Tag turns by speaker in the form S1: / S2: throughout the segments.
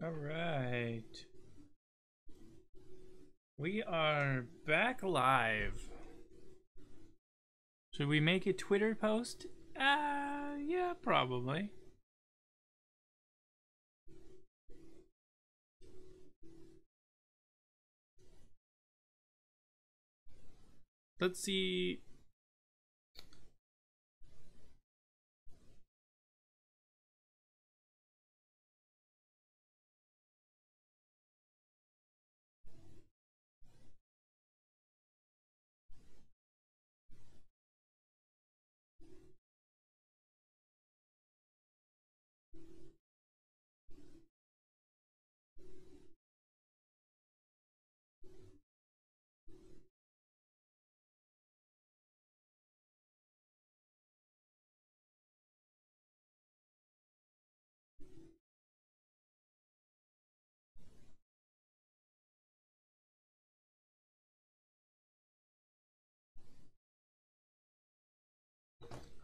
S1: All right. We are back live. Should we make a Twitter post? Yeah, probably. Let's see.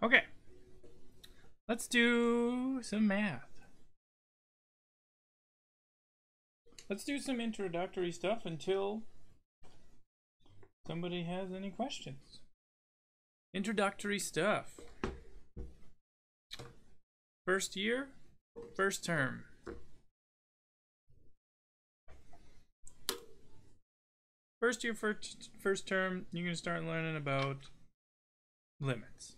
S1: Okay. Let's do some math. Let's do some introductory stuff until somebody has any questions. Introductory stuff. First year, first term. First year, first term, you're going to start learning about limits.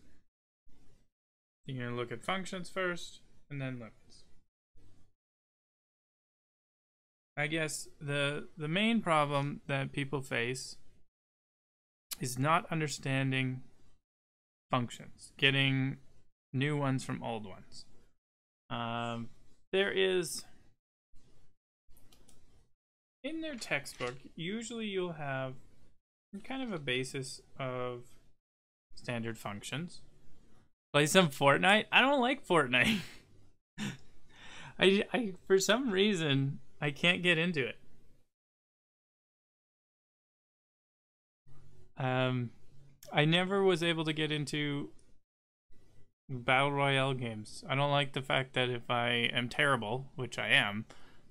S1: You're going to look at functions first, and then limits. I guess the main problem that people face is not understanding functions, getting new ones from old ones. There is, in their textbook, usually you'll have kind of a basis of standard functions. Play some Fortnite? I don't like Fortnite. I for some reason, I can't get into it. I never was able to get into Battle Royale games. I don't like the fact that if I am terrible, which I am,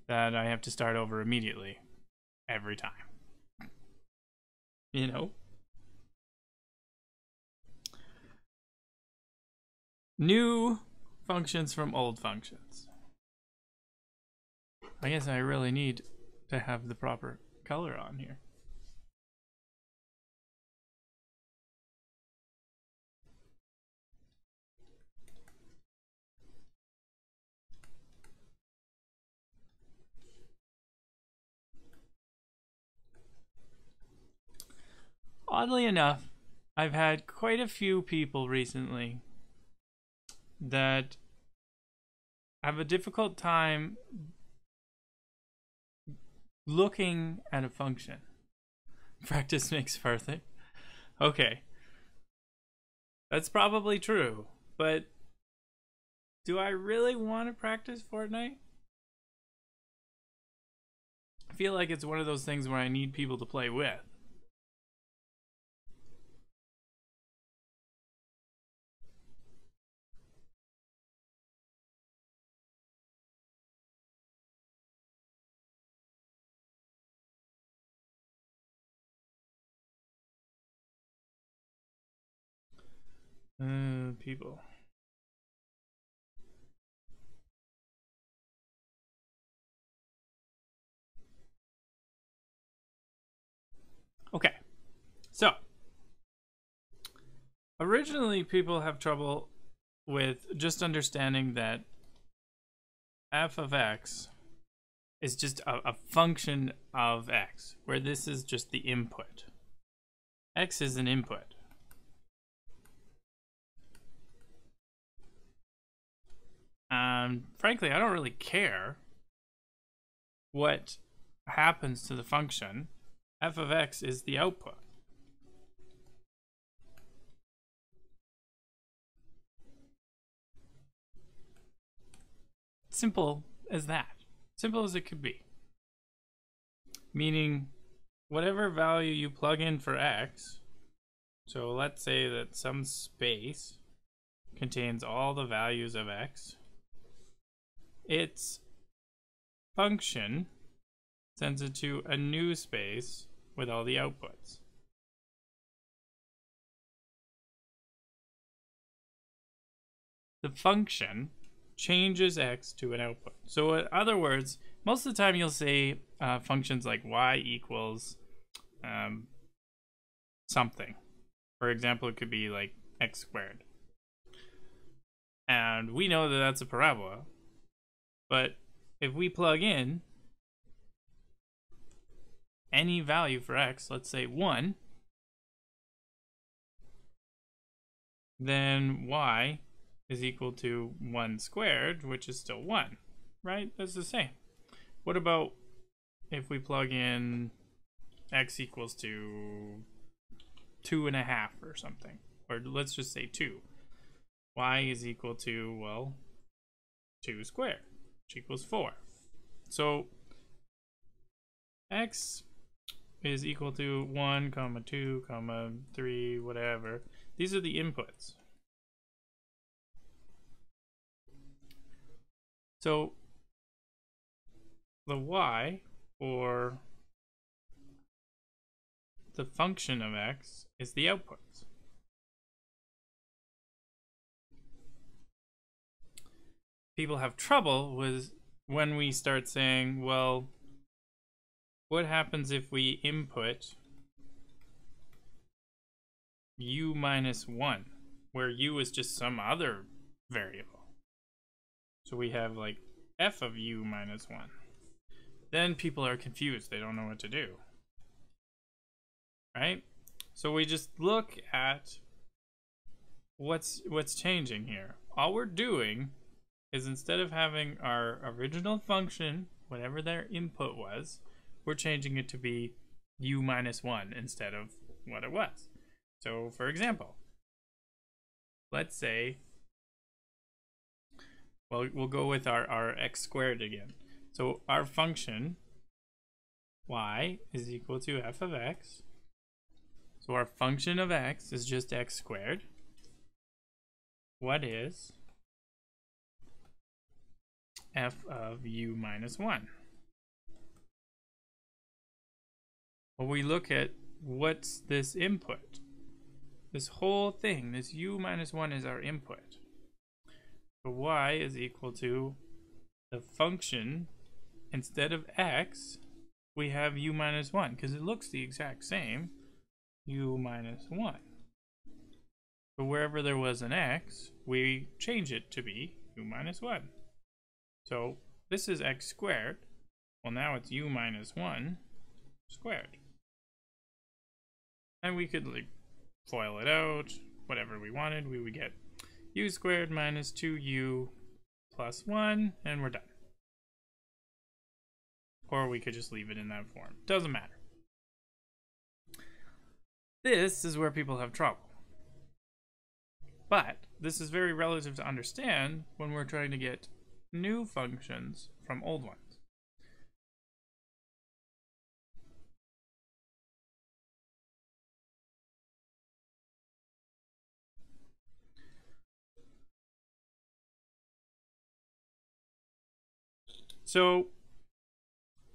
S1: that I have to start over immediately. Every time. You know? New functions from old functions. I guess I really need to have the proper color on here. Oddly enough, I've had quite a few people recently that have a difficult time looking at a function. Practice makes perfect. Okay. That's probably true, but do I really want to practice Fortnite? I feel like it's one of those things where I need people to play with. People. Okay, so originally people have trouble with just understanding that f of x is just a function of x, where this is just the input. X is an input. Frankly, I don't really care what happens to the function. F of x is the output. Simple as that. Simple as it could be. Meaning, whatever value you plug in for x, so let's say that some space contains all the values of x, its function sends it to a new space with all the outputs. The function changes x to an output. So in other words, most of the time you'll say functions like y equals something. For example, it could be like x squared. And we know that that's a parabola. But if we plug in any value for x, let's say 1, then y is equal to 1 squared, which is still 1, right? That's the same. What about if we plug in x equals to 2.5 or something? Or let's just say 2. Y is equal to, well, 2 squared, which equals 4. So x is equal to 1, 2, 3, whatever. These are the inputs. So the y, or the function of x, is the outputs. People have trouble with when we start saying, well, what happens if we input u minus 1, where u is just some other variable? So we have like f of u minus 1. Then people are confused. They don't know what to do. Right? So we just look at what's changing here. All we're doing is, instead of having our original function, whatever their input was, we're changing it to be u minus 1 instead of what it was. So for example, let's say, well, we'll go with our x squared again. So our function y is equal to f of x. So our function of x is just x squared. What is f of u minus 1? Well, we look at what's this input. This whole thing, this u minus 1 is our input. So y is equal to the function, instead of x, we have u minus 1, because it looks the exact same, u minus 1. But wherever there was an x, we change it to be u minus 1. So this is x squared. Well, now it's u minus 1 squared. And we could like FOIL it out, whatever we wanted. We would get u squared minus 2u plus 1, and we're done. Or we could just leave it in that form. Doesn't matter. This is where people have trouble. But this is very relative to understand when we're trying to get new functions from old ones. So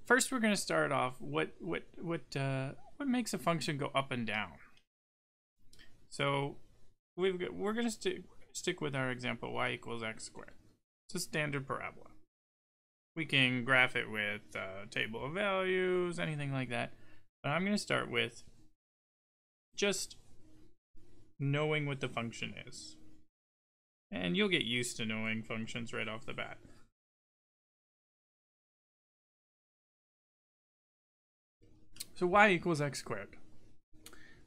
S1: first, we're going to start off what makes a function go up and down. So we're going to stick with our example, y equals x squared. It's a standard parabola. We can graph it with a table of values, anything like that. But I'm going to start with just knowing what the function is. And you'll get used to knowing functions right off the bat. So y equals x squared.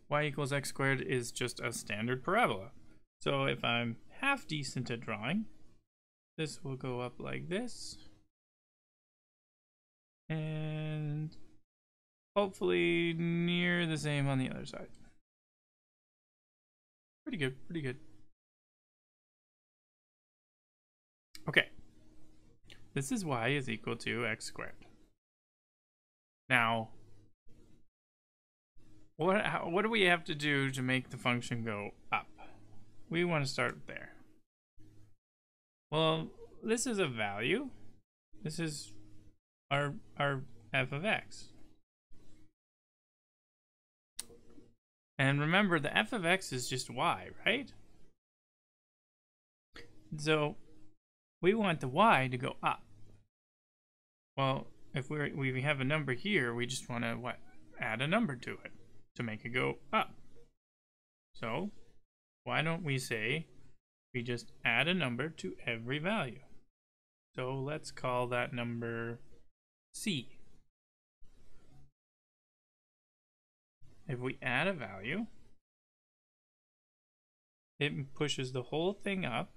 S1: Y equals x squared is just a standard parabola. So if I'm half decent at drawing, this will go up like this. And hopefully near the same on the other side. Pretty good, pretty good. Okay. This is y is equal to x squared. Now, what do we have to do to make the function go up? We want to start there. Well, this is a value. This is our f of x. And remember, the f of x is just y, right? So we want the y to go up. Well, if we have a number here, we just want to, what? Add a number to it to make it go up. So why don't we say we just add a number to every value? So let's call that number c. If we add a value, it pushes the whole thing up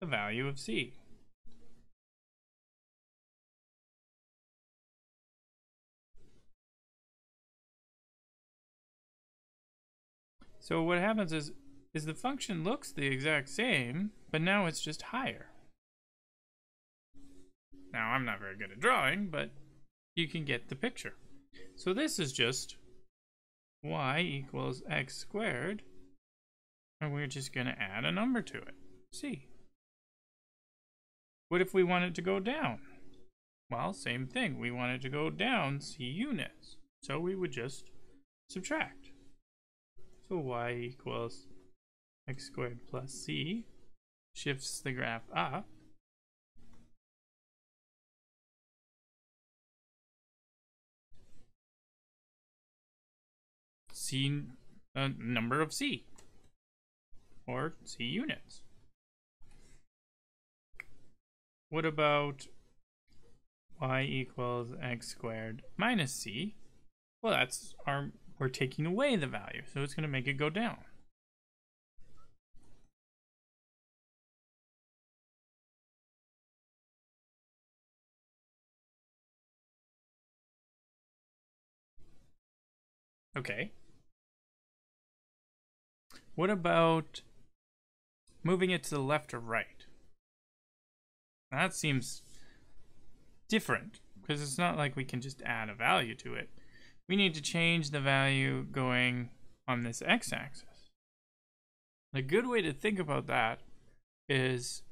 S1: the value of c. So what happens is the function looks the exact same, but now it's just higher. Now, I'm not very good at drawing, but you can get the picture. So this is just y equals x squared, and we're just going to add a number to it, c. What if we want it to go down? Well, same thing. We want it to go down c units. So we would just subtract. So y equals x squared plus c shifts the graph up. C, number of c, or c units. What about y equals x squared minus c? Well, that's we're taking away the value, so it's going to make it go down. Okay. What about moving it to the left or right? That seems different, because it's not like we can just add a value to it. We need to change the value going on this x-axis. A good way to think about that is,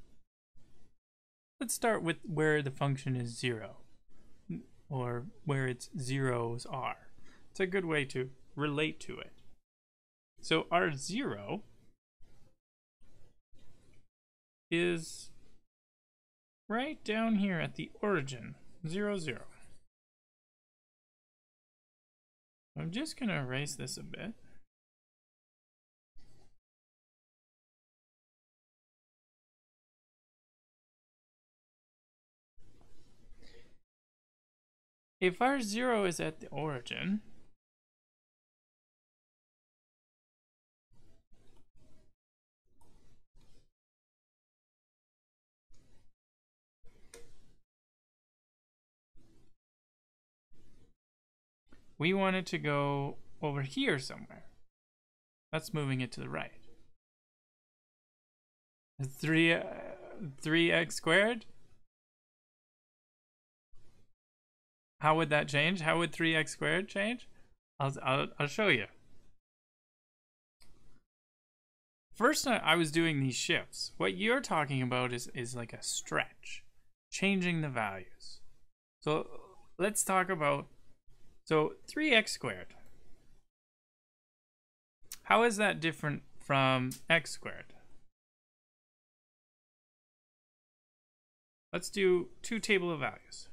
S1: let's start with where the function is 0, or where its zeros are. It's a good way to relate to it. So our 0 is right down here at the origin, 0, 0. I'm just going to erase this a bit. If our 0 is at the origin, we want it to go over here somewhere. That's moving it to the right. 3x squared? How would that change? How would 3x squared change? I'll show you. First, I was doing these shifts. What you're talking about is like a stretch, changing the values. So let's talk about, so 3x squared. How is that different from x squared? Let's do two table of values.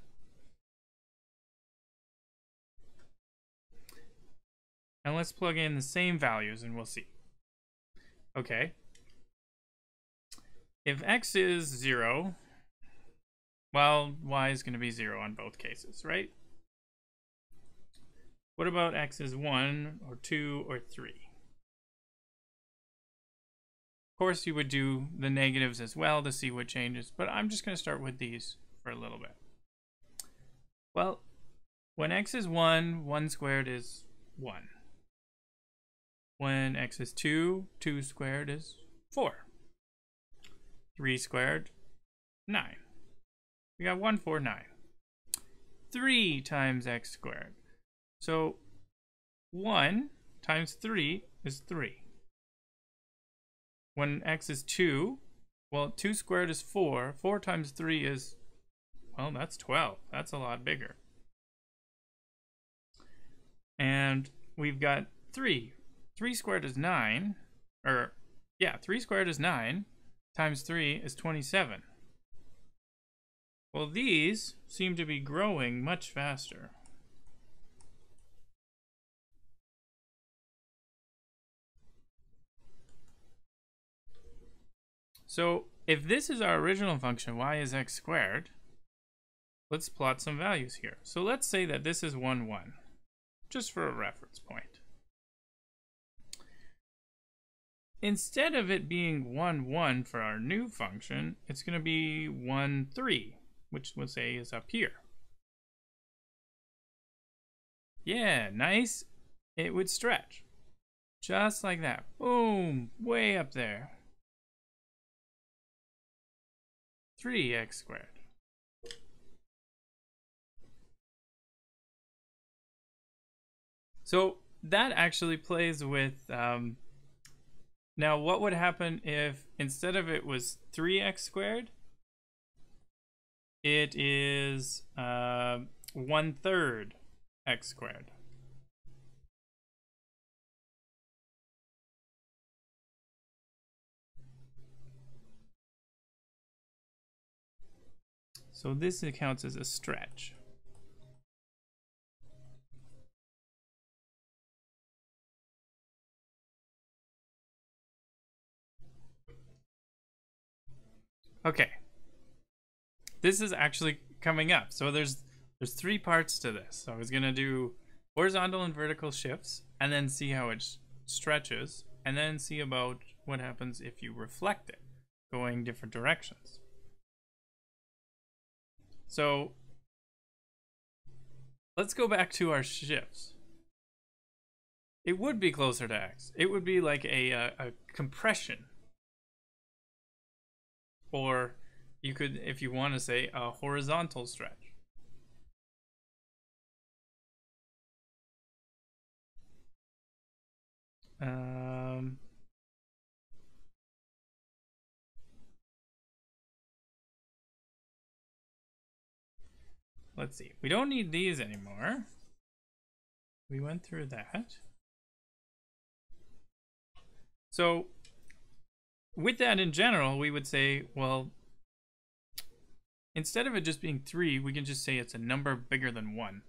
S1: And let's plug in the same values and we'll see. Okay. If x is 0, well, y is going to be 0 on both cases, right? What about x is 1 or 2 or 3? Of course, you would do the negatives as well to see what changes, but I'm just going to start with these for a little bit. Well, when x is 1, 1 squared is 1. When x is 2, 2 squared is 4. 3 squared, 9. We got 1, 4, 9. 3 times x squared. So 1 times 3 is 3. When x is 2, well, 2 squared is 4. 4 times 3 is well, that's 12. That's a lot bigger. And we've got 3. 3 squared is 9. Or, yeah, 3 squared is 9. Times 3 is 27. Well, these seem to be growing much faster. So if this is our original function, y is x squared, let's plot some values here. So let's say that this is 1, 1, just for a reference point. Instead of it being 1, 1 for our new function, it's going to be 1, 3, which we'll say is up here. Yeah, nice. It would stretch. Just like that. Boom, way up there. 3x squared. So that actually plays with, now what would happen if instead of it was 3x squared, it is 1/3 x squared. So this counts as a stretch. Okay. This is actually coming up. So there's 3 parts to this. So I was gonna do horizontal and vertical shifts, and then see how it stretches, and then see about what happens if you reflect it, going different directions. So let's go back to our shifts. It would be closer to x. It would be like a compression. Or you could, if you want to say, a horizontal stretch. Let's see. We don't need these anymore. We went through that. So with that in general, we would say, well, instead of it just being 3, we can just say it's a number bigger than 1.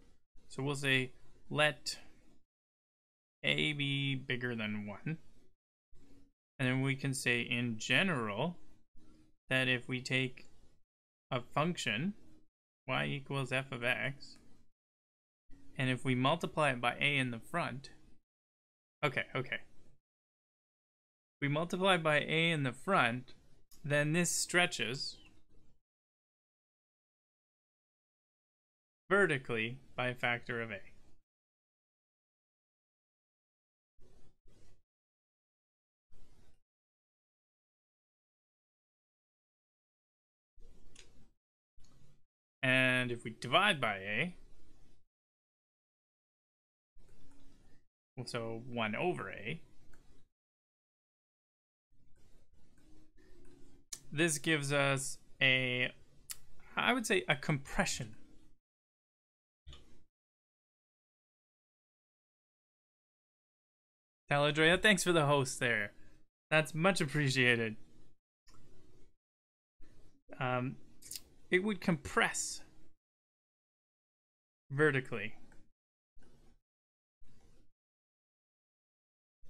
S1: So we'll say, let a be bigger than 1. And then we can say, in general, that if we take a function, y equals f of x, and if we multiply it by a in the front, okay. We multiply by a in the front, then this stretches vertically by a factor of a. And if we divide by a, so 1 over a, this gives us a, I would say, a compression. Taladrea, thanks for the host there. That's much appreciated. It would compress vertically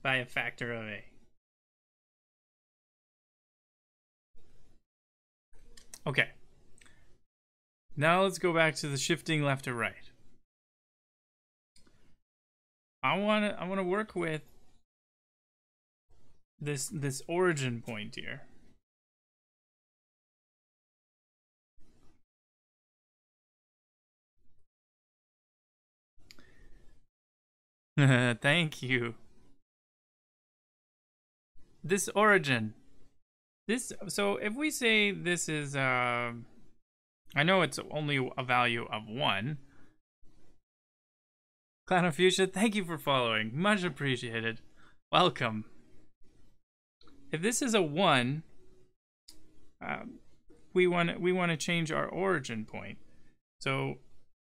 S1: by a factor of a. Okay. Now let's go back to the shifting left to right. I want to work with this origin point here. Thank you. This origin. So if we say this is I know it's only a value of 1. Clown of Fuchsia, thank you for following. Much appreciated. Welcome. If this is a 1, we want to change our origin point. So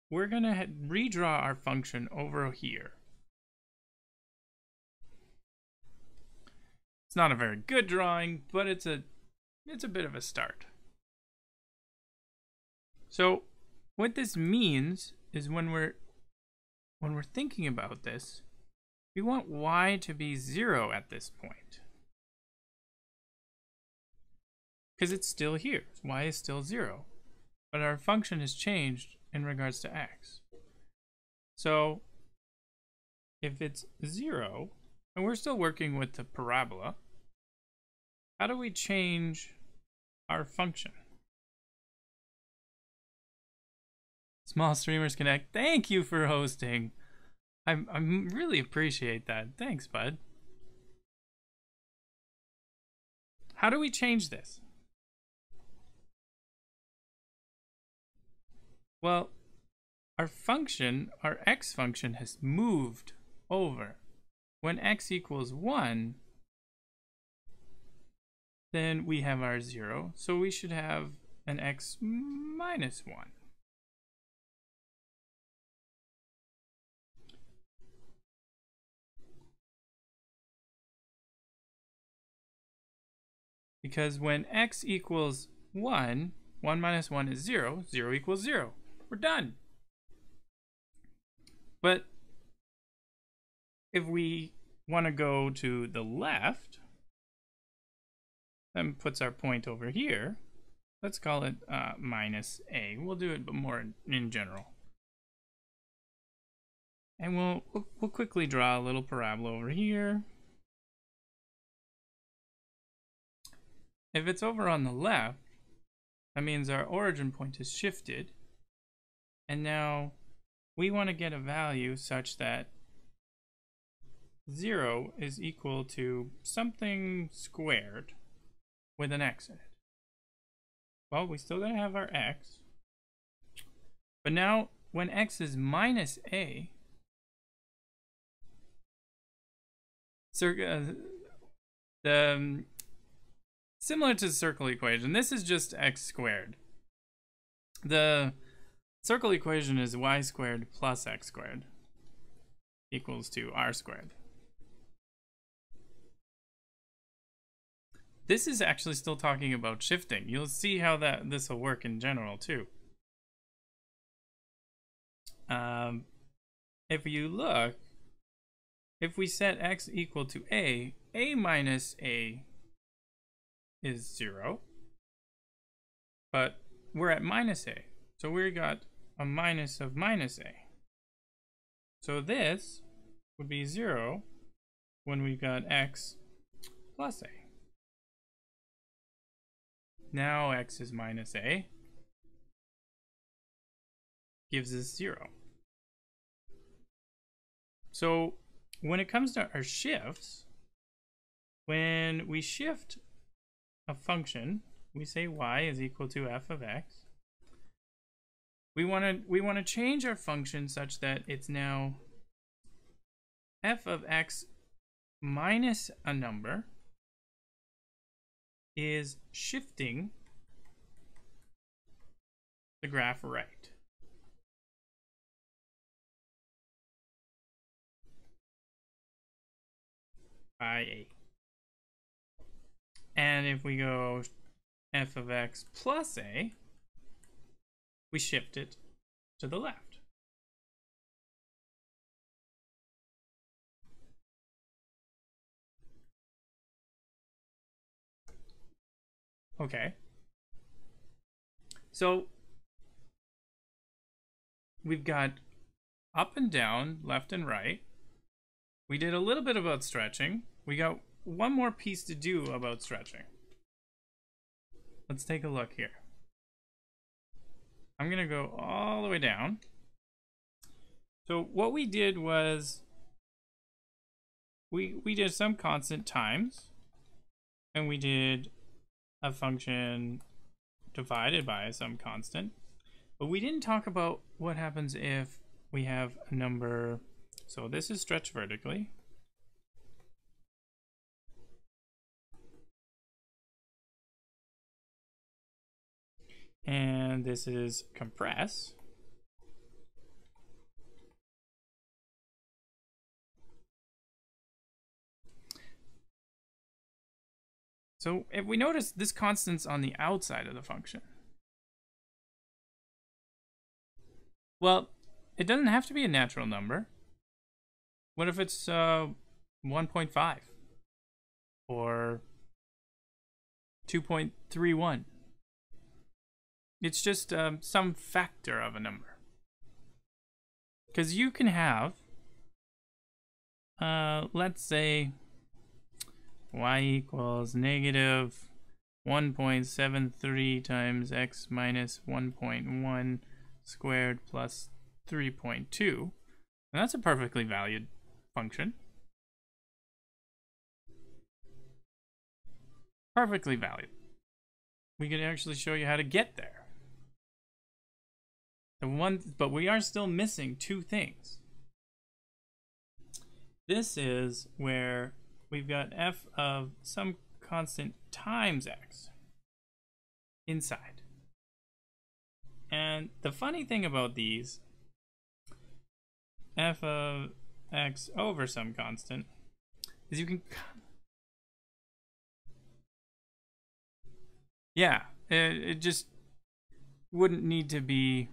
S1: we're going to redraw our function over here. It's not a very good drawing, but it's a bit of a start. So what this means is when we're thinking about this, we want y to be 0 at this point. Because it's still here. Y is still 0. But our function has changed in regards to x. So if it's 0, and we're still working with the parabola, how do we change our function? Small Streamers Connect, thank you for hosting. I really appreciate that. Thanks, bud. How do we change this? Well, our function, our x function, has moved over. When x equals 1, then we have our 0. So we should have an x minus 1. Because when x equals 1, 1 minus 1 is 0, 0 equals 0. We're done. But if we want to go to the left, that puts our point over here. Let's call it minus a. We'll do it more in general. And we'll quickly draw a little parabola over here. If it's over on the left, that means our origin point is shifted. And now we want to get a value such that 0 is equal to something squared with an x in it. Well, we still gotta have our x. But now, when x is minus a, similar to the circle equation, this is just x squared. The circle equation is y squared plus x squared equals to r squared. This is actually still talking about shifting. You'll see how this will work in general too. If you look, if we set x equal to a minus a is 0. But we're at minus a. So we got a minus of minus a. So this would be 0 when we got x plus a. Now x is minus a gives us 0. So when it comes to our shifts, when we shift a function, we say y is equal to f of x. We want to change our function such that it's now f of x minus a number is shifting the graph right. By a. And if we go f of x plus a, we shift it to the left. Okay. So we've got up and down, left and right. We did a little bit about stretching. We got one more piece to do about stretching. Let's take a look here. I'm gonna go all the way down. So what we did was we did some constant times, and we did a function divided by some constant, but we didn't talk about what happens if we have a number. So this is stretched vertically. And this is compress. So if we notice this constant's on the outside of the function, well, it doesn't have to be a natural number. What if it's 1.5 or 2.31? It's just some factor of a number. Because you can have, let's say, y equals negative 1.73 times x minus 1.1 squared plus 3.2. And that's a perfectly valued function. Perfectly valid. We could actually show you how to get there. But we are still missing two things. This is where we've got f of some constant times x inside. And the funny thing about these, f of x over some constant, is you can... Yeah, it just wouldn't need to be...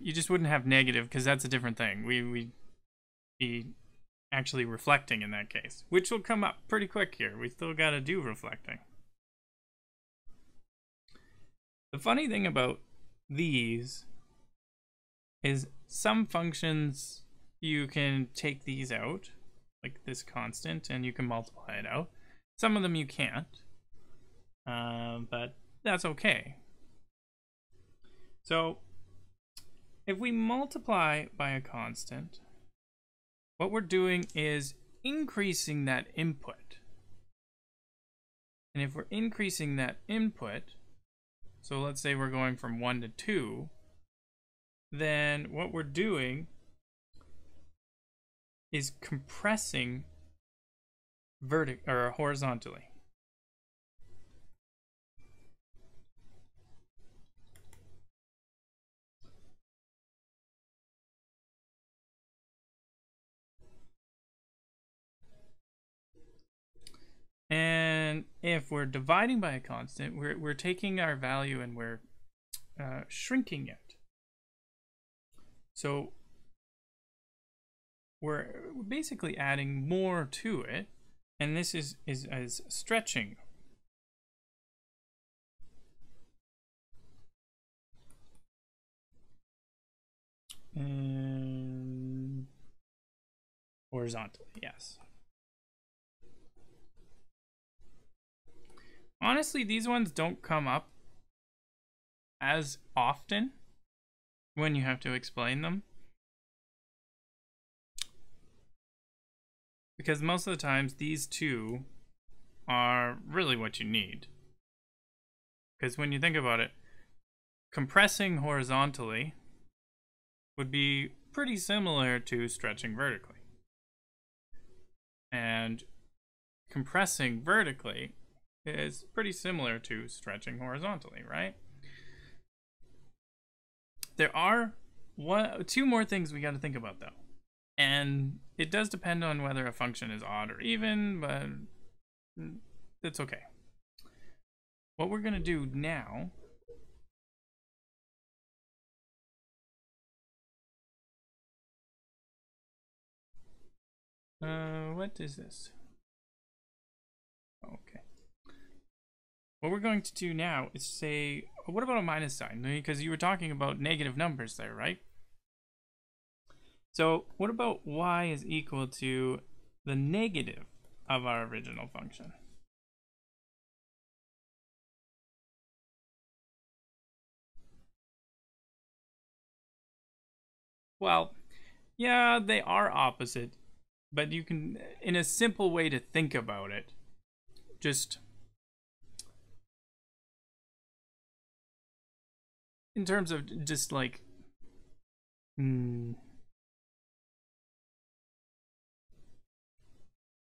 S1: You just wouldn't have negative, because that's a different thing. We'd be actually reflecting in that case, which will come up pretty quick here. We still got to do reflecting. The funny thing about these is some functions you can take these out, like this constant, and you can multiply it out. Some of them you can't, but that's okay. So if we multiply by a constant, what we're doing is increasing that input. And if we're increasing that input, so let's say we're going from 1 to 2, then what we're doing is compressing horizontally. And if we're dividing by a constant, we're taking our value and we're shrinking it. So we're basically adding more to it, and this is stretching. And horizontally, yes. Honestly, these ones don't come up as often when you have to explain them, because most of the times these two are really what you need. Because when you think about it, compressing horizontally would be pretty similar to stretching vertically. And compressing vertically is pretty similar to stretching horizontally, right? There are two more things we got to think about, though. And it does depend on whether a function is odd or even, but it's okay. What we're going to do now what is this? Okay. What we're going to do now is say, what about a minus sign? Because you were talking about negative numbers there, right? So what about y is equal to the negative of our original function? Well, yeah, they are opposite, but you can, in a simple way to think about it, just in terms of just like,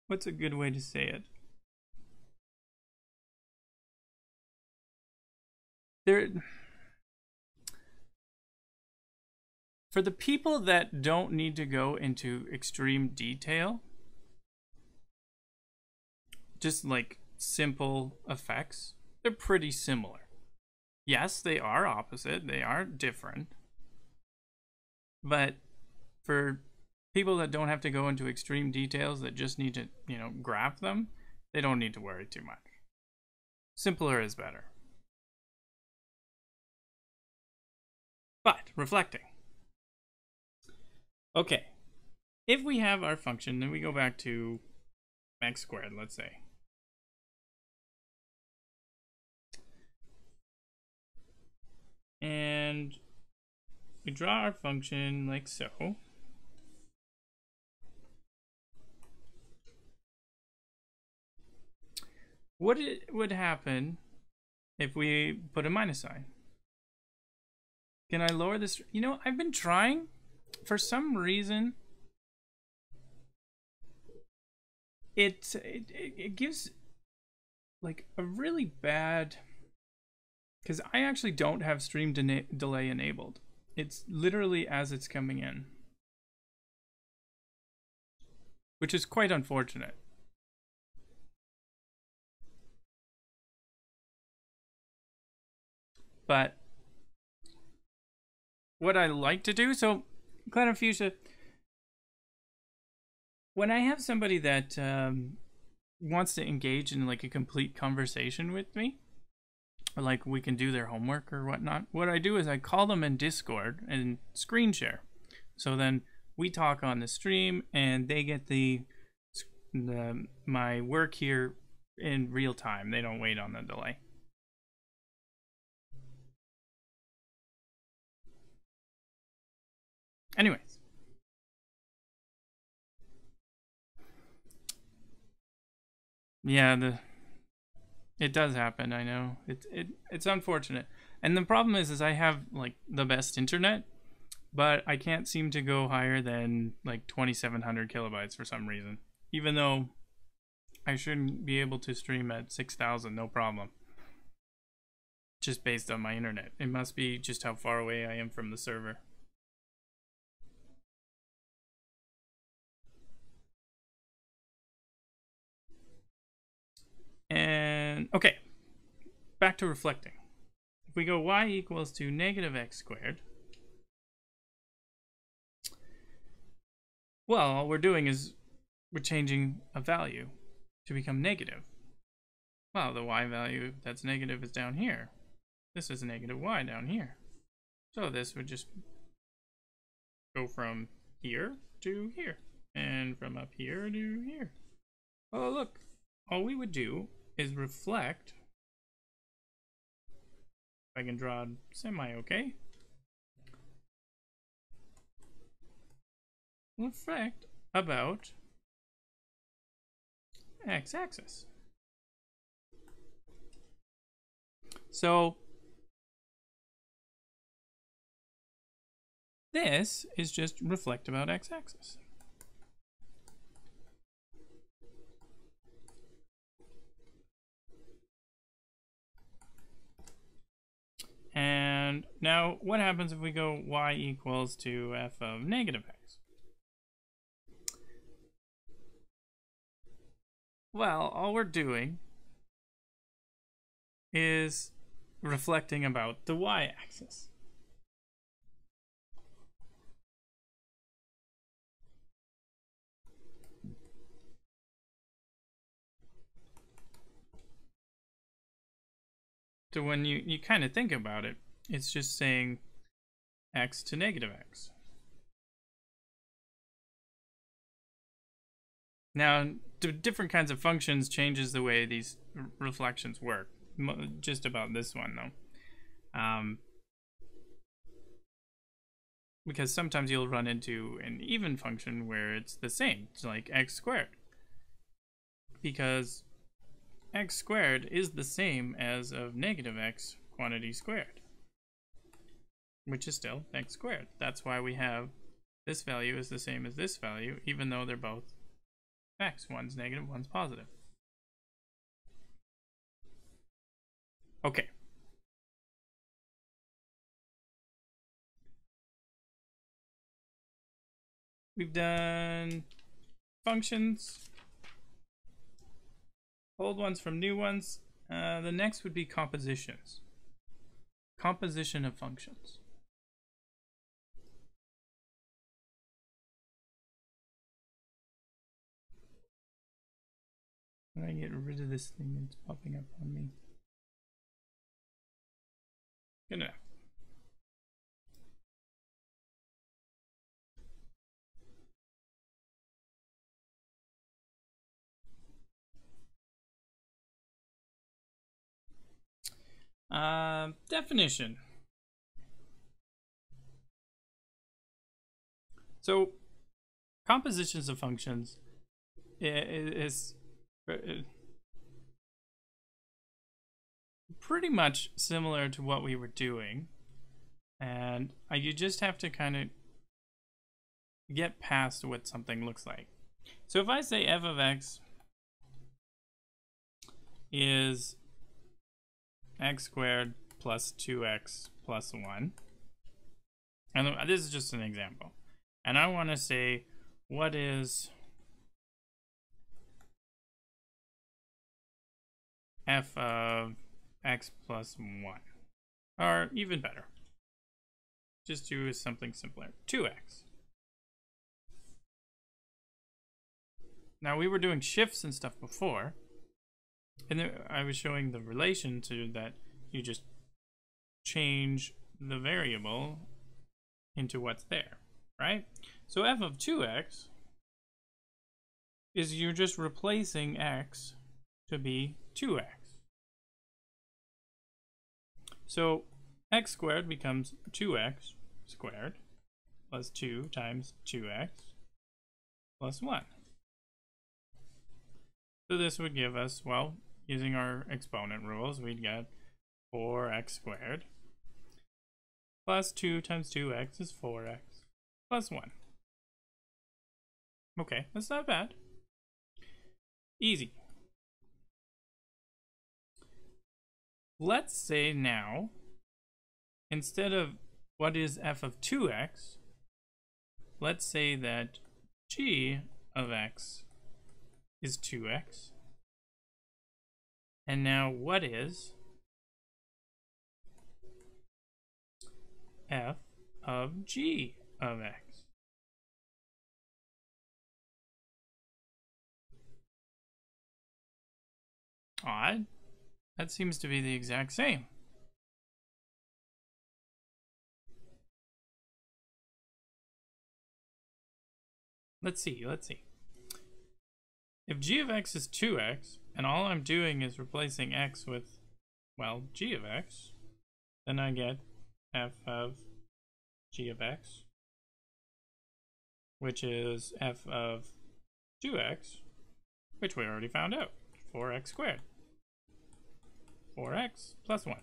S1: what's a good way to say it? For the people that don't need to go into extreme detail, just like simple effects, they're pretty similar. Yes, they are opposite, they are different, but for people that don't have to go into extreme details, that just need to, graph them, they don't need to worry too much. Simpler is better. But reflecting. Okay, if we have our function, then we go back to x squared, let's say. And we draw our function like so. What would happen if we put a minus sign? Can I lower this? I've been trying. For some reason, it gives like a really bad, because I actually don't have stream delay enabled. It's literally as it's coming in, which is quite unfortunate. But what I like to do, so Cloud and Fuchsia, when I have somebody that wants to engage in like a complete conversation with me, or like we can do their homework or whatnot, what I do is I call them in Discord and screen share. So then we talk on the stream and they get my work here in real time. They don't wait on the delay. Anyways. Yeah, it does happen, I know. It's unfortunate. And the problem is I have like the best internet, but I can't seem to go higher than like 2700 kilobytes for some reason. Even though I shouldn't be able to stream at 6000, no problem. Just based on my internet. It must be just how far away I am from the server. And okay, back to reflecting. If we go y equals to negative x squared, well, all we're doing is we're changing a value to become negative. Well, the y value that's negative is down here. This is negative y down here. So this would just go from here to here, and from up here to here. Oh, look, all we would do is reflect. If I can draw semi okay. Reflect about x-axis. So this is just reflect about x-axis. And now what happens if we go y equals to f of negative x? Well, all we're doing is reflecting about the y-axis. So when you kind of think about it, it's just saying x to negative x. Now, different kinds of functions changes the way these reflections work. Just about this one, though. Because sometimes you'll run into an even function where it's the same. It's like x squared. Because x squared is the same as of negative x quantity squared, which is still x squared. That's why we have this value is the same as this value, even though they're both x. One's negative, one's positive. Okay. We've done functions. old ones from new ones. The next would be compositions. Composition of functions. Can I get rid of this thing that's popping up on me? Good enough. Definition. So, compositions of functions is pretty much similar to what we were doing, and you just have to kind of get past what something looks like. So if I say f of x is x squared plus 2x plus 1, and this is just an example, and I want to say what is f of x plus 1, or even better, just do something simpler, 2x. Now we were doing shifts and stuff before, and I was showing the relation to that. You just change the variable into what's there, right? So f of 2x is you're just replacing x to be 2x. So x squared becomes 2x squared plus 2 times 2x plus 1. So this would give us, well, using our exponent rules, we'd get 4x squared plus 2 times 2x is 4x plus 1. Okay, that's not bad. Easy. Let's say now, instead of what is f of 2x, let's say that g of x is 2x. And now what is f of g of x? Odd. That seems to be the exact same. Let's see. If g of x is 2x, and all I'm doing is replacing x with, well, g of x, then I get f of g of x, which is f of 2x, which we already found out, 4x squared. 4x plus 1.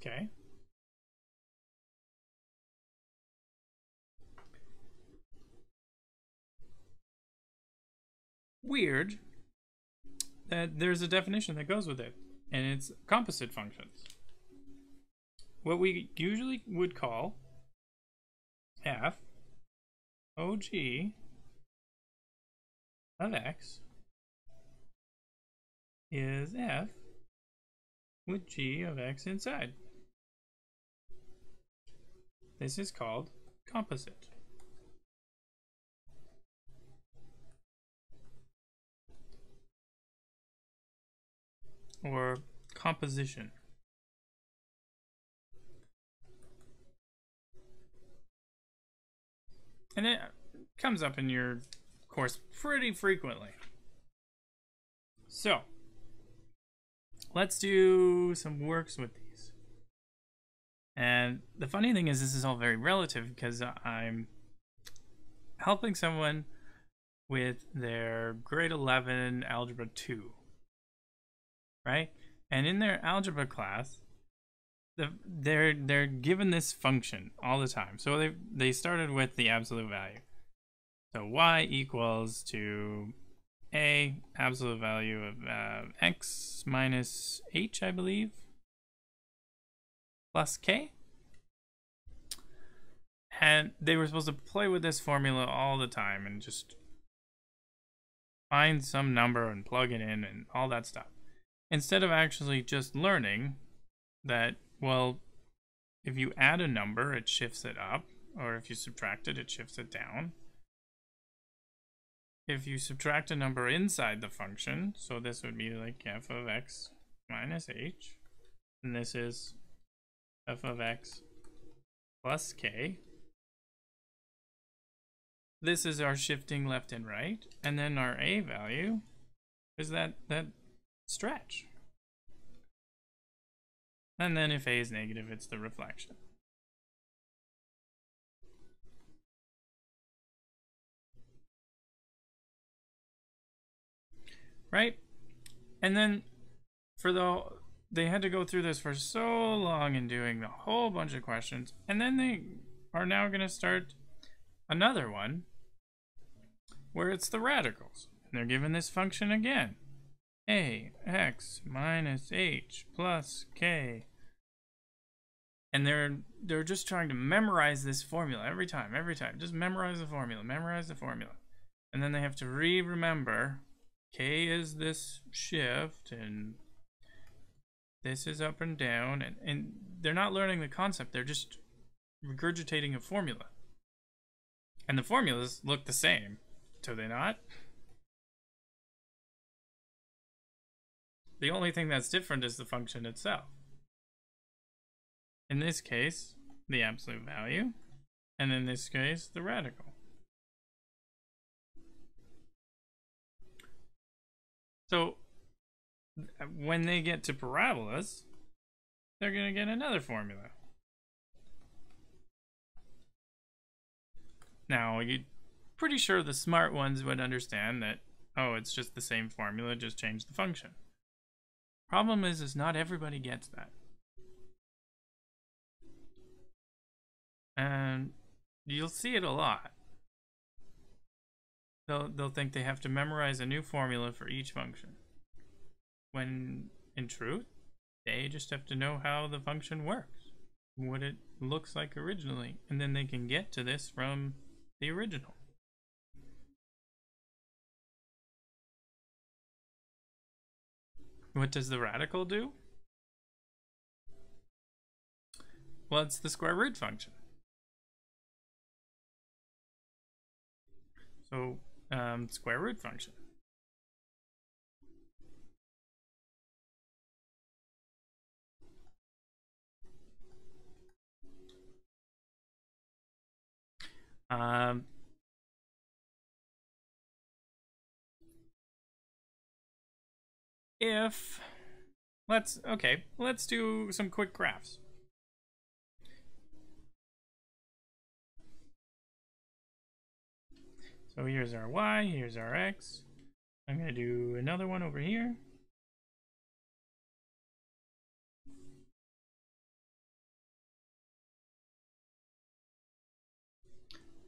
S1: Okay. Weird that there's a definition that goes with it, and it's composite functions. What we usually would call f og of x is f with g of x inside. This is called composite. Or composition. And it comes up in your course pretty frequently. So, let's do some works with these. And the funny thing is, this is all very relative because I'm helping someone with their grade 11 algebra 2. Right? And in their algebra class, they're given this function all the time. So they started with the absolute value. So y equals to a absolute value of x minus h, I believe, plus k. And they were supposed to play with this formula all the time and just find some number and plug it in and all that stuff. Instead of actually just learning that, well, if you add a number, it shifts it up, or if you subtract it, it shifts it down. If you subtract a number inside the function, so this would be like f of x minus h, and this is f of x plus k. This is our shifting left and right, and then our a value is that stretch. And then if a is negative, it's the reflection. Right? And then they had to go through this for so long and doing a whole bunch of questions, and then they are now going to start another one where it's the radicals. And they're given this function again. A x minus h plus k. And they're just trying to memorize this formula every time. Just memorize the formula. And then they have to remember k is this shift and this is up and down, and they're not learning the concept, they're just regurgitating a formula. And the formulas look the same, do they not? The only thing that's different is the function itself. In this case, the absolute value, and in this case, the radical. So when they get to parabolas, they're going to get another formula. Now, you're pretty sure the smart ones would understand that, oh, it's just the same formula, just change the function. Problem is not everybody gets that. And you'll see it a lot. They'll think they have to memorize a new formula for each function, when in truth they just have to know how the function works, what it looks like originally, and then they can get to this from the original. What does the radical do? Well, it's the square root function. So square root function. Let's do some quick graphs. So here's our y, here's our x. I'm going to do another one over here.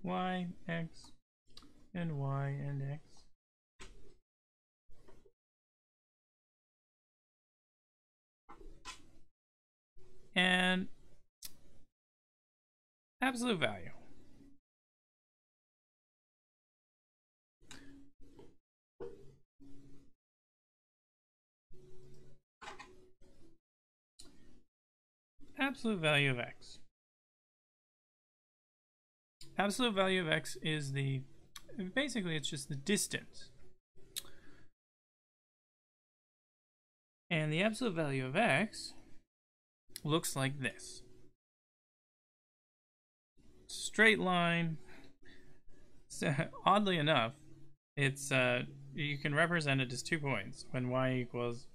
S1: Y, x, and y, and x. And absolute value. Absolute value of x. Absolute value of x is basically it's just the distance. And the absolute value of x looks like this. Straight line. So, oddly enough, it's you can represent it as 2 points. When y equals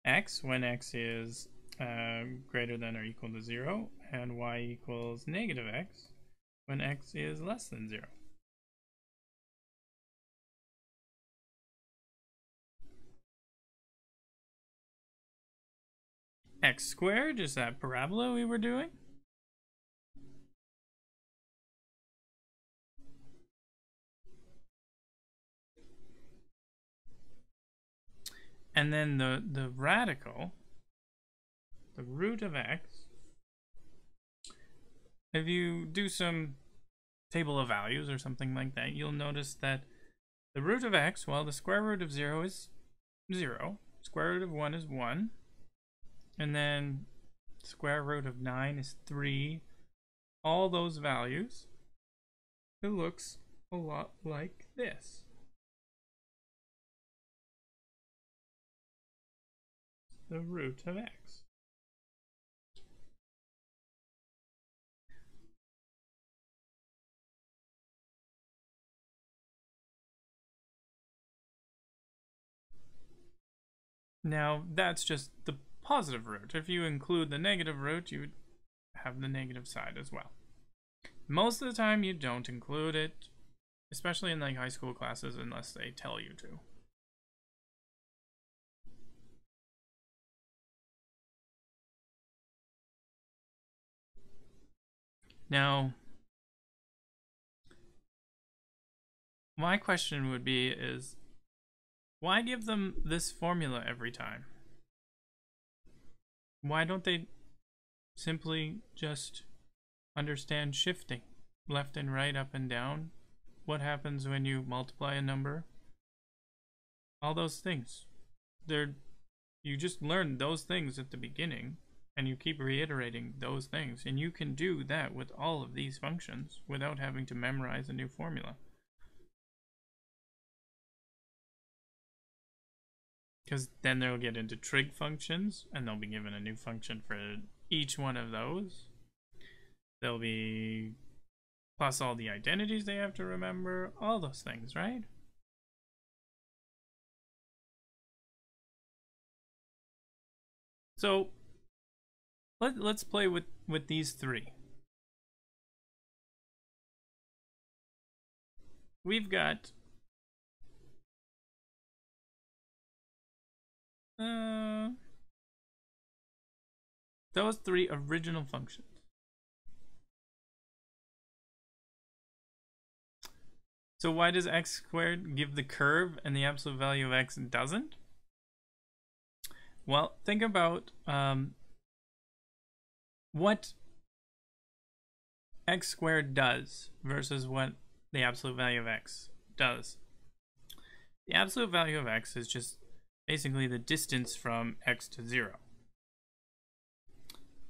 S1: x, when x is greater than or equal to 0, and y equals negative x when x is less than 0. X squared is that parabola we were doing. And then the radical, the root of x, if you do some table of values or something like that, you'll notice that The root of x, well, the square root of 0 is 0. Square root of 1 is 1. And then square root of 9 is 3. All those values, it looks a lot like this. The root of x. Now, that's just the positive root. If you include the negative root, you would have the negative side as well. Most of the time, you don't include it, especially in like high school classes, unless they tell you to. Now, my question would be is, why give them this formula every time? Why don't they simply just understand shifting left and right, up and down? What happens when you multiply a number? All those things. You just learn those things at the beginning, and you keep reiterating those things, and you can do that with all of these functions without having to memorize a new formula. Because then they'll get into trig functions, and they'll be given a new function for each one of those. There'll be plus all the identities they have to remember, all those things, right? So let's play with these three. We've got those three original functions. So why does x squared give the curve and the absolute value of x doesn't? Well, think about what x squared does versus what the absolute value of x does. The absolute value of x is just basically the distance from x to 0.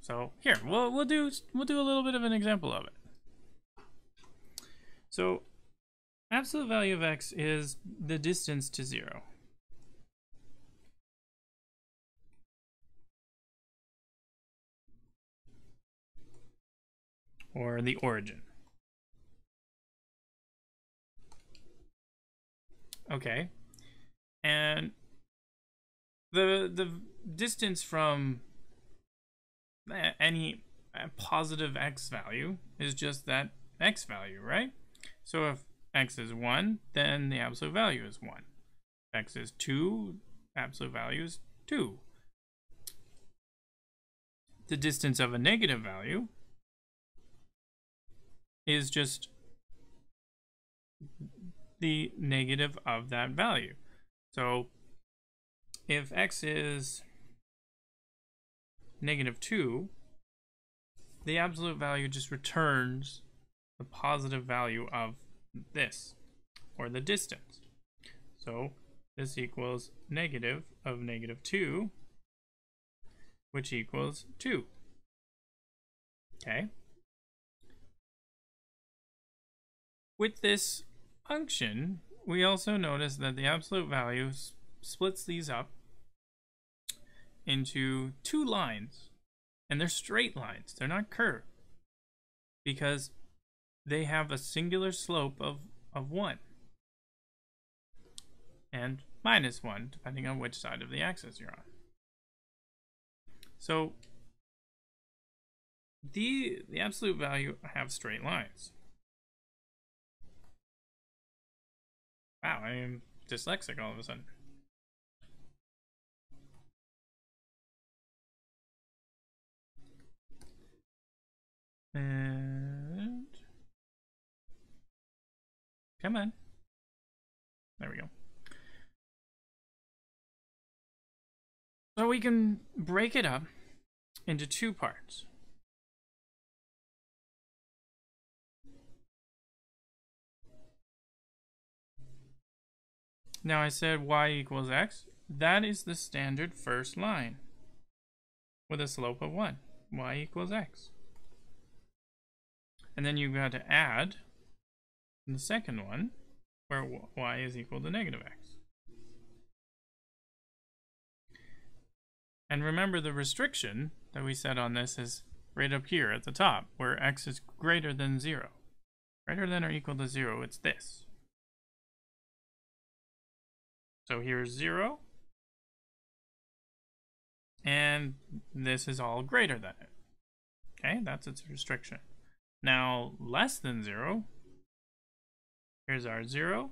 S1: So here, we'll do a little bit of an example of it. So absolute value of x is the distance to 0. Or the origin. Okay. And the distance from any positive x value is just that x value, right? So if x is 1, then the absolute value is 1. If x is 2, absolute value is 2. The distance of a negative value is just the negative of that value. So if x is -2, the absolute value just returns the positive value of this, or the distance. So this equals negative of -2, which equals 2. Okay. With this function, we also notice that the absolute value splits these up into 2 lines, and they're straight lines. They're not curved because they have a singular slope of 1 and -1, depending on which side of the axis you're on. So the absolute value have straight lines. Wow, I am dyslexic all of a sudden. And come on. There we go. So we can break it up into 2 parts. Now I said y equals x. That is the standard first line with a slope of 1. Y equals x. And then you've got to add the second one where y is equal to negative x. And remember the restriction that we set on this is right up here at the top where x is greater than 0. Greater than or equal to 0, it's this. So here's 0. And this is all greater than it. Okay, that's its restriction. Now, less than 0, here's our 0,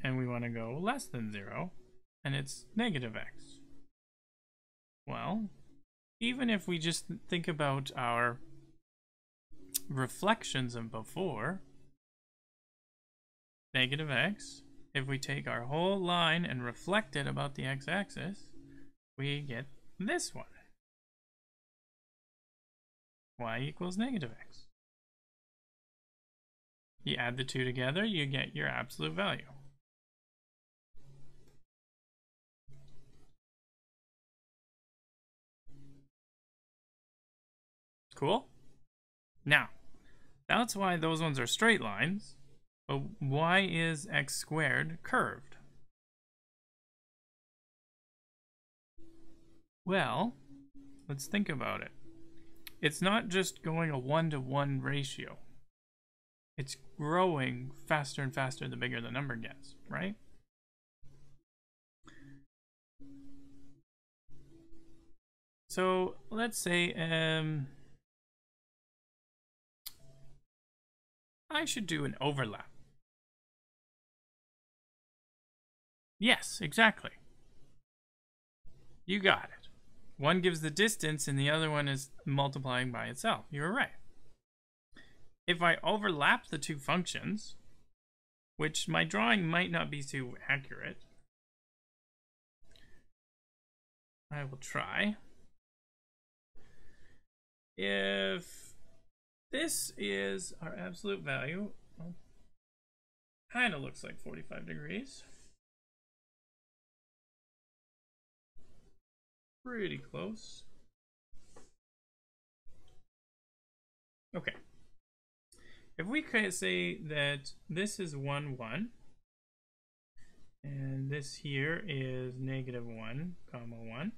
S1: and we want to go less than 0, and it's negative x. Well, even if we just think about our reflections of before, negative x, if we take our whole line and reflect it about the x-axis, we get this one. Y equals negative x. You add the two together, you get your absolute value. Cool? Now, that's why those ones are straight lines, but why is x squared curved? Well, let's think about it. It's not just going a 1-to-1 ratio. It's growing faster and faster the bigger the number gets, right? So let's say I should do an overlap. Yes, exactly. You got it. One gives the distance and the other one is multiplying by itself. You're right. If I overlap the two functions, which my drawing might not be too accurate, I will try. If this is our absolute value, well, kind of looks like 45 degrees. Pretty close. Okay. If we could say that this is 1, 1, and this here is negative 1, comma 1,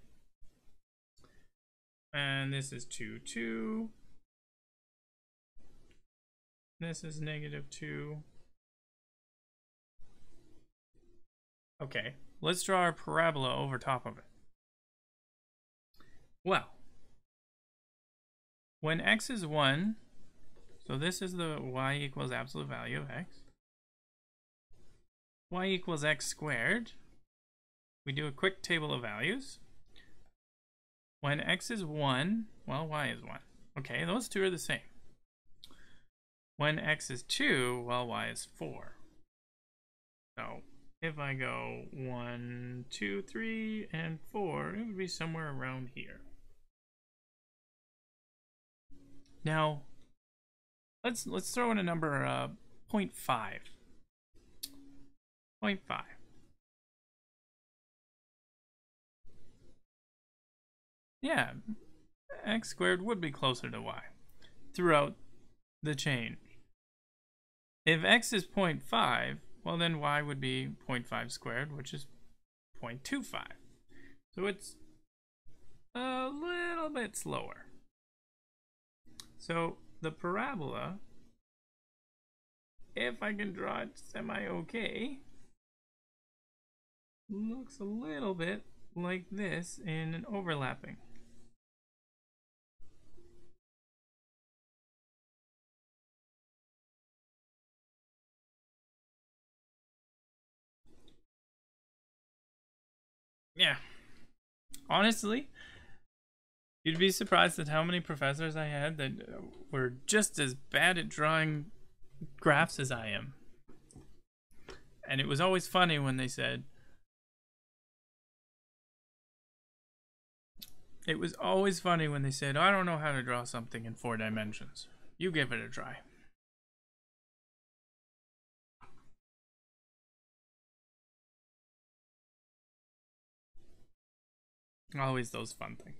S1: and this is 2, 2, this is negative 2. Okay, let's draw our parabola over top of it. Well, when x is 1, so this is the y equals absolute value of x. Y equals x squared. We do a quick table of values. When x is 1, well, y is 1. Okay, those two are the same. When x is 2, well, y is 4. So if I go 1, 2, 3, and 4, it would be somewhere around here. Now, let's throw in a number 0.5. 0.5. Yeah, x squared would be closer to y throughout the change. If x is 0.5, well then y would be 0.5 squared, which is 0.25. So it's a little bit slower. So the parabola, if I can draw it semi-okay, looks a little bit like this in an overlapping. Yeah. Honestly, you'd be surprised at how many professors I had that were just as bad at drawing graphs as I am. And it was always funny when they said, I don't know how to draw something in 4 dimensions. You give it a try. Always those fun things.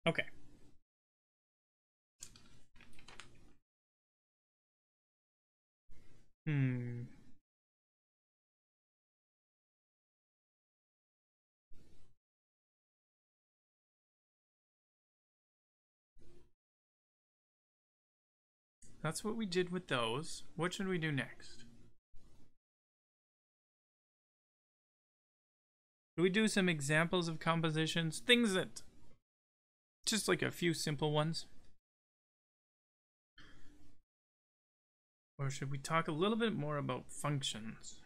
S1: Okay. That's what we did with those. What should we do next? Do we do some examples of compositions? Things that, just like a few simple ones? Or should we talk a little bit more about functions?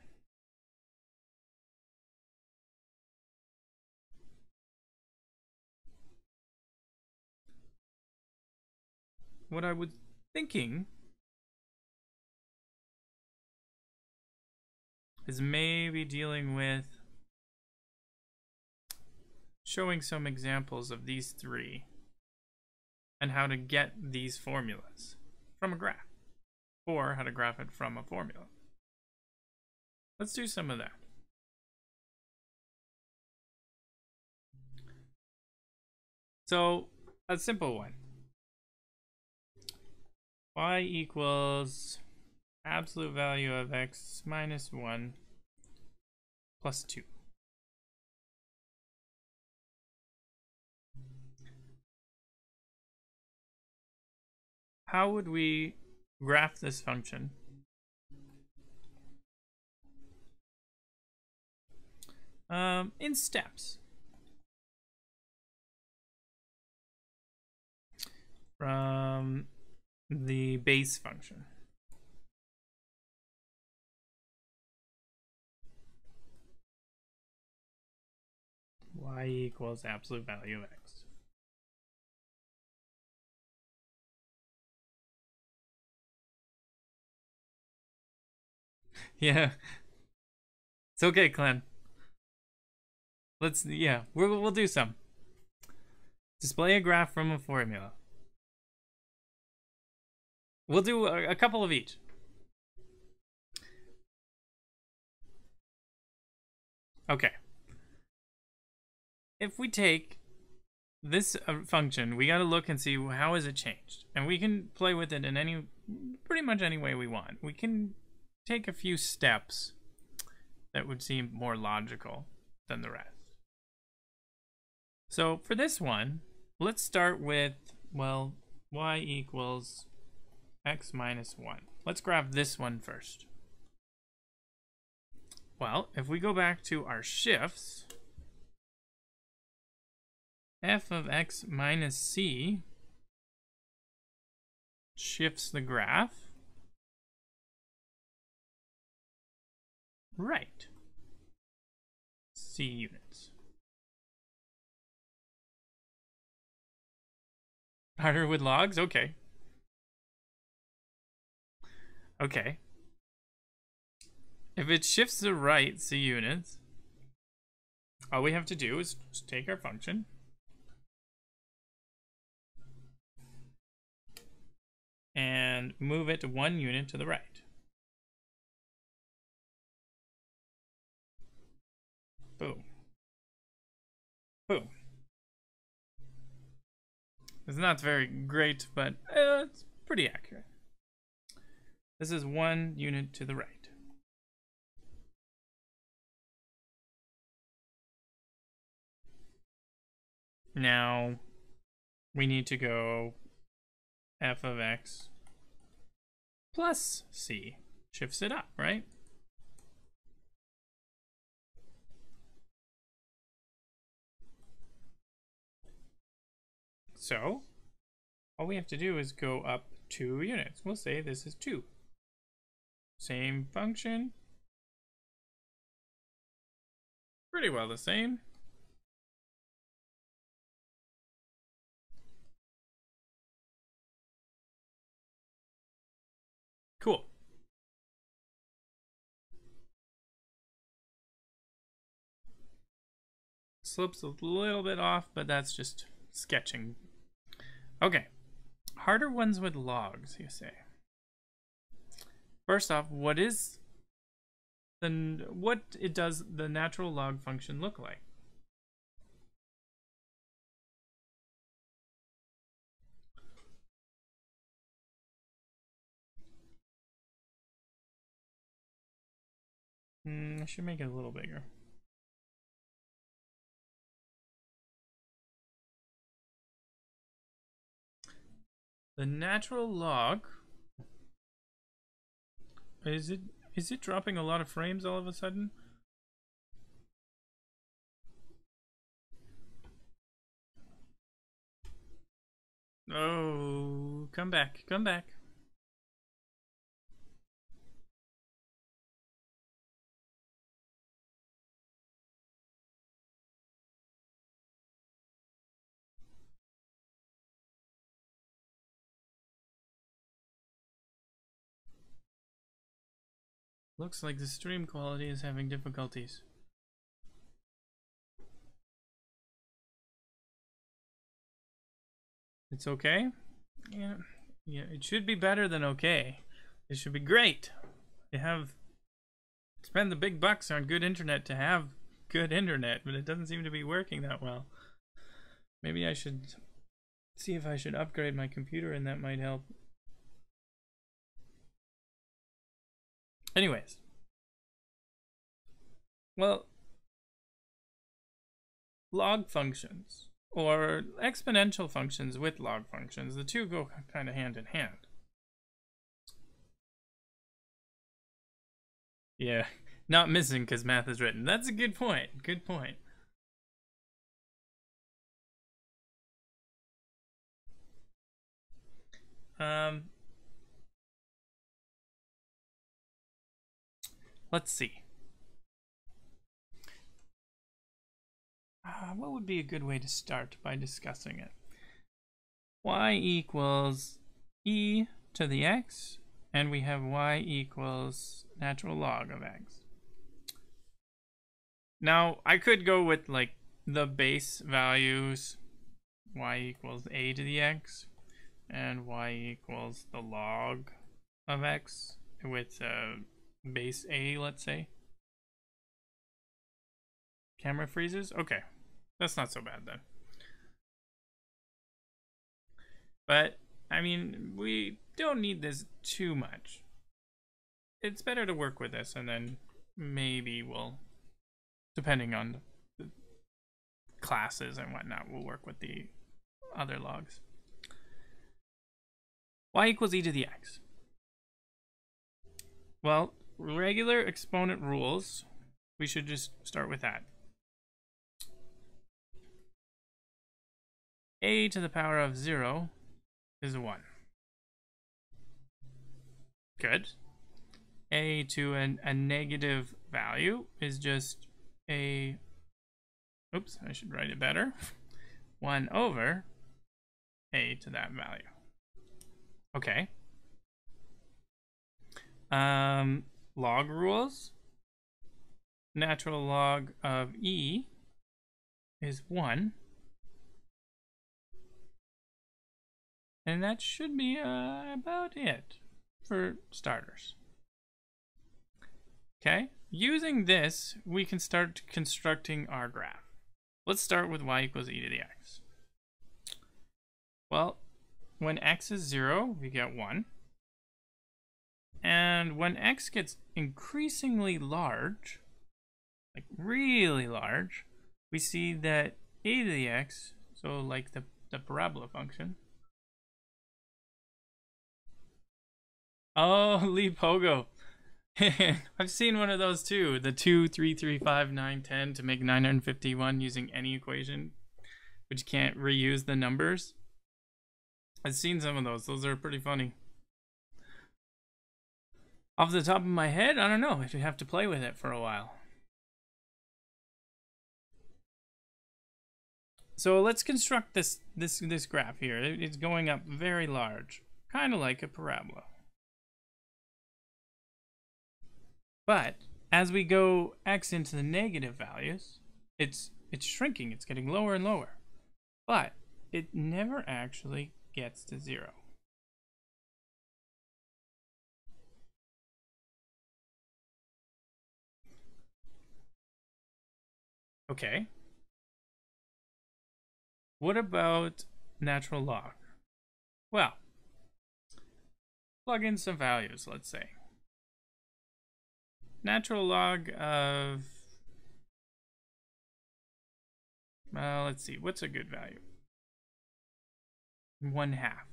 S1: What I was thinking is maybe dealing with showing some examples of these three and how to get these formulas from a graph, or how to graph it from a formula. Let's do some of that. So, a simple one. Y equals absolute value of x minus 1 plus 2. How would we graph this function? In steps. From the base function. Y equals absolute value of x. Yeah. It's okay, Glenn. We'll do some. Display a graph from a formula. We'll do a couple of each. Okay. If we take this function, we got to look and see how has it changed. And we can play with it in pretty much any way we want. We can take a few steps that would seem more logical than the rest. So for this one, let's start with, well, y equals x minus 1. Let's graph this one first. Well, if we go back to our shifts, f of x minus c shifts the graph right c units. Harder with logs? Okay. Okay. If it shifts the right c units, all we have to do is just take our function and move it 1 unit to the right. Boom. Boom. It's not very great, but it's pretty accurate. This is 1 unit to the right. Now, we need to go f of x plus c. Shifts it up, right? So, all we have to do is go up 2 units. We'll say this is 2. Same function. Pretty well the same. Cool. Slopes a little bit off, but that's just sketching. Okay. Harder ones with logs, you say. First off, what does the natural log function look like? I should make it a little bigger. The natural log. Is it dropping a lot of frames all of a sudden? Oh, come back, come back. Looks like the stream quality is having difficulties. It's okay? Yeah, it should be better than okay. It should be great. You have spend the big bucks on good internet to have good internet, but it doesn't seem to be working that well. Maybe I should see if I should upgrade my computer, and that might help. Anyways. Well, log functions, or exponential functions with log functions, the two go kind of hand in hand. Yeah, not missing because math is written. That's a good point. Good point. Let's see. What would be a good way to start by discussing it? Y equals e to the x, and we have y equals natural log of x. Now, I could go with like the base values, y equals a to the x, and y equals the log of x with base a, let's say. Camera freezes? Okay, that's not so bad then. But, I mean, we don't need this too much. It's better to work with this, and then maybe we'll, depending on the classes and whatnot, we'll work with the other logs. Y equals e to the x. Well, regular exponent rules, we should just start with that. A to the power of 0 is 1. Good. A to a negative value is just a, oops, I should write it better, 1 over a to that value. Okay. Log rules. Natural log of e is 1. And that should be about it for starters. Okay, using this, we can start constructing our graph. Let's start with y equals e to the x. Well, when x is 0, we get 1. And when x gets increasingly large, like really large, we see that a to the x, so like the parabola function. Oh, Lee Pogo. I've seen one of those too. The 2, 3, 3, 5, 9, 10 to make 951 using any equation, which can't reuse the numbers. I've seen some of those. Those are pretty funny. Off the top of my head, I don't know. If you have to play with it for a while. So let's construct this graph here. It's going up very large, kind of like a parabola. But as we go x into the negative values, it's shrinking. It's getting lower and lower. But it never actually gets to 0. Okay. What about natural log? Well, plug in some values, let's say. natural log of, well, let's see, what's a good value? 1/2.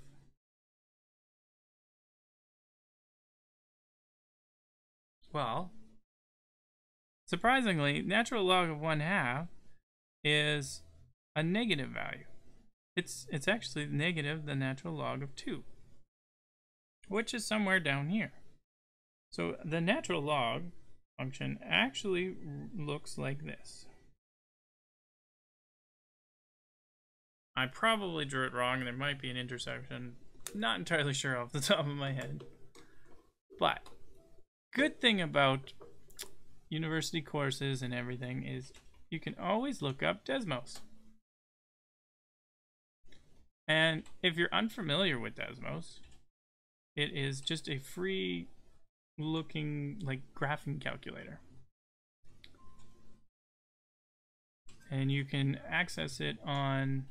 S1: Well, surprisingly, natural log of 1/2 is a negative value. It's actually negative the natural log of 2, which is somewhere down here. So the natural log function actually looks like this. I probably drew it wrong. There might be an intersection. Not entirely sure off the top of my head. But good thing about university courses and everything is you can always look up Desmos. And if you're unfamiliar with Desmos, it is just a free looking like graphing calculator. And you can access it on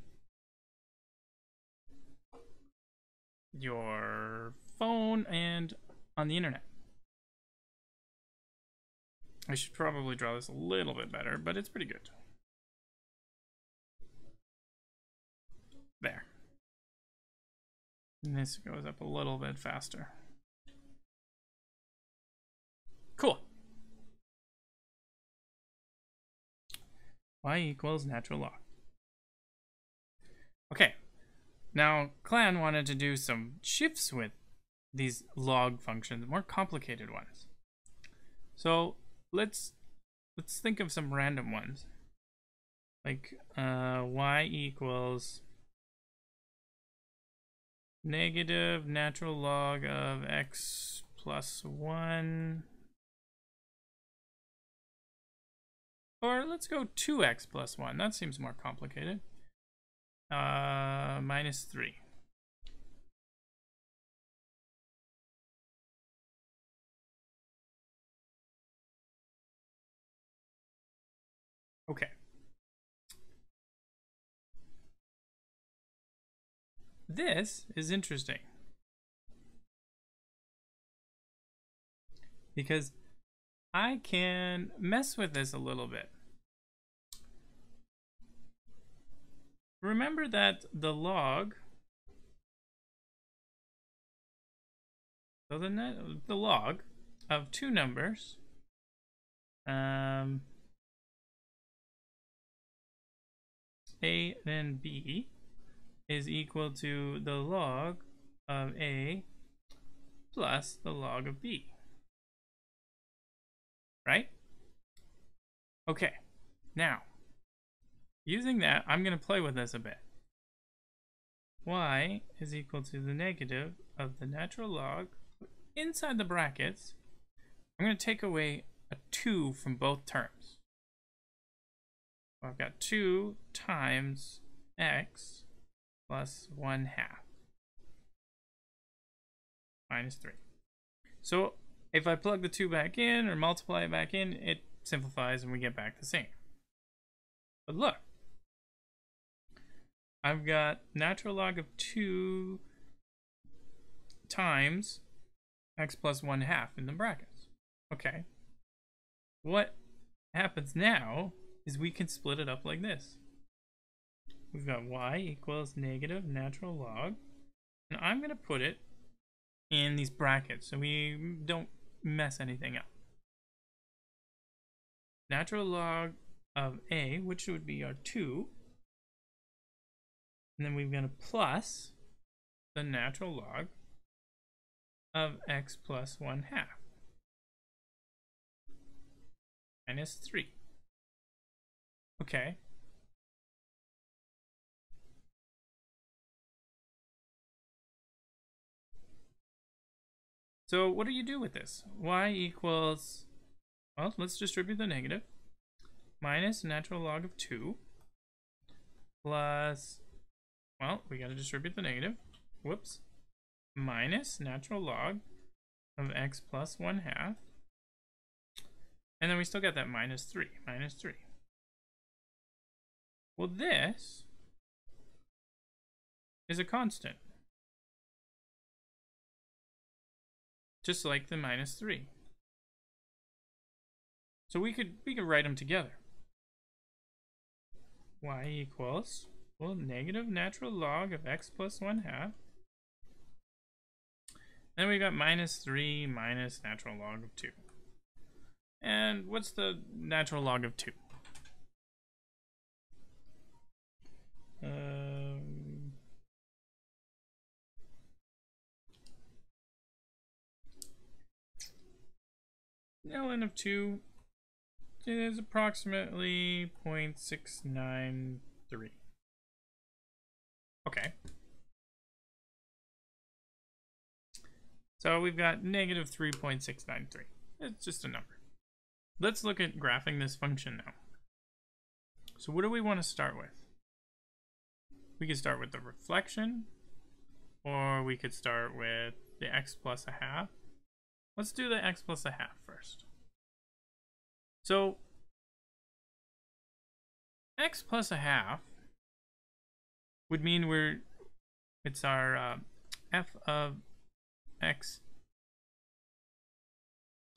S1: your phone and on the internet. I should probably draw this a little bit better, but it's pretty good. There. And this goes up a little bit faster. Cool. Y equals natural log. Okay. Now, Clan wanted to do some shifts with these log functions, more complicated ones. So let's think of some random ones. Like y equals negative natural log of x plus 1. Or let's go 2x plus 1. That seems more complicated. Minus 3. Okay. This is interesting because I can mess with this a little bit. Remember that the log, so the log of two numbers, A and B, is equal to the log of A plus the log of B. Right? Okay, now, using that, I'm going to play with this a bit. Y is equal to the negative of the natural log. Inside the brackets, I'm going to take away a 2 from both terms. So I've got 2 times x plus 1/2 minus 3. So if I plug the 2 back in or multiply it back in, it simplifies and we get back the same. But look, I've got natural log of 2 times x plus 1/2 in the brackets. Okay. What happens now is we can split it up like this. We've got y equals negative natural log, and I'm going to put it in these brackets so we don't mess anything up. Natural log of a, which would be our 2, and then we've got a plus the natural log of x plus 1/2 minus 3. Okay. So what do you do with this? Y equals, well, let's distribute the negative, minus natural log of 2 plus, well, we got to distribute the negative, whoops, minus natural log of x plus 1/2, and then we still got that minus 3. Well, this is a constant, just like the minus 3. So we could write them together. Y equals, well, negative natural log of x plus 1/2. Then we got minus 3 minus natural log of 2. And what's the natural log of 2? Ln of 2 is approximately 0.693. Okay. So we've got negative 3.693. It's just a number. Let's look at graphing this function now. So what do we want to start with? We could start with the reflection, or we could start with the x plus 1/2. Let's do the x plus 1/2 first. So x plus 1/2 would mean it's our f of x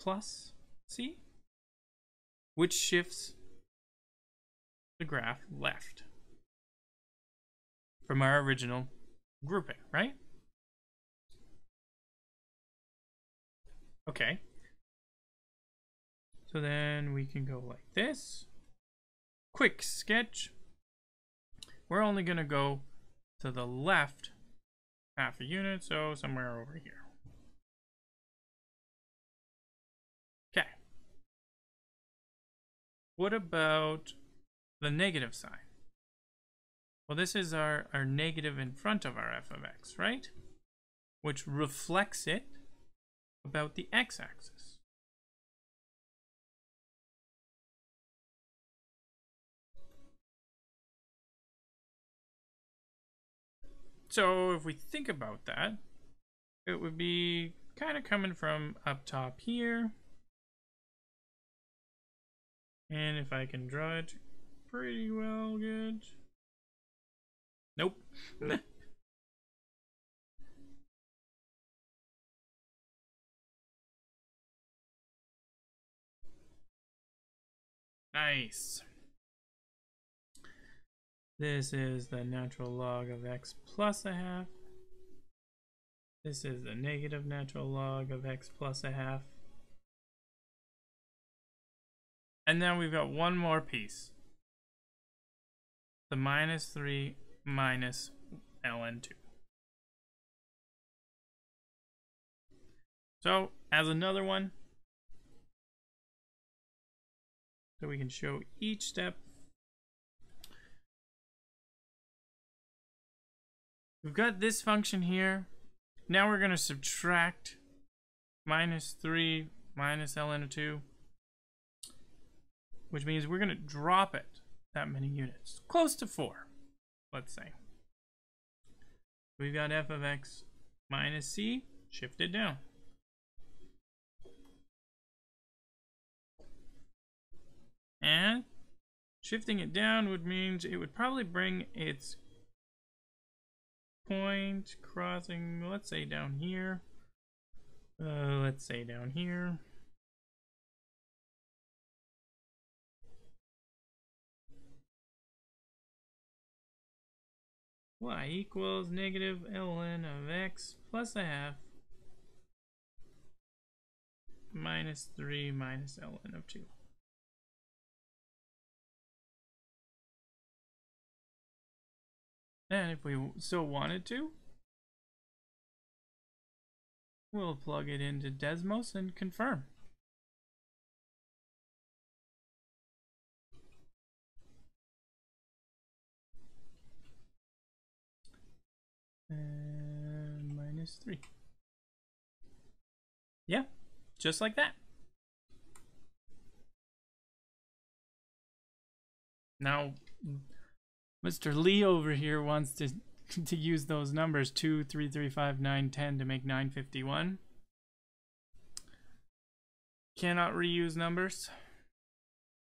S1: plus c, which shifts the graph left from our original grouping, right? Okay. So then we can go like this. Quick sketch. We're only going to go to the left half a unit, so somewhere over here. Okay. What about the negative sign? Well, this is our negative in front of our f of x, right? Which reflects it about the x-axis. So if we think about that, it would be kind of coming from up top here. And if I can draw it pretty well, good. Nope. Nice. This is the natural log of x plus 1/2. This is the negative natural log of x plus 1/2. And then we've got one more piece. The minus 3 minus ln 2. So, as another one, so we can show each step. We've got this function here. Now we're going to subtract minus 3 minus ln of 2, which means we're going to drop it that many units, close to 4, let's say. We've got f of x minus c shifted down. And shifting it down would mean it would probably bring its point crossing, let's say down here. Let's say down here. Y equals negative ln of x plus 1/2 minus 3 minus ln of 2. And if we so wanted to, we'll plug it into Desmos and confirm. And minus 3. Yeah, just like that. Now, Mr. Lee over here wants to use those numbers 2, 3, 3, 5, 9, 10 to make 951. Cannot reuse numbers.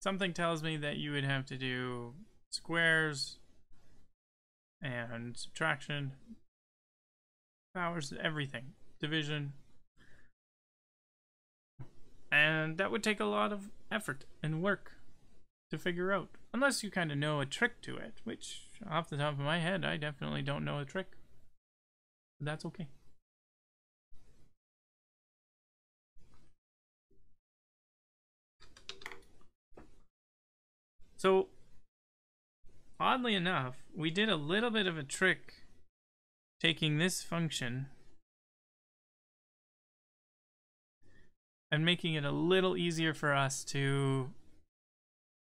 S1: Something tells me that you would have to do squares and subtraction, powers, everything, division. And that would take a lot of effort and work to figure out. Unless you kind of know a trick to it, which off the top of my head, I definitely don't know a trick. But that's okay. So, oddly enough, we did a little bit of a trick taking this function and making it a little easier for us to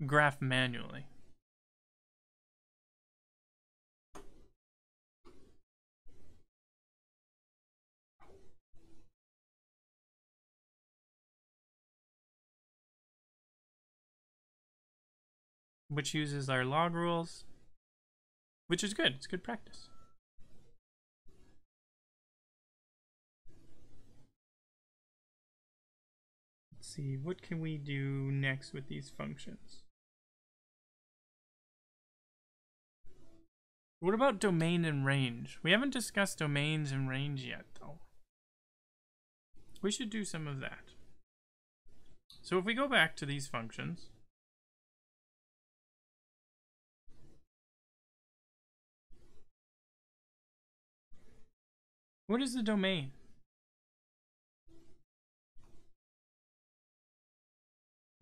S1: graph manually. Which uses our log rules, which is good. It's good practice. Let's see, what can we do next with these functions? What about domain and range? We haven't discussed domains and range yet, though. We should do some of that. So if we go back to these functions, what is the domain?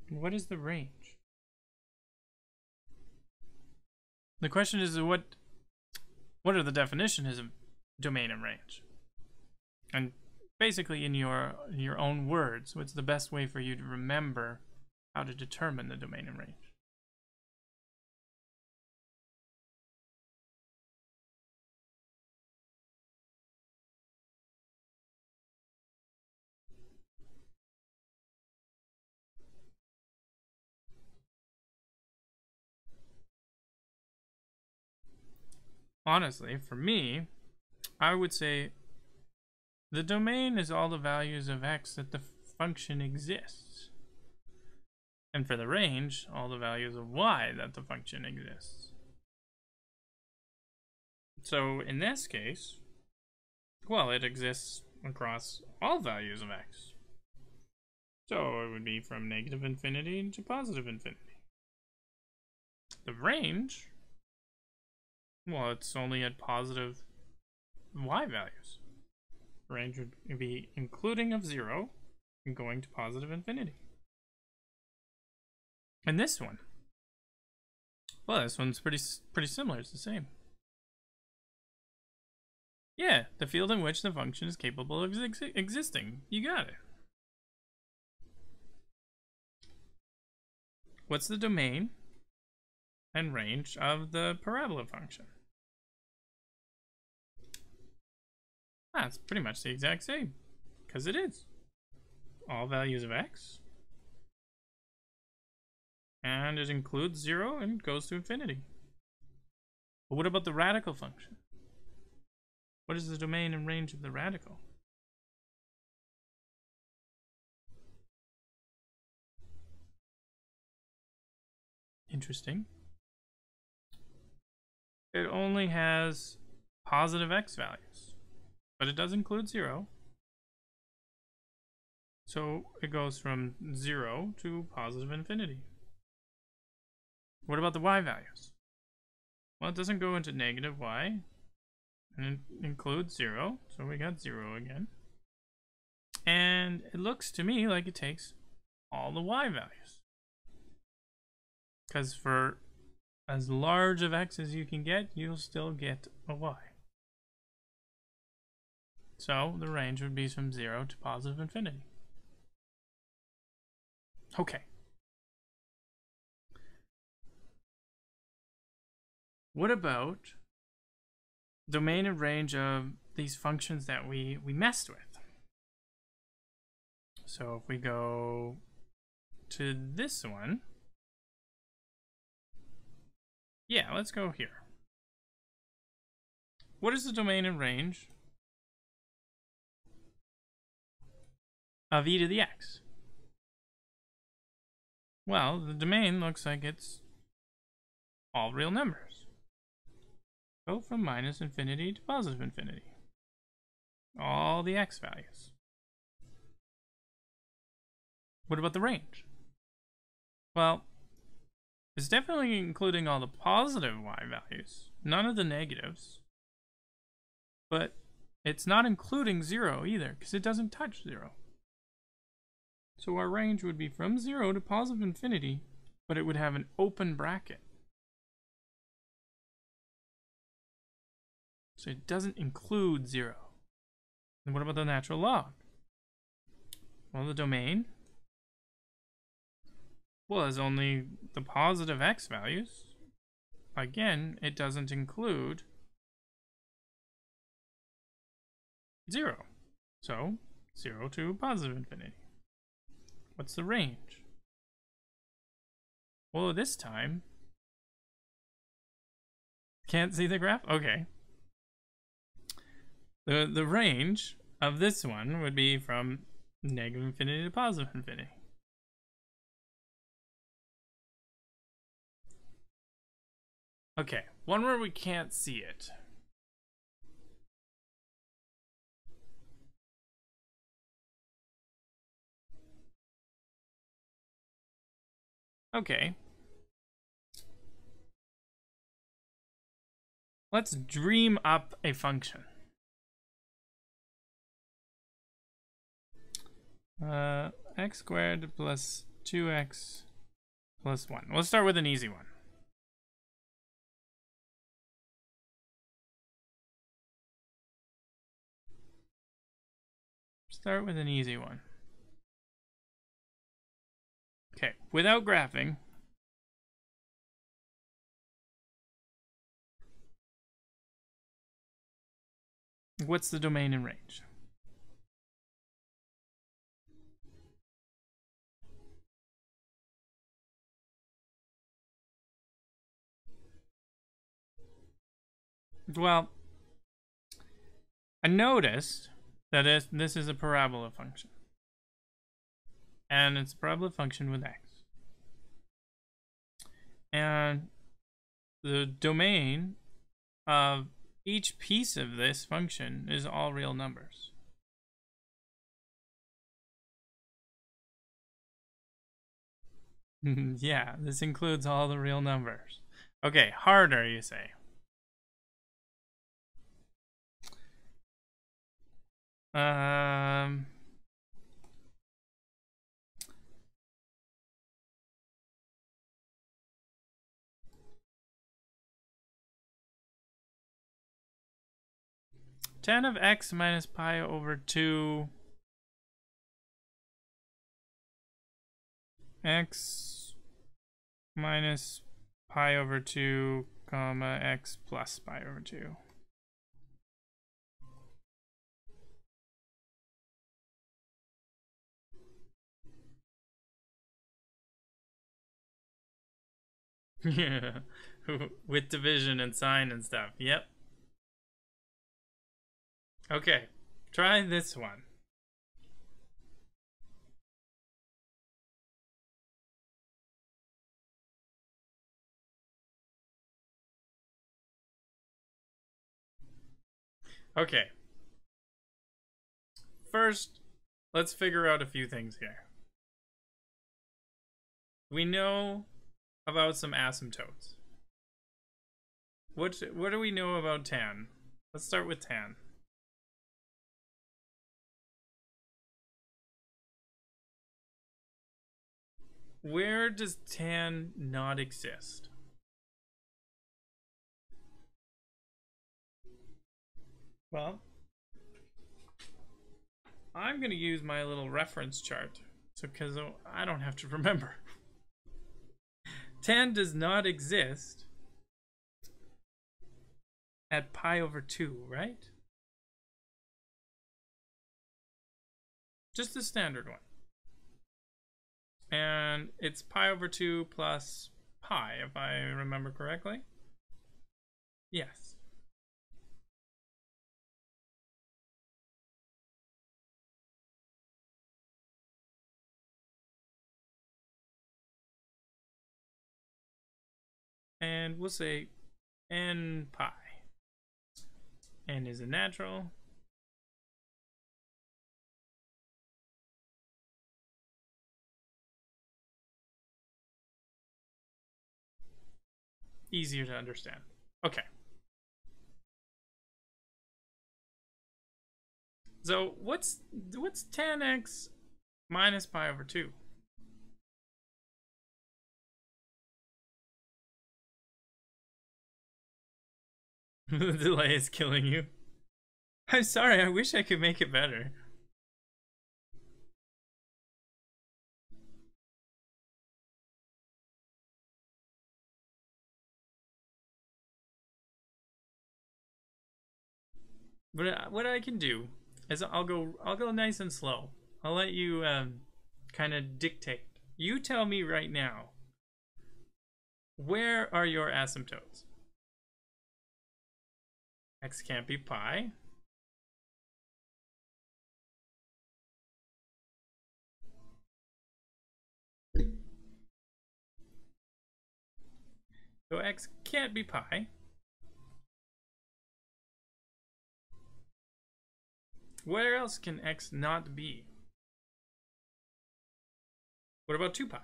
S1: What is the range? The question is what are the definitions of domain and range? And basically in your own words, what's the best way for you to remember how to determine the domain and range? Honestly, for me, I would say the domain is all the values of x that the function exists. And for the range, all the values of y that the function exists. So in this case, well, it exists across all values of x. So it would be from negative infinity to positive infinity. The range, well, it's only at positive y values. The range would be including of 0 and going to positive infinity. And this one, well, this one's pretty similar. It's the same. Yeah, the field in which the function is capable of existing. You got it. What's the domain and range of the parabola function? It's pretty much the exact same, because it is. All values of x. And it includes 0 and goes to infinity. But what about the radical function? What is the domain and range of the radical? Interesting. It only has positive x values, but it does include 0. So it goes from 0 to positive infinity. What about the y values? Well, it doesn't go into negative y, and it includes 0, so we got 0 again. And it looks to me like it takes all the y values. Because for as large of x as you can get, you'll still get a y. So the range would be from 0 to positive infinity. Okay. What about domain and range of these functions that we messed with? So if we go to this one, yeah, let's go here. What is the domain and range of e to the x? Well, the domain looks like it's all real numbers. Go from minus infinity to positive infinity. All the x values. What about the range? Well, it's definitely including all the positive y values, none of the negatives. But it's not including 0 either, because it doesn't touch 0. So our range would be from 0 to positive infinity, but it would have an open bracket. So it doesn't include 0. And what about the natural log? Well, the domain has only the positive x values. Again, it doesn't include 0. So 0 to positive infinity. What's the range? Well, this time, can't see the graph? Okay. The range of this one would be from negative infinity to positive infinity. Okay, one where we can't see it. Okay. Let's dream up a function. X squared plus 2x plus 1. Let's start with an easy one. Start with an easy one. Okay, without graphing. What's the domain and range? Well, I noticed that this is a parabola function. And it's a parabola function with x. And the domain of each piece of this function is all real numbers. Yeah, this includes all the real numbers. Okay, harder, you say. Tan of x minus pi over 2 x minus pi over 2 comma x plus pi over 2. Yeah, with division and sign and stuff. Yep. Okay, try this one. Okay. First, let's figure out a few things here. We know about some asymptotes. What do we know about tan? Let's start with tan. Where does tan not exist? Well, I'm going to use my little reference chart, so because I don't have to remember. Tan does not exist at pi over 2, right? Just the standard one. And it's pi over 2 plus pi, if I remember correctly. Yes. And we'll say n pi. N is a natural. easier to understand. Okay. So what's tan x minus pi over 2? The delay is killing you. I'm sorry, I wish I could make it better. But what I can do is I'll go nice and slow. I'll let you kind of dictate. You tell me right now, where are your asymptotes? X can't be pi. So x can't be pi. Where else can x not be? What about 2 pi?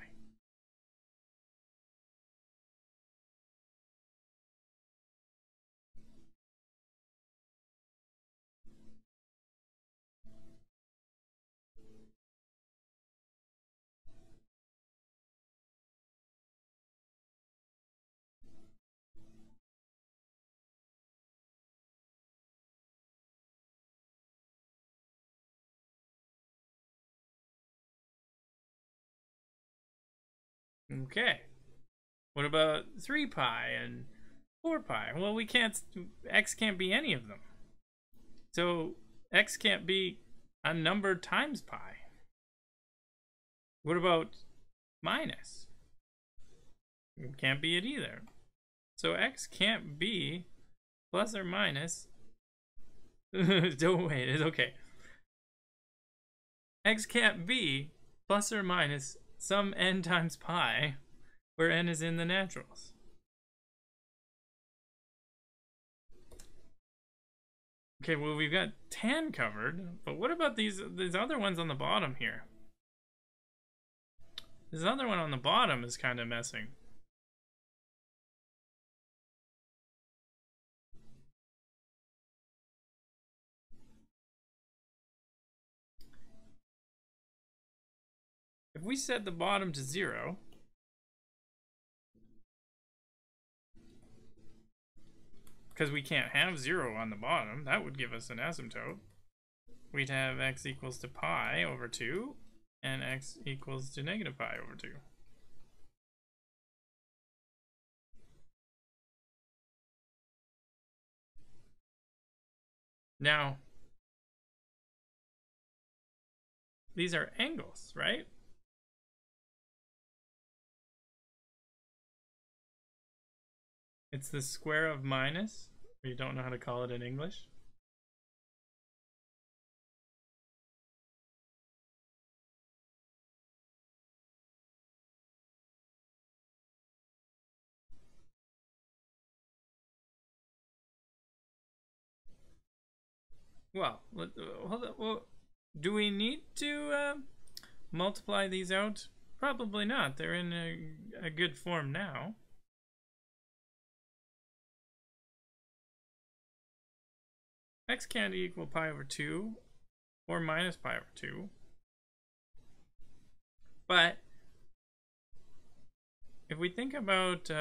S1: Okay. What about 3 pi and 4 pi? Well, we can't, x can't be any of them. So x can't be a number times pi. What about minus? It can't be it either. So x can't be plus or minus. Don't wait, it's okay. X can't be plus or minus some n times pi, where n is in the naturals. Okay, well, we've got tan covered, but what about these other ones on the bottom here? This other one on the bottom is kind of messing. If we set the bottom to 0, because we can't have 0 on the bottom, that would give us an asymptote. We'd have x equals to pi over 2, and x equals to negative pi over 2. Now, these are angles, right? It's the square of minus. You don't know how to call it in English. Well, hold on. Well, do we need to multiply these out? Probably not. They're in a good form now. X can't equal pi over 2 or minus pi over 2. But if we think about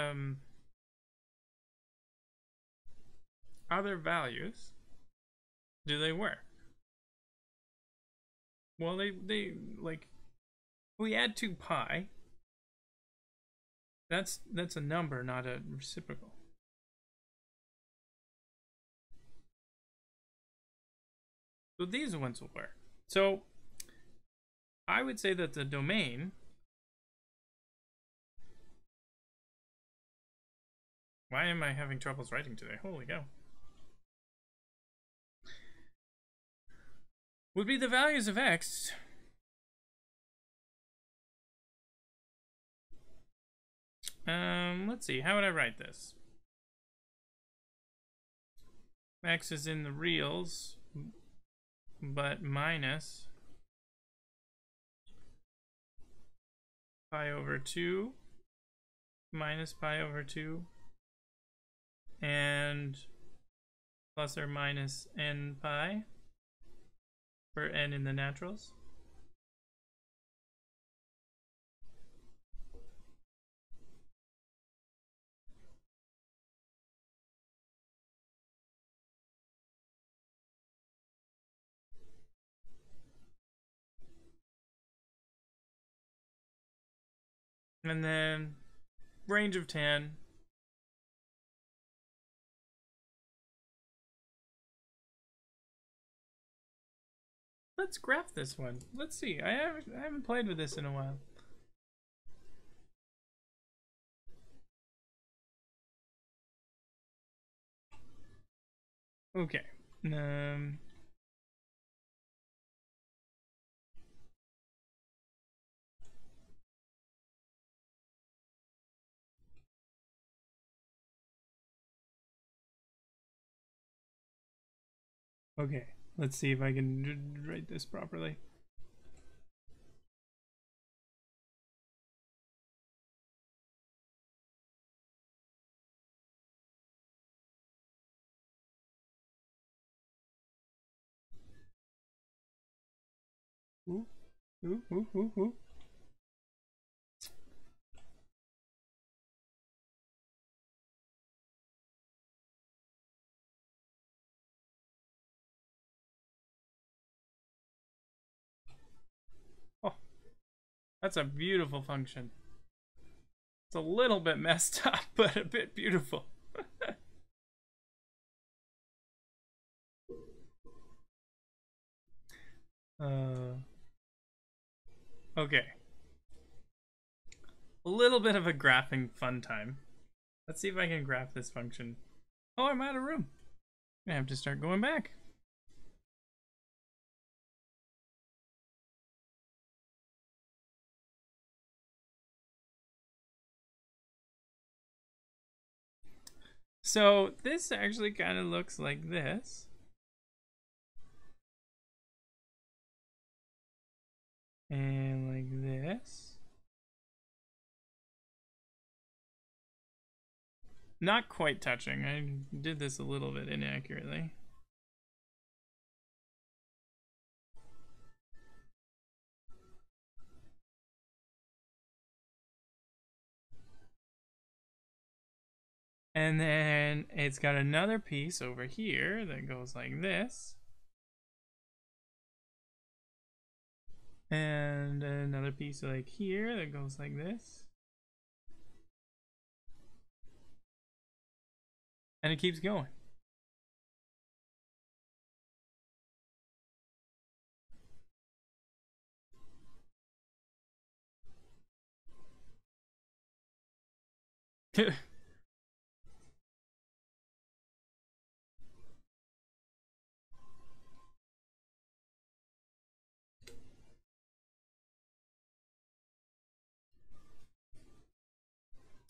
S1: other values, do they work? Well, they like, we add 2 pi. That's a number, not a reciprocal. So these ones will work. So I would say that the domain why am I having troubles writing today? Holy cow. Would be the values of x let's see, how would I write this? X is in the reals, but minus pi over 2 minus pi over 2 and plus or minus n pi for n in the naturals. And then range of tan. Let's graph this one. Let's see. I haven't played with this in a while. Okay. Okay. Let's see if I can write this properly. Ooh, ooh, ooh, ooh, ooh. Oh, that's a beautiful function. It's a little bit messed up, but a bit beautiful. Okay. A little bit of a graphing fun time. Let's see if I can graph this function. Oh, I'm out of room. I have to start going back. So this actually kind of looks like this. And like this. Not quite touching. I did this a little bit inaccurately. And then it's got another piece over here that goes like this. And another piece like here that goes like this. And it keeps going.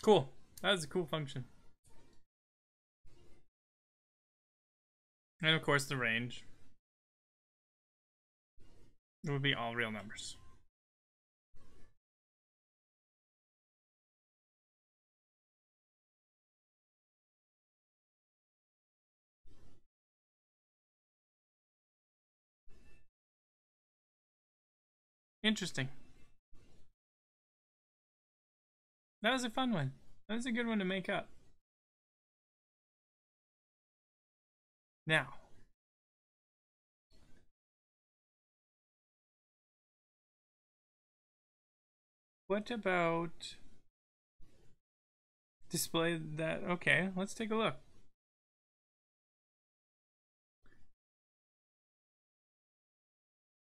S1: Cool. That was a cool function. And of course the range. It would be all real numbers. Interesting. That was a fun one. That was a good one to make up. Now, what about display that? Okay, let's take a look.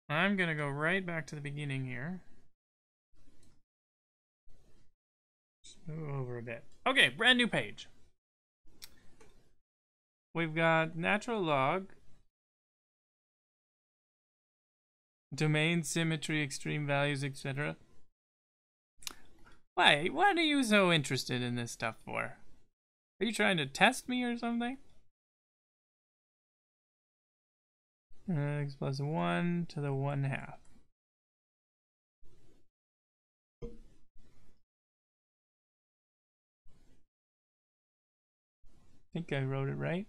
S1: I'm gonna go right back to the beginning here. Just move over a bit. Okay, brand new page. We've got natural log, domain, symmetry, extreme values, etc. Why? What are you so interested in this stuff for? Are you trying to test me or something? X plus 1 to the 1/2. think I wrote it right.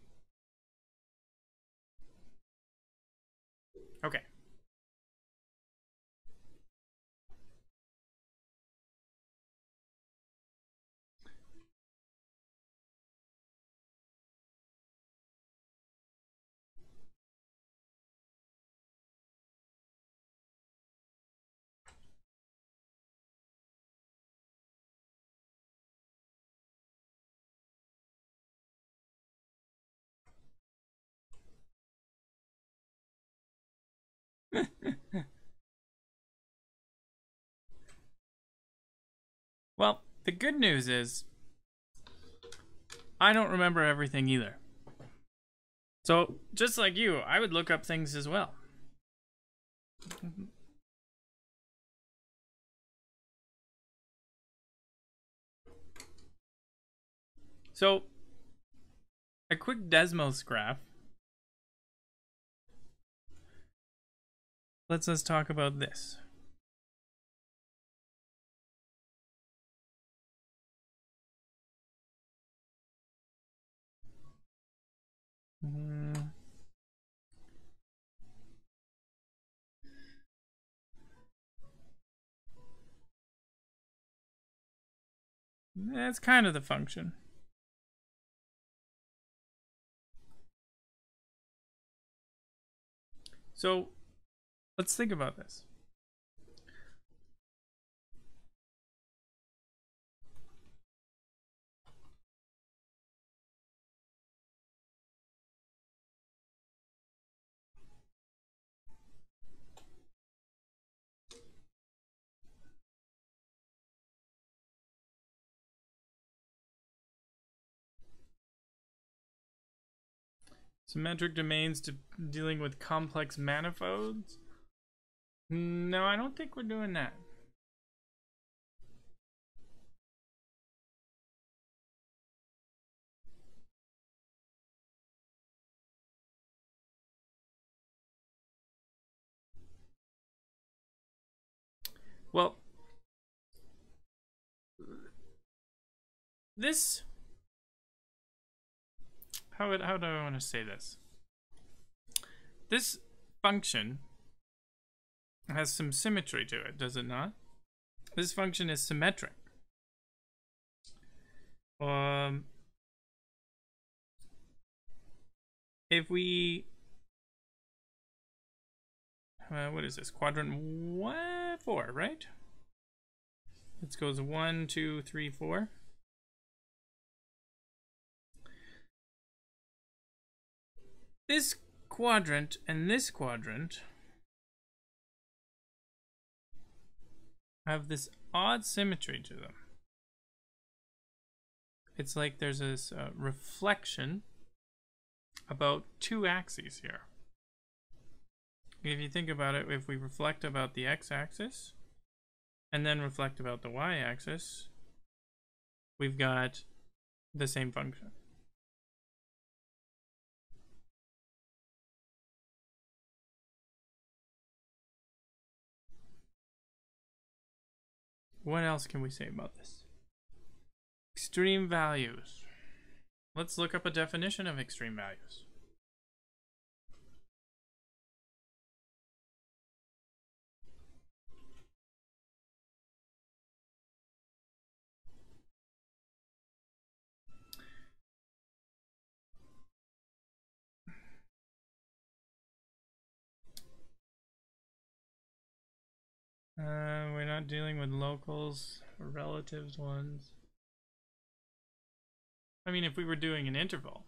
S1: Okay. Well, the good news is I don't remember everything either. So, just like you, I would look up things as well. So, a quick Desmos graph lets us talk about this. That's kind of the function. So, let's think about this. Symmetric domains to dealing with complex manifolds? No, I don't think we're doing that. Well, this... How do I want to say this? This function has some symmetry to it, does it not? This function is symmetric. If we... what is this? Quadrant 4, right? It goes 1, 2, 3, 4. This quadrant and this quadrant have this odd symmetry to them. It's like there's this reflection about two axes here. If you think about it, if we reflect about the x-axis and then reflect about the y-axis, we've got the same function. What else can we say about this? Extreme values. Let's look up a definition of extreme values. We're not dealing with locals or relatives ones. I mean, if we were doing an interval.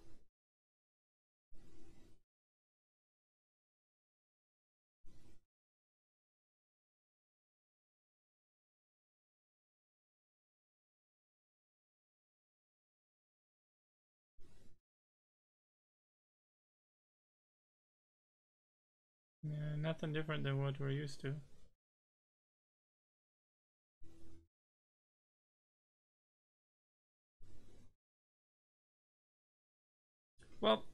S1: Yeah, nothing different than what we're used to. Well,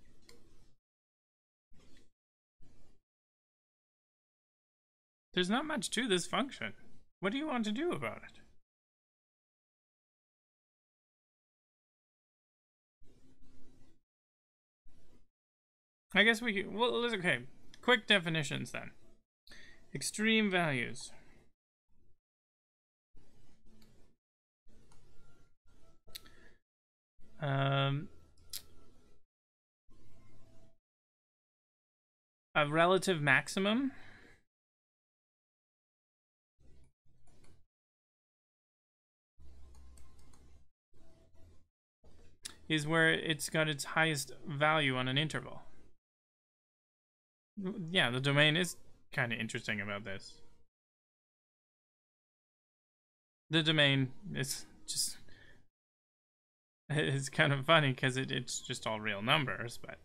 S1: there's not much to this function. What do you want to do about it? I guess we could, well, okay. Quick definitions then. Extreme values. A relative maximum is where it's got its highest value on an interval. Yeah, the domain is kind of interesting about this. The domain is just, it's kind of funny because it's just all real numbers, but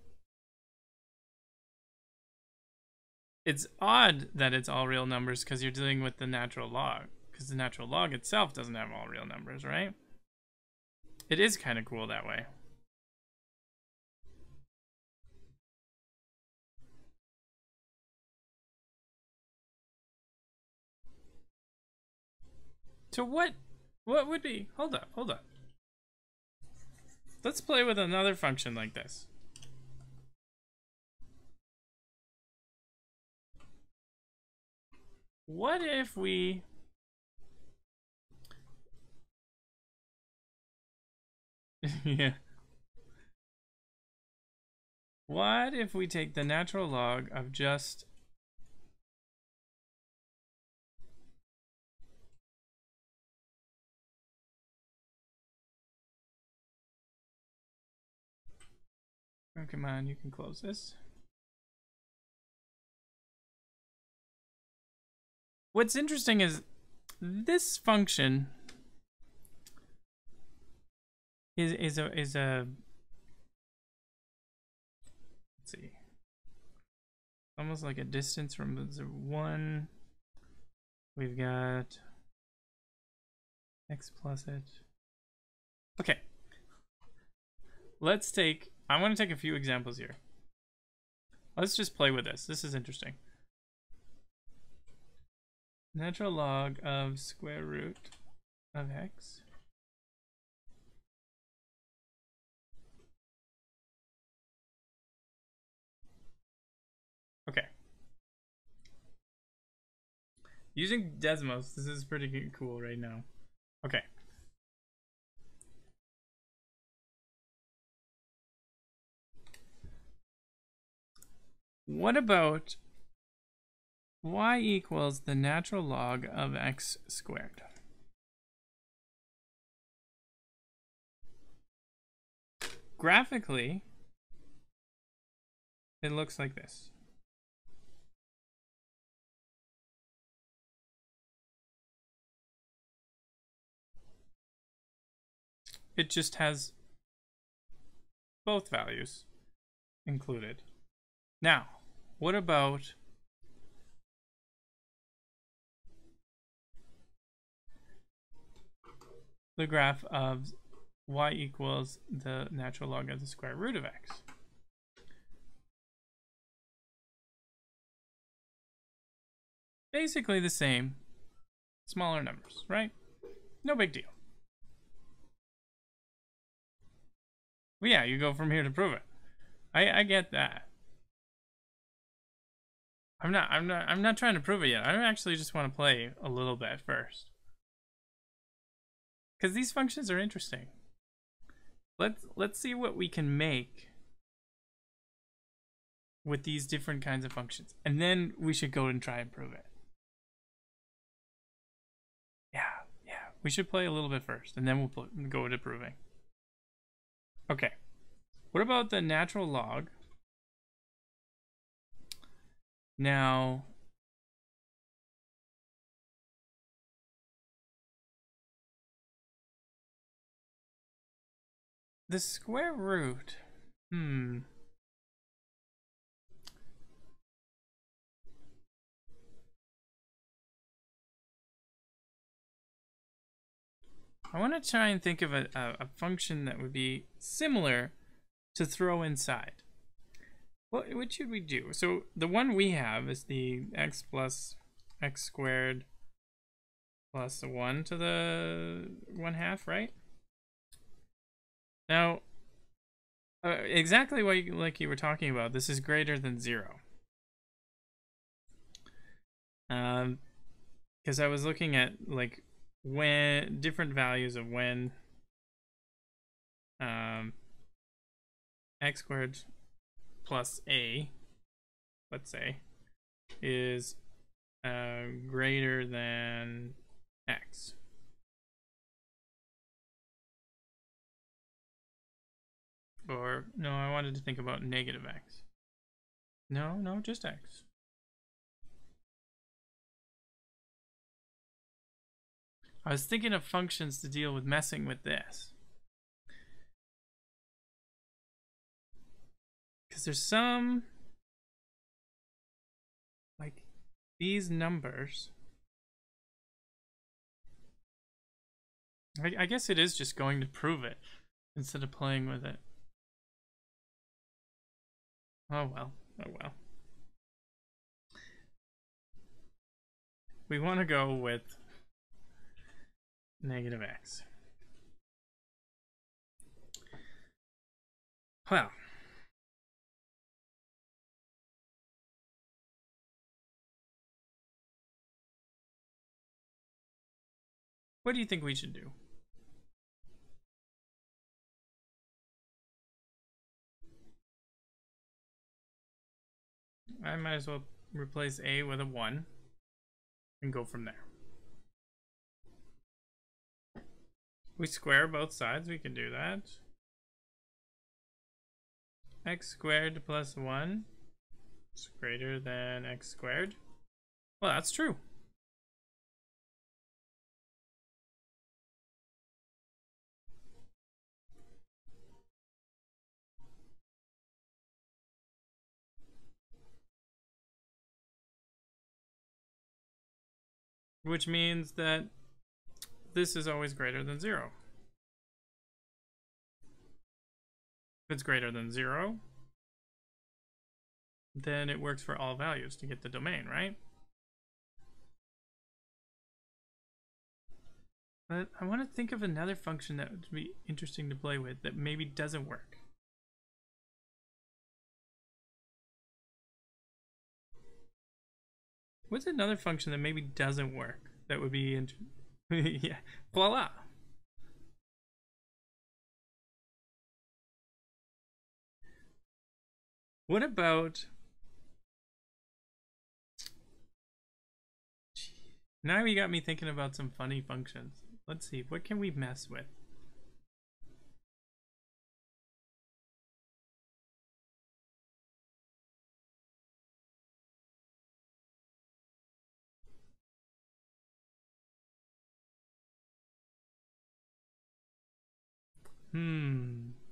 S1: it's odd that it's all real numbers because you're dealing with the natural log, because the natural log itself doesn't have all real numbers, right? It is kind of cool that way. So what would be, hold up. Let's play with another function like this. What if we yeah. What if we take the natural log of just oh, come on, you can close this. What's interesting is this function is a let's see, almost like a distance from 1. We've got x plus it. Okay, let's take, I want to take a few examples here. Let's just play with this. This is interesting. Natural log of square root of x. Okay. Using Desmos, this is pretty cool right now. Okay. What about y equals the natural log of x squared? Graphically, it looks like this. It just has both values included. Now, what about the graph of y equals the natural log of the square root of x? Basically the same, smaller numbers, right? No big deal. Well, yeah, you go from here to prove it. I get that. I'm not trying to prove it yet. I actually just want to play a little bit first. Because these functions are interesting. Let's see what we can make with these different kinds of functions. And then we should go and try and prove it. Yeah. We should play a little bit first, and then we'll go to proving. Okay. What about the natural log? Now, the square root, I want to try and think of a function that would be similar to throw inside. What should we do? So the one we have is the x plus x squared plus 1 to the 1/2, right? Now, Exactly what like you were talking about. This is greater than 0. Because I was looking at like when different values of when x squared plus a, let's say, is greater than x. Or, no, I wanted to think about negative x. No, just x. I was thinking of functions to deal with messing with this. Because there's some, like, these numbers. I guess it is just going to prove it instead of playing with it. Oh well. We want to go with negative x. Well, what do you think we should do? I might as well replace a with a 1 and go from there. We square both sides, we can do that. X squared plus 1 is greater than x squared. Well, that's true. Which means that this is always greater than 0. If it's greater than 0, then it works for all values to get the domain, right? But I want to think of another function that would be interesting to play with that maybe doesn't work. What's another function that maybe doesn't work that would be interesting? Yeah, voila. What about... Now you got me thinking about some funny functions. Let's see, what can we mess with?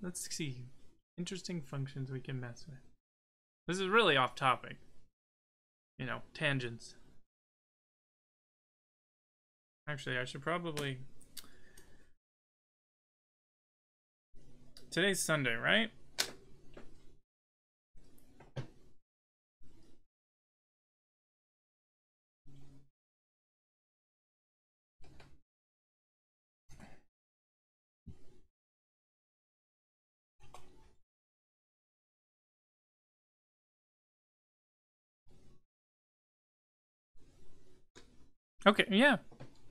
S1: Let's see. Interesting functions we can mess with. This is really off topic. You know, tangents. Actually, I should probably... Today's Sunday, right? Okay, yeah.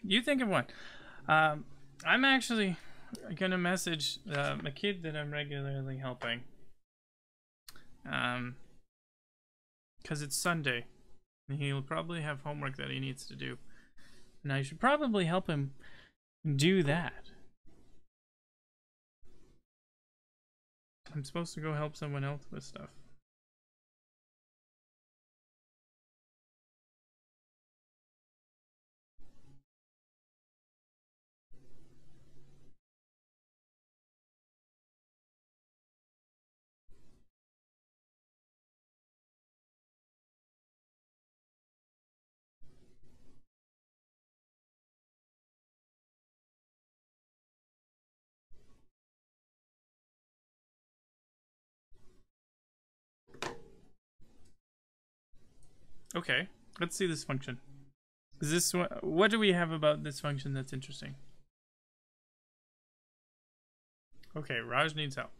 S1: You think of one. I'm actually gonna message a kid that I'm regularly helping. Because it's Sunday. And he'll probably have homework that he needs to do. And I should probably help him do that. I'm supposed to go help someone else with stuff. Okay, let's see this function. Is this what do we have about this function that's interesting? Okay, Raj needs help.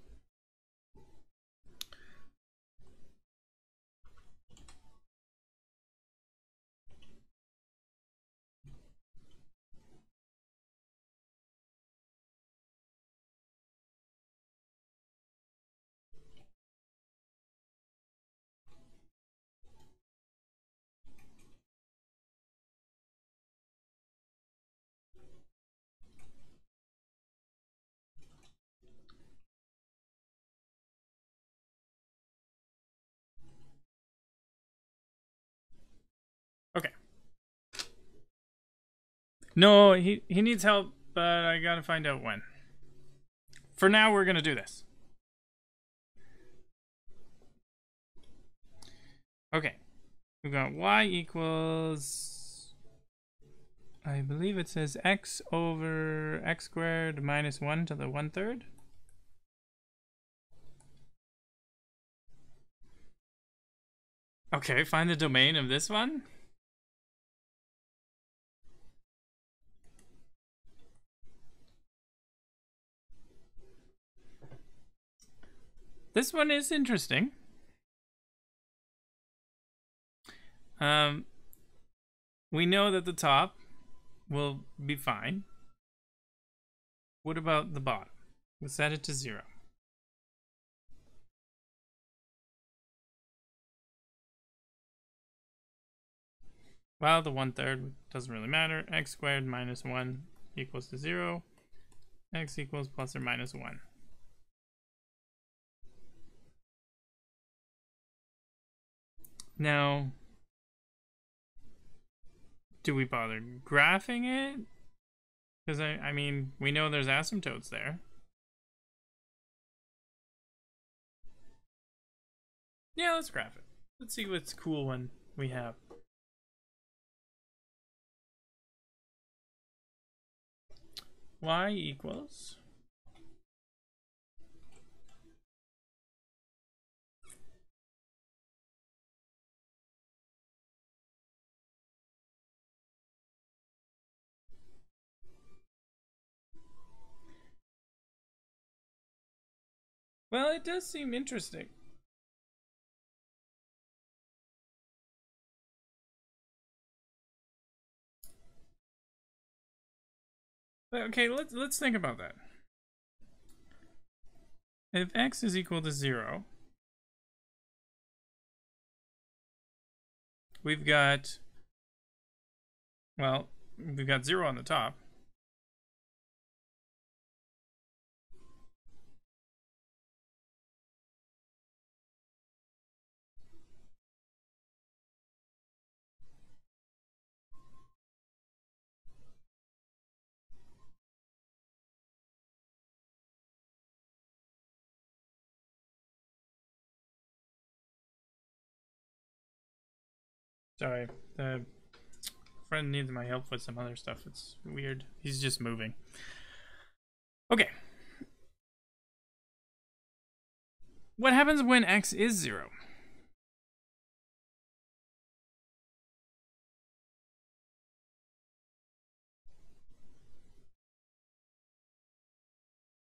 S1: No, he needs help, but I gotta find out when. For now, we're gonna do this. Okay. We've got y equals, I believe it says x over x squared minus 1 to the 1/3. Okay, find the domain of this one. This one is interesting. We know that the top will be fine. What about the bottom? We'll set it to 0. Well, the 1/3 doesn't really matter. X squared minus 1 equals to 0. X equals plus or minus 1. Now, do we bother graphing it? Because, I mean, we know there's asymptotes there. Yeah, let's graph it. Let's see what's cool when we have. Y equals. Well, it does seem interesting. Okay, let's think about that. If x is equal to 0, we've got, well, we've got 0 on the top. Sorry, the friend needs my help with some other stuff. It's weird. He's just moving. Okay. What happens when x is 0?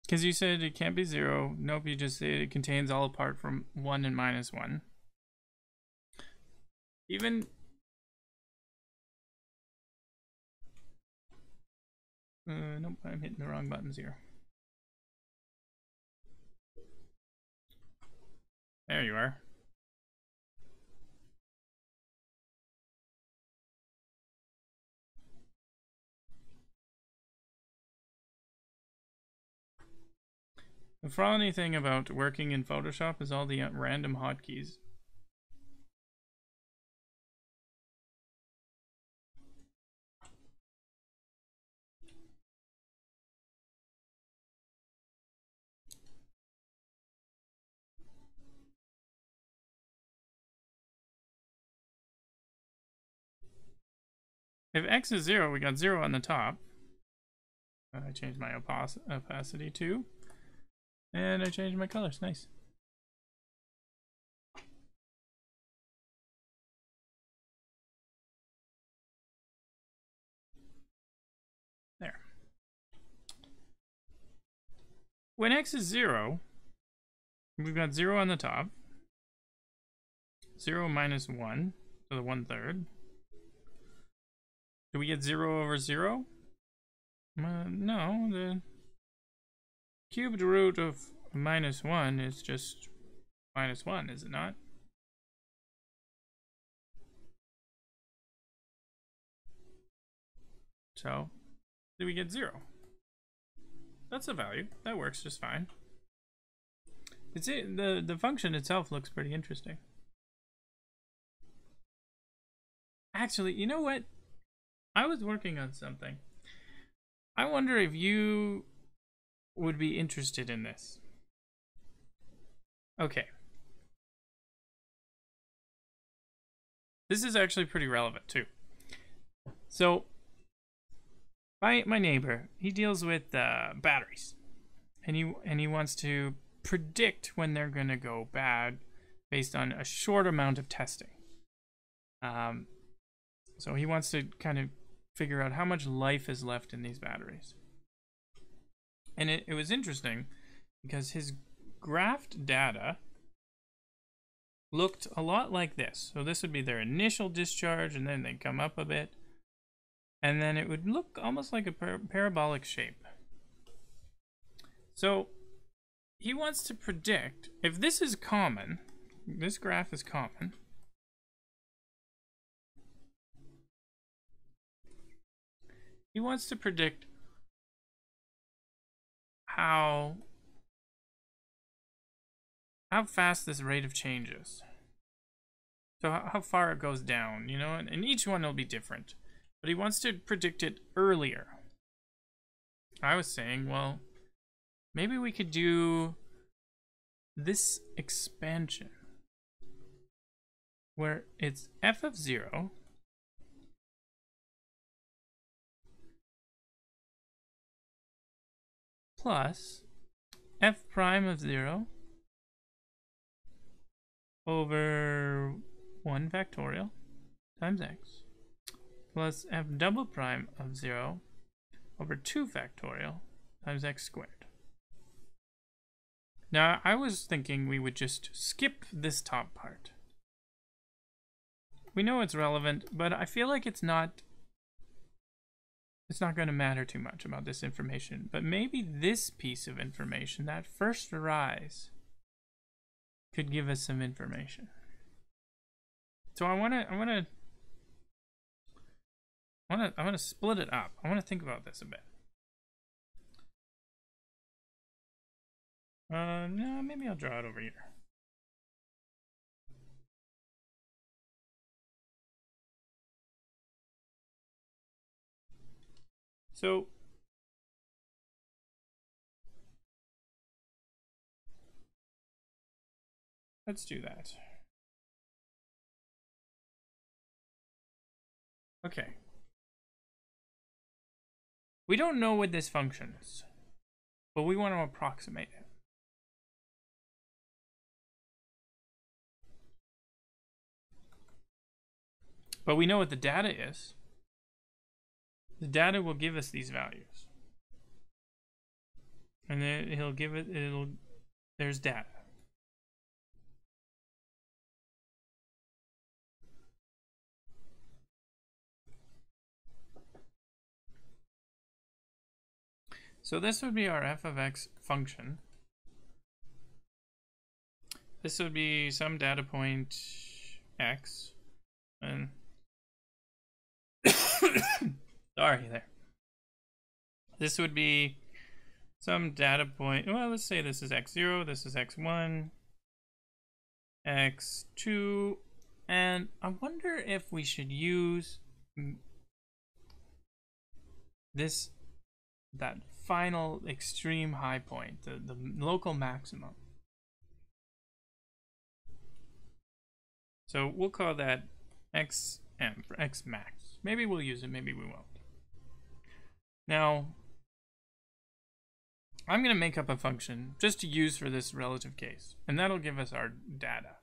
S1: Because you said it can't be 0. Nope, you just said it contains all apart from 1 and minus 1. Even... nope, I'm hitting the wrong buttons here. There you are. The funny thing about working in Photoshop is all the random hotkeys. If x is 0, we got 0 on the top. I changed my opacity too. And I changed my colors. Nice. There. When x is 0, we've got 0 on the top. 0 minus 1 to the 1/3. Do we get 0 over 0? No, the cubed root of minus 1 is just minus 1, is it not? So, do we get 0? That's a value. That works just fine. It's the function itself looks pretty interesting. Actually, you know what? I was working on something. I wonder if you would be interested in this. Okay. This is actually pretty relevant too. So, my neighbor, he deals with batteries, and he wants to predict when they're gonna go bad based on a short amount of testing. So he wants to kind of figure out how much life is left in these batteries. And it was interesting because his graphed data looked a lot like this. So this would be their initial discharge, and then they'd come up a bit. And then it would look almost like a parabolic shape. So he wants to predict, if this is common, this graph is common, he wants to predict how fast this rate of change is. So how far it goes down, you know, and each one will be different. But he wants to predict it earlier. I was saying, well, maybe we could do this expansion where it's f of 0 plus f prime of 0 over 1 factorial times x plus f double prime of 0 over 2 factorial times x squared. Now, I was thinking we would just skip this top part. We know it's relevant, but I feel like it's not going to matter too much about this information. But maybe this piece of information, that first rise, could give us some information. So I want to split it up. I want to think about this a bit. No, maybe I'll draw it over here. So let's do that. Okay. We don't know what this function is, but we want to approximate it. But we know what the data is. The data will give us these values. And then he'll give it, there's data. So this would be our f of x function. This would be some data point x. And sorry there. This would be some data point. Well, let's say this is x0, this is x1, x2, and I wonder if we should use that final extreme high point, the local maximum. So we'll call that xm for x max. Maybe we'll use it, maybe we won't. Now, I'm going to make up a function just to use for this relative case, and that'll give us our data.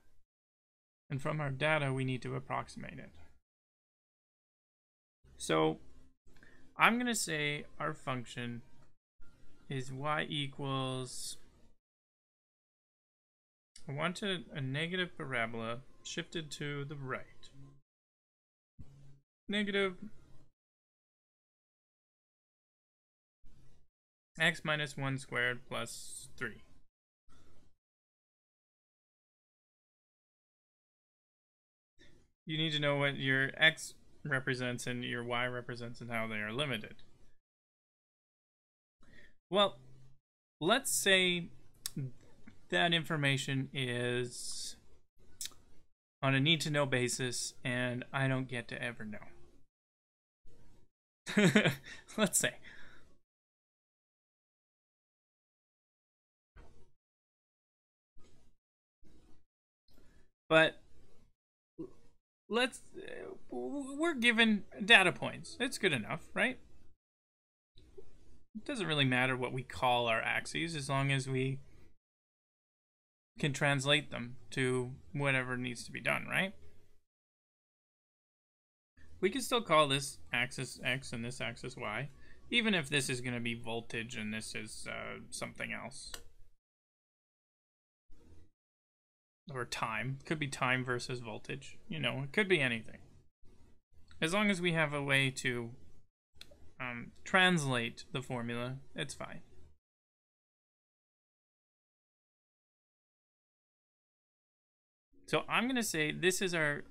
S1: And from our data, we need to approximate it. So I'm going to say our function is y equals, I want a negative parabola shifted to the right. Negative x minus 1 squared plus 3. You need to know what your x represents and your y represents and how they are limited. Well, let's say that information is on a need-to-know basis and I don't get to ever know. Let's say. But we're given data points. It's good enough, right? It doesn't really matter what we call our axes as long as we can translate them to whatever needs to be done, right? We can still call this axis X and this axis Y, even if this is going to be voltage and this is something else. Or time. Could be time versus voltage. You know, it could be anything. As long as we have a way to translate the formula, it's fine. So I'm going to say this is our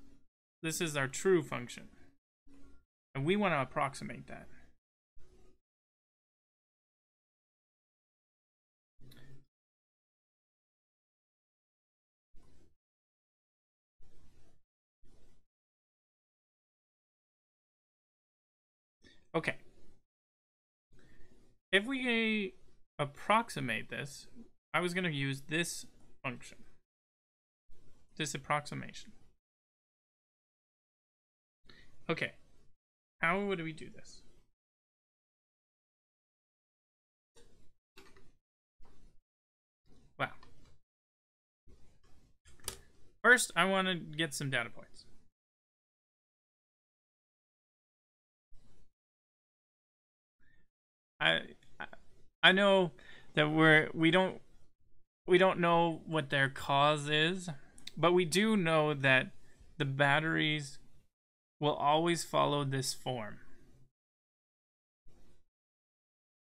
S1: true function. And we want to approximate that. Okay. If we approximate this, I was going to use this function. This approximation. Okay. How would we do this? Wow. First, I want to get some data points. I know that we don't know what their cause is, but we do know that the batteries will always follow this form.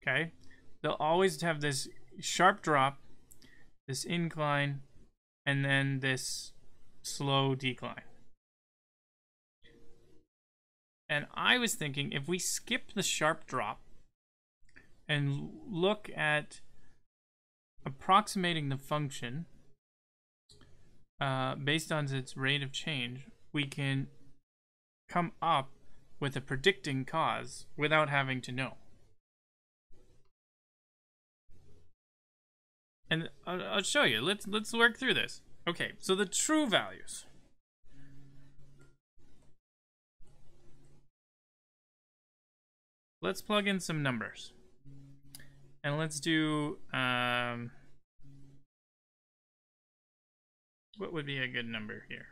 S1: Okay? They'll always have this sharp drop, this incline, and then this slow decline. And I was thinking if we skip the sharp drop and look at approximating the function based on its rate of change, we can come up with a predicting cause without having to know. And I'll show you. Let's work through this. Okay, so the true values. Let's plug in some numbers. And let's do what would be a good number here?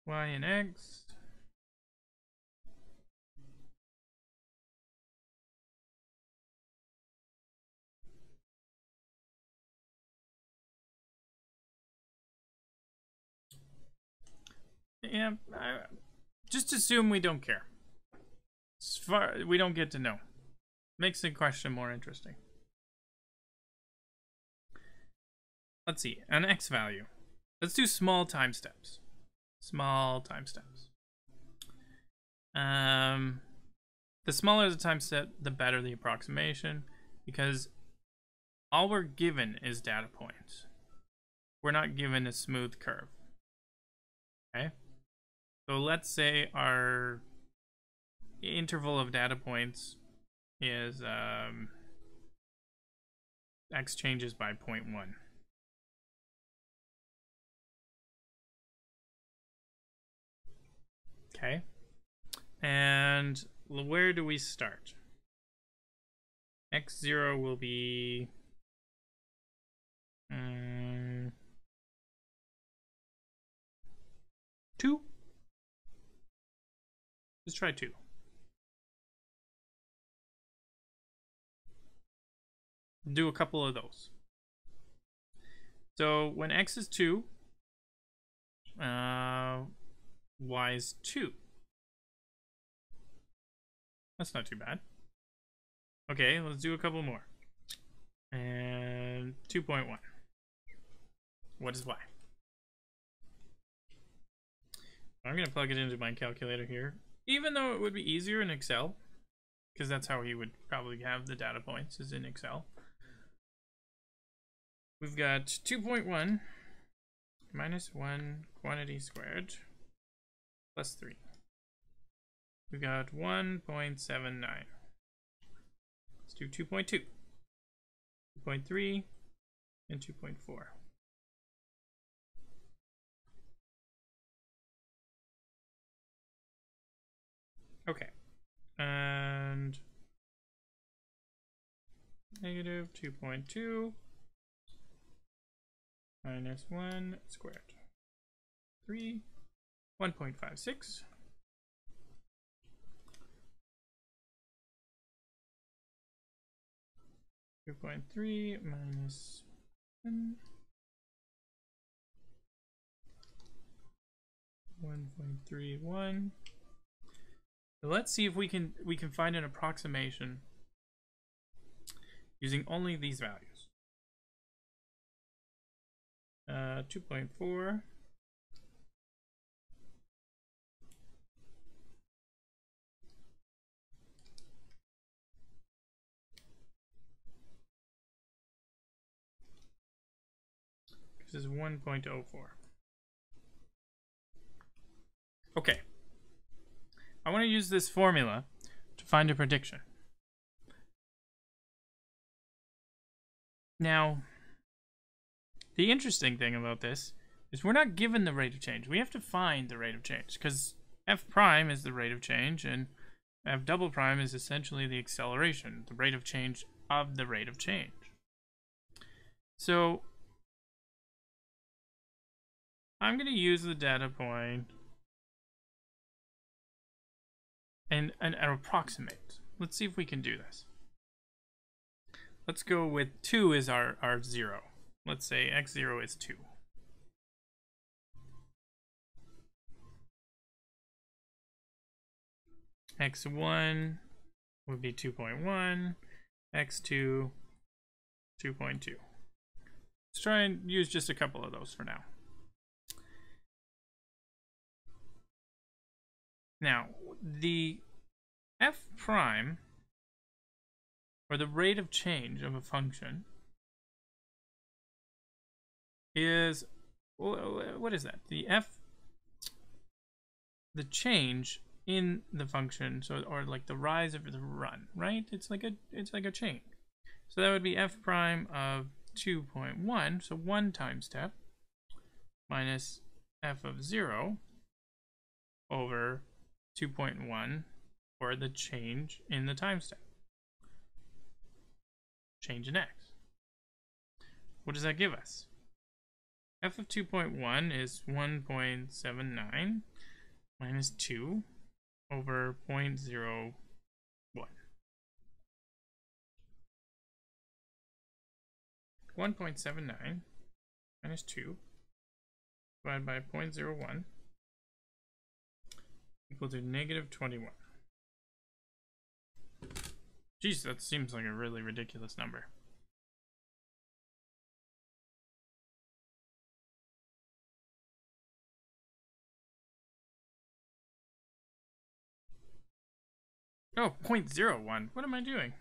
S1: Y and X. Yeah, just assume we don't care. We don't get to know. Makes the question more interesting. Let's see, an X value. Let's do small time steps. Small time steps. The smaller the time step, the better the approximation, because all we're given is data points. We're not given a smooth curve. Okay? So let's say our interval of data points is X changes by 0.1. Okay. And where do we start? X0 will be 2. Let's try 2. Do a couple of those. So when X is 2, Y is 2. That's not too bad. Okay, let's do a couple more. And 2.1. What is Y? I'm going to plug it into my calculator here, even though it would be easier in Excel, because that's how he would probably have the data points, is in Excel. We've got 2.1 minus 1 quantity squared plus 3. We've got 1.79. Let's do 2.2, 2.3, and 2.4. Okay. And negative 2.2 minus 1 squared. 3, 1.56. 2.3 minus 1. 1.31. So let's see if we can find an approximation using only these values. 2.4. This is 1.04. Okay. I want to use this formula to find a prediction. Now, the interesting thing about this is we're not given the rate of change. We have to find the rate of change because f prime is the rate of change and f double prime is essentially the acceleration, the rate of change of the rate of change. So I'm going to use the data point and approximate. Let's see if we can do this. Let's go with 2 as our 0. Let's say x0 is 2. x1 would be 2.1, x2, 2.2. Let's try and use just a couple of those for now. Now, the f prime, or the rate of change of a function, is, what is that? The change in the function, so, or like the rise of the run, right? It's like a chain. So that would be f prime of 2.1, so 1 time step, minus f of 0 over 2.1, or the change in the time step. Change in x. What does that give us? F of 2.1 is 1.79 minus 2 over 0.01. 1.79 minus 2 divided by 0.01 equal to negative 21. Jeez, that seems like a really ridiculous number. Oh, 0.01. What am I doing?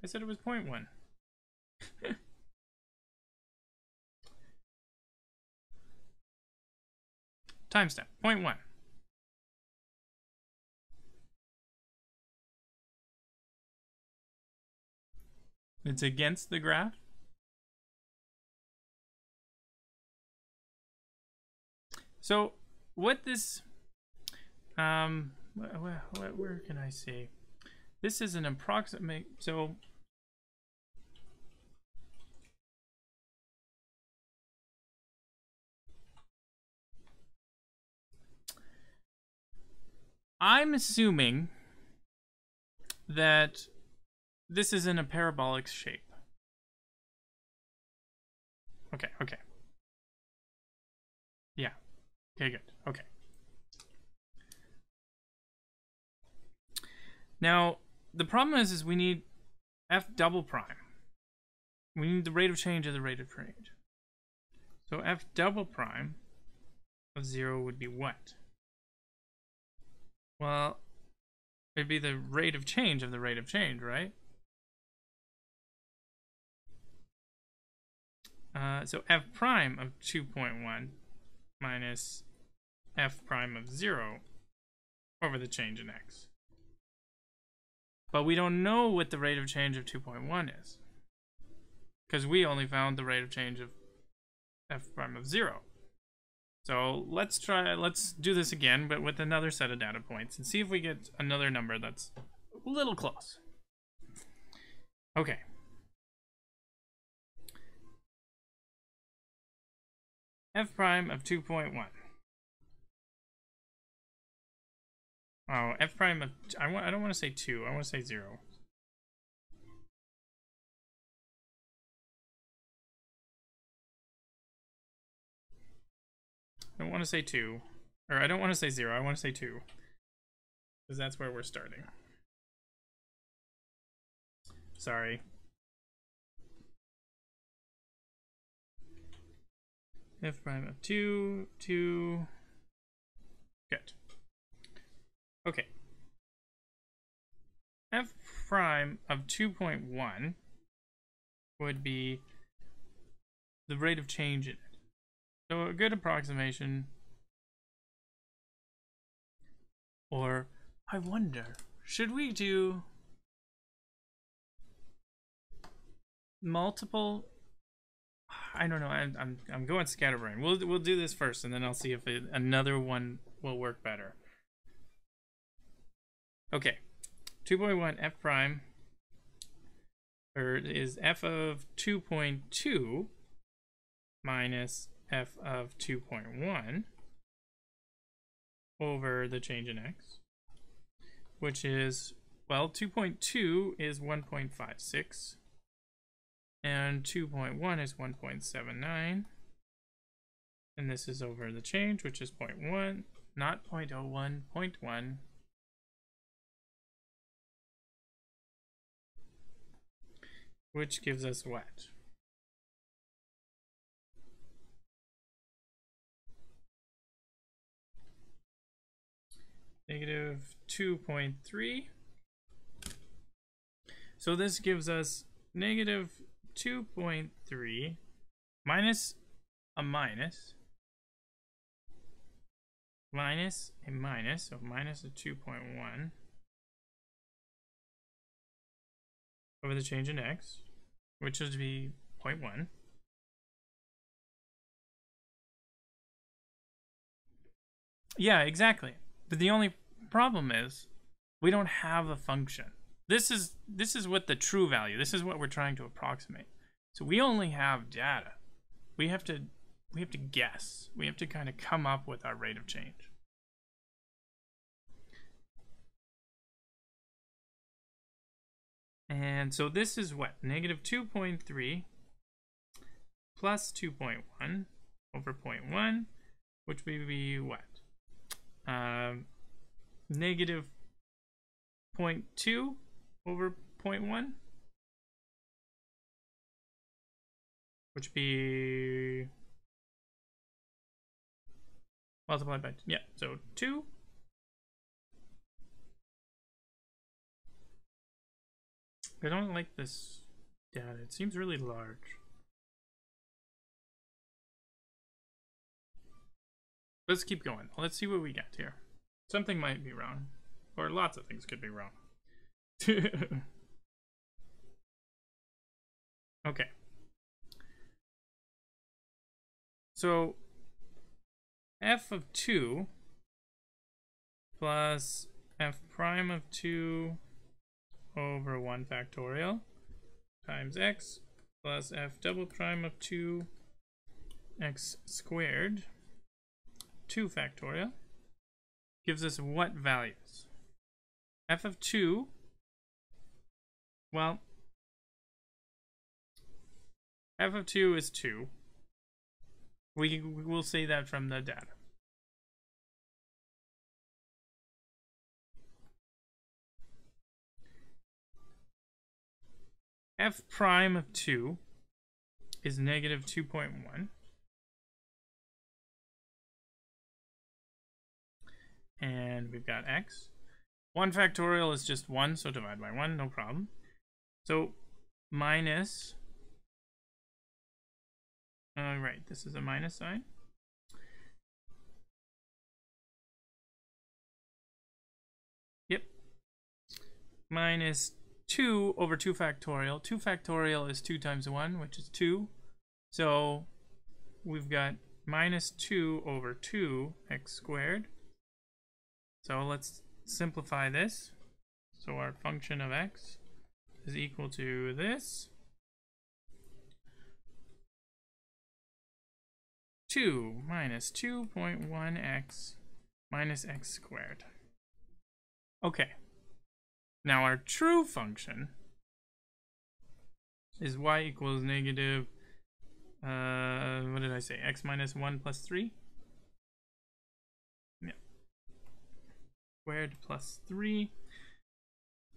S1: I said it was 0.1. Time step, 0.1. It's against the graph. So what this, where can I see? This is an approximate, so I'm assuming that this is in a parabolic shape. Okay. Yeah. Okay, good. Okay. Now, the problem is we need f double prime. We need the rate of change of the rate of change. So f double prime of 0 would be what? Well, it'd be the rate of change of the rate of change, right? So f prime of 2.1 minus f prime of 0 over the change in x. But we don't know what the rate of change of 2.1 is, because we only found the rate of change of f prime of 0. So let's do this again, but with another set of data points and see if we get another number that's a little close. Okay. F prime of 2.1. Oh, F prime of, I don't want to say 2, I want to say 0. I don't want to say 2, or I don't want to say 0, I want to say 2. Because that's where we're starting. Sorry. F prime of 2, 2. Good. Okay. F prime of 2.1 would be the rate of change in it. So a good approximation, or I wonder, should we do multiple? I don't know. I'm going scatterbrain. We'll do this first, and then I'll see if another one will work better. Okay, 2.1 f prime, or is f of 2.2 minus f of 2.1 over the change in x, which is, well, 2.2 is 1.56 and 2.1 is 1.79, and this is over the change, which is 0.1, not 0.01, 0.1, which gives us what? Negative 2.3. So this gives us negative 2.3 minus a minus, minus a minus, so minus a 2.1 over the change in x, which would be 0.1. Yeah, exactly. But the only problem is we don't have a function. This is what the true value. This is what we're trying to approximate. So we only have data. We have to guess. We have to kind of come up with our rate of change. And so this is what? Negative 2.3 plus 2.1 over 0.1, which would be what? Negative 0.2 over 0.1, which would be multiplied by, yeah, so 2. I don't like this data. It seems really large. Let's keep going. Let's see what we get here. Something might be wrong, or lots of things could be wrong. Okay. So f of 2 plus f prime of 2 over 1 factorial times x plus f double prime of 2 x squared 2 factorial gives us what values? F of 2, well, f of 2 is 2. We'll say that from the data. F prime of 2 is negative 2.1. And we've got x. 1 factorial is just 1, so divide by 1, no problem. So minus, right, this is a minus sign. Yep. Minus 2 over 2 factorial. 2 factorial is 2 times 1, which is 2. So we've got minus 2 over 2x squared. So let's simplify this. So our function of x is equal to this. 2 minus 2.1x minus x squared. Okay. Now our true function is y equals negative, what did I say? X minus 1 plus 3? Yeah. Squared plus 3.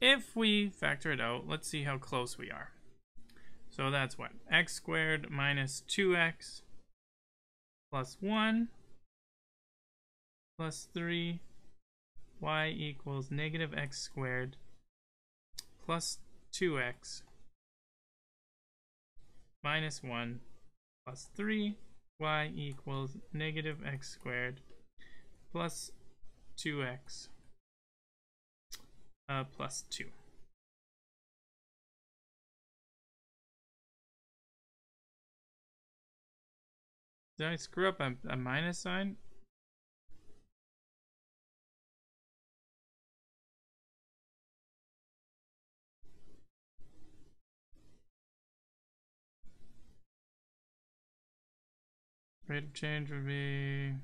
S1: If we factor it out, let's see how close we are. So that's what? X squared minus 2x plus 1 plus 3, y equals negative x squared plus 2x minus 1 plus 3, y equals negative x squared plus 2x plus 2. Did I screw up a minus sign? Rate of change would be...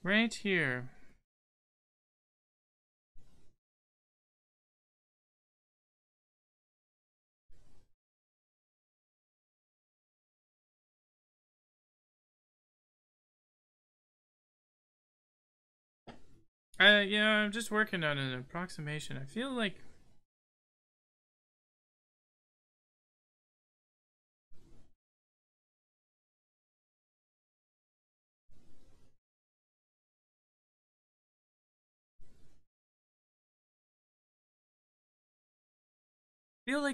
S1: Right here. Yeah, I'm just working on an approximation. I feel like...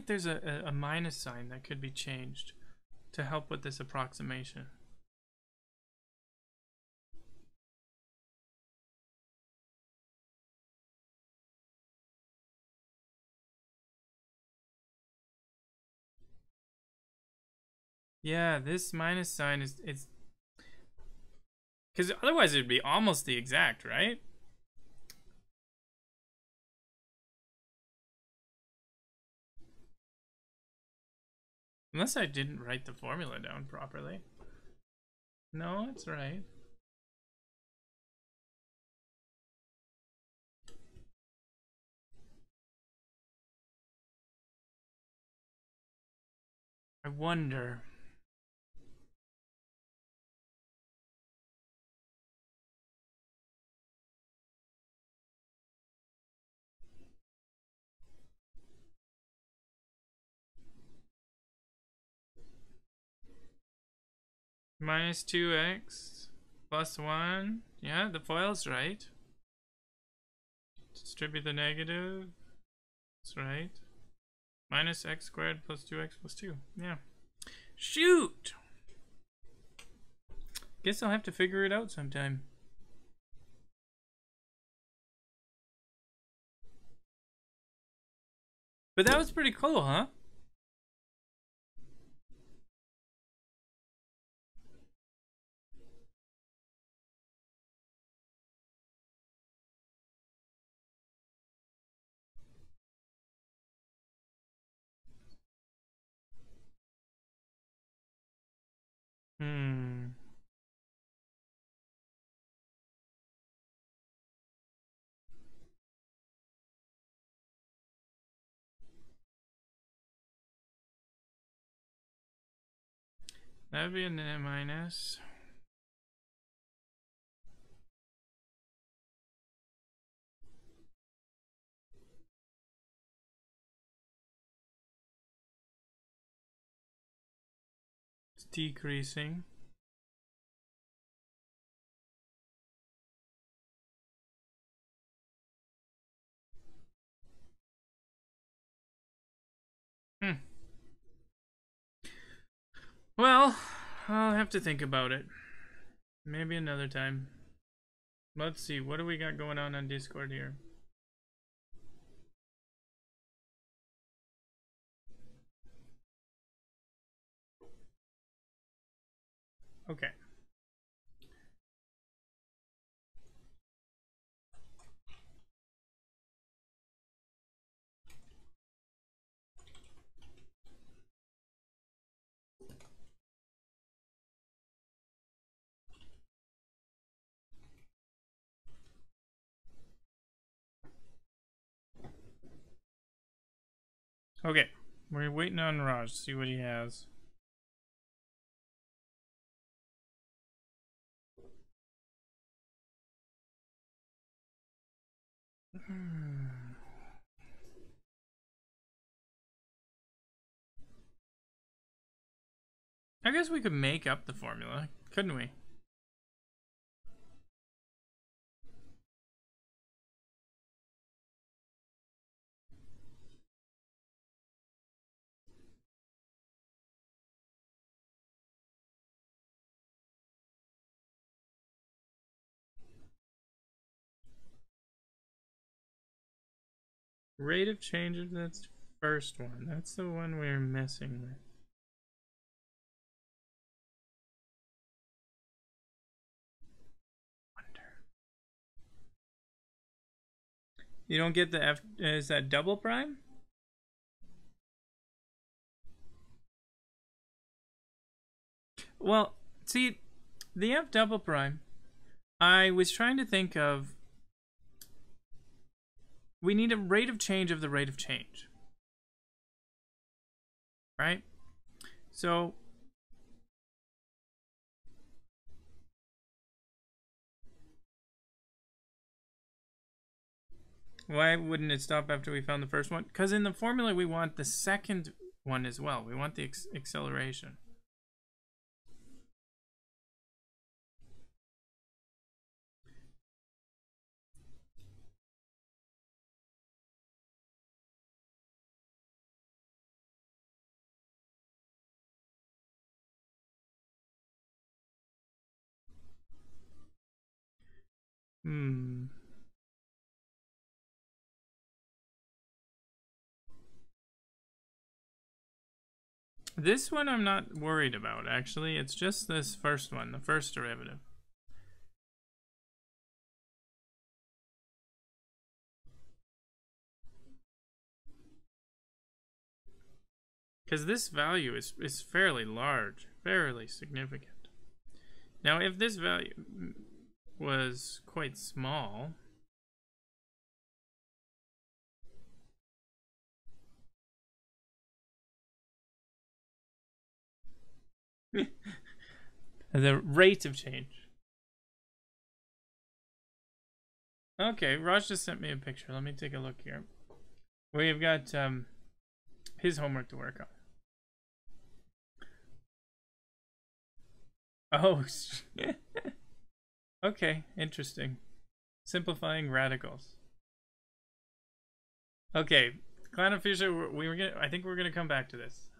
S1: there's a minus sign that could be changed to help with this approximation. Yeah, this minus sign is because otherwise it'd be almost the exact, right? Unless I didn't write the formula down properly. No, it's right. I wonder. Minus 2x plus 1. Yeah, the FOIL's right. Distribute the negative. That's right. Minus x squared plus 2x plus 2. Yeah. Shoot! Guess I'll have to figure it out sometime. But that was pretty cool, huh? That would be a minus. decreasing. Well, I'll have to think about it. Maybe another time. Let's see, what do we got going on Discord here? Okay. Okay, we're waiting on Raj to see what he has. I guess we could make up the formula, couldn't we? Rate of change of that first one. That's the one we're messing with. You don't get the F. Is that double prime? Well, see, the F double prime, I was trying to think of. We need a rate of change of the rate of change. Right? So. Why wouldn't it stop after we found the first one? Because in the formula we want the second one as well. We want the acceleration. This one I'm not worried about, actually. It's just this first one, the first derivative. Because this value is fairly large, fairly significant. Now, if this value was quite small, the rate of change. Okay, Raj just sent me a picture. Let me take a look here. We've got his homework to work on. Oh, okay, interesting. Simplifying radicals. Okay, Clan of Fisher, we were gonna. I think we're gonna come back to this.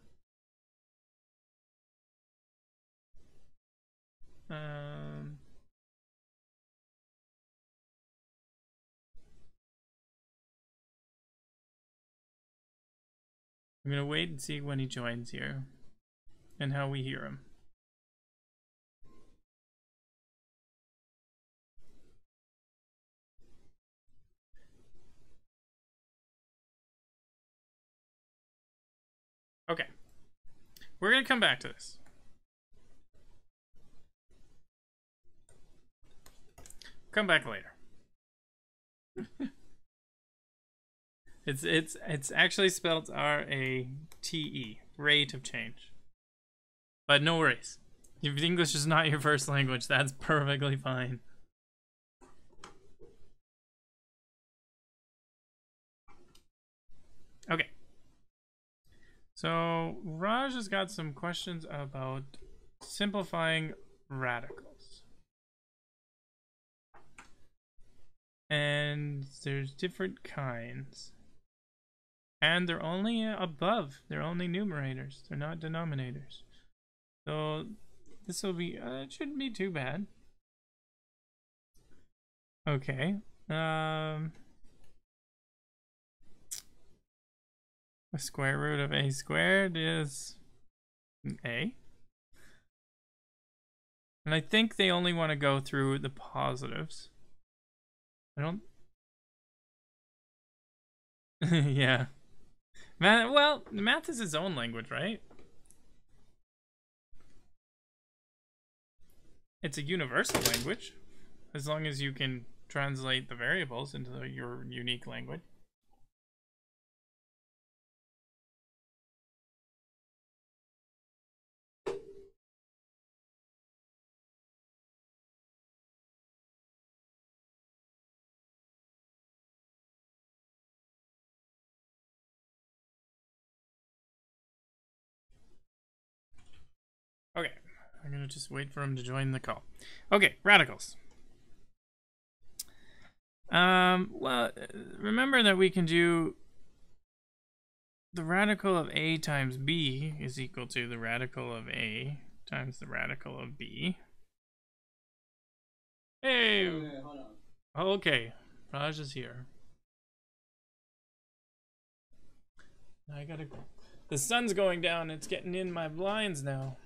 S1: I'm gonna wait and see when he joins here, and how we hear him. Okay, we're gonna come back to this. Come back later. It's actually spelled R-A-T-E, rate of change. But no worries. If English is not your first language, that's perfectly fine. Okay. So Raj has got some questions about simplifying radicals. And there's different kinds. And they're only above. They're only numerators. They're not denominators. So this will be, it shouldn't be too bad. Okay. The square root of a squared is a. And I think they only want to go through the positives. I don't... yeah. Well, math is its own language, right? It's a universal language, as long as you can translate the variables into your unique language. Okay, I'm gonna just wait for him to join the call. Okay, radicals. Well, remember that we can do the radical of a times b is equal to the radical of a times the radical of b. Hey!
S2: Okay, hold on.
S1: Okay, Raj is here. I gotta... The sun's going down, it's getting in my blinds now.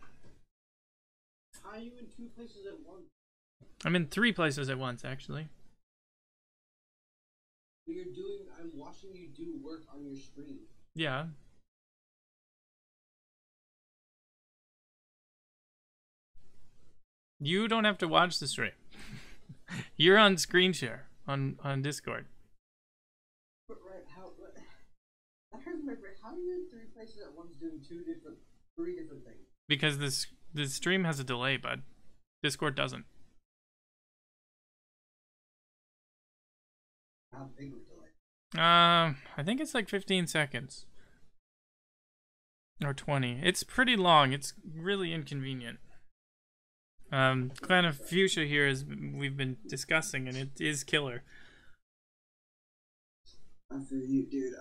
S2: How are you in 2 places at once?
S1: I'm in 3 places at once, actually.
S2: I'm watching you do work on your screen.
S1: Yeah. You don't have to watch the stream. You're on screen share on Discord.
S2: But right, that hurts my brain. How are you in 3 places at once doing 3 different things?
S1: Because this stream has a delay, bud. Discord doesn't.
S2: How big of a delay?
S1: I think it's like 15 seconds. Or 20. It's pretty long. It's really inconvenient. Kind of fuchsia here is we've been discussing, and it is killer.
S2: I feel you, dude.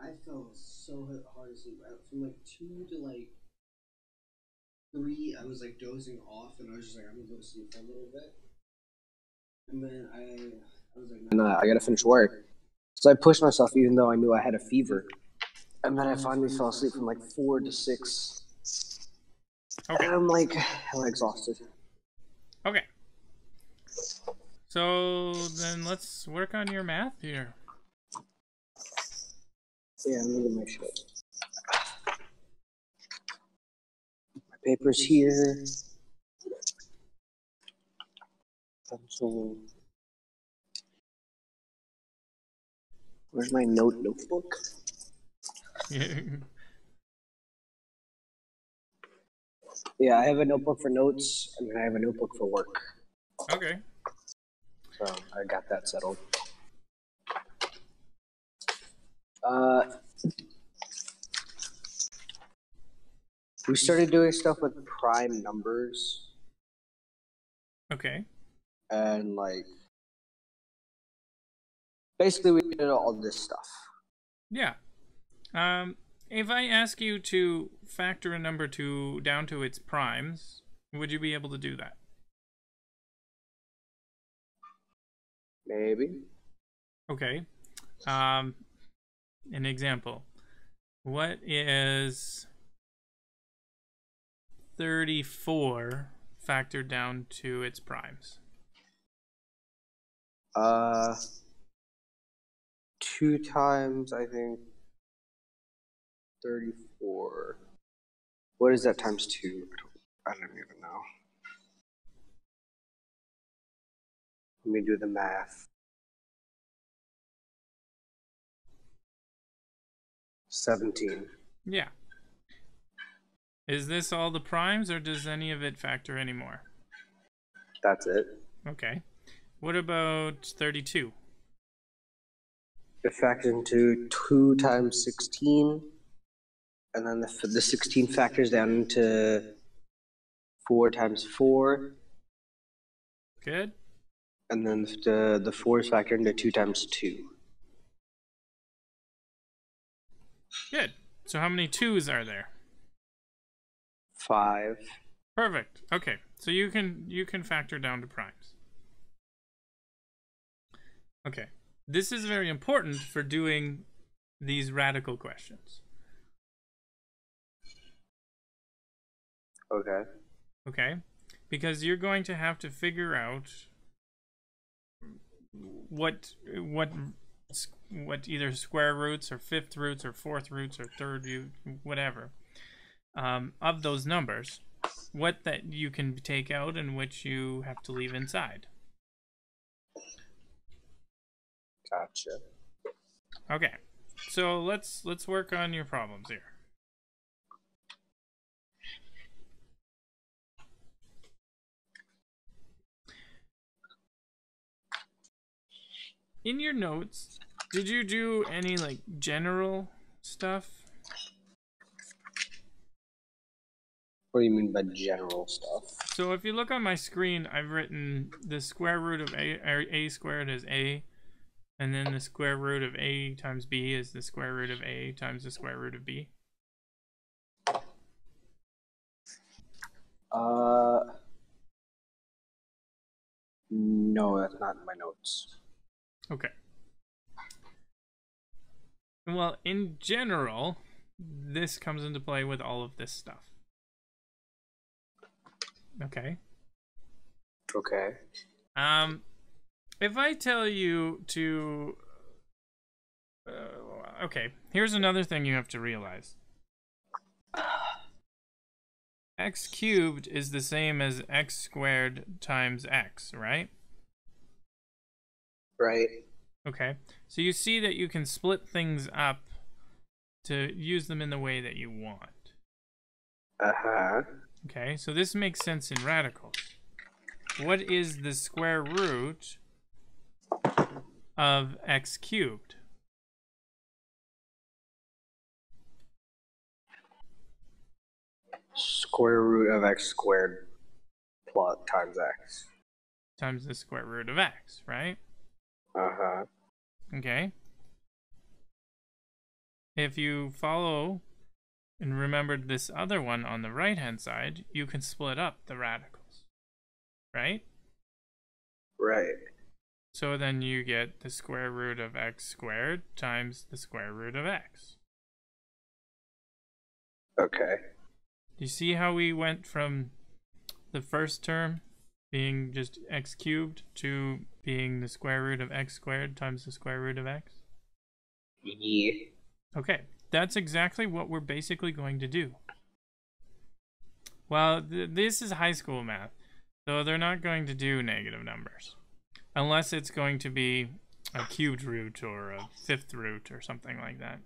S2: I fell so hard asleep. From like 2 to like 3, I was like dozing off, and I was just like, I'm gonna go to sleep for a little bit. And then I was like, nah, I gotta finish work. So I pushed myself, even though I knew I had a fever. And then I finally fell asleep from like 4 to 6. Okay. And I'm like hella exhausted.
S1: Okay. So then let's work on your math here.
S2: Yeah, I'm gonna get my shit. My paper's here. Pencil. Where's my notebook? Yeah, I have a notebook for notes, and I have a notebook for work.
S1: Okay.
S2: So I got that settled. We started doing stuff with prime numbers.
S1: Okay.
S2: And like, basically we did all this stuff.
S1: Yeah. If I ask you to factor a number down to its primes, would you be able to do that?
S2: Maybe.
S1: Okay. An example. What is 34 factored down to its primes?
S2: 2 times, I think, 34. What is that times 2? I don't even know. Let me do the math. 17.
S1: Yeah. Is this all the primes, or does any of it factor anymore?
S2: That's it.
S1: Okay. What about 32?
S2: It factors into 2 times 16, and then the 16 factors down into 4 times 4,
S1: Good.
S2: and then the 4 is factored into 2 times 2.
S1: Good. So how many 2's are there?
S2: 5.
S1: Perfect. Okay. So you can factor down to primes. Okay. This is very important for doing these radical questions.
S2: Okay.
S1: Okay? Because you're going to have to figure out what either square roots or fifth roots or fourth roots or third root, whatever, of those numbers, what that you can take out and which you have to leave inside.
S2: Gotcha.
S1: Okay, so let's work on your problems here. In your notes, did you do any like general stuff?
S2: What do you mean by general stuff?
S1: So if you look on my screen, I've written the square root of a squared is a, and then the square root of a times b is the square root of a times the square root of b.
S2: No, that's not in my notes.
S1: Okay. Well, in general, this comes into play with all of this stuff. Okay.
S2: Okay.
S1: If I tell you to, okay, here's another thing you have to realize. X cubed is the same as x squared times x, right?
S2: Right.
S1: Okay, so you see that you can split things up to use them in the way that you want.
S2: Uh-huh.
S1: Okay, so this makes sense in radicals. What is the square root of x cubed?
S2: Square root of x squared plus times x.
S1: Times the square root of x, right?
S2: Uh-huh.
S1: Okay. If you follow and remembered this other one on the right-hand side, you can split up the radicals, right?
S2: Right.
S1: So then you get the square root of x squared times the square root of x.
S2: Okay.
S1: Do you see how we went from the first term being just x cubed to being the square root of x squared times the square root of x?
S2: Yeah.
S1: Okay, that's exactly what we're basically going to do. Well, this is high school math, so they're not going to do negative numbers. Unless it's going to be a cubed root or a fifth root or something like that.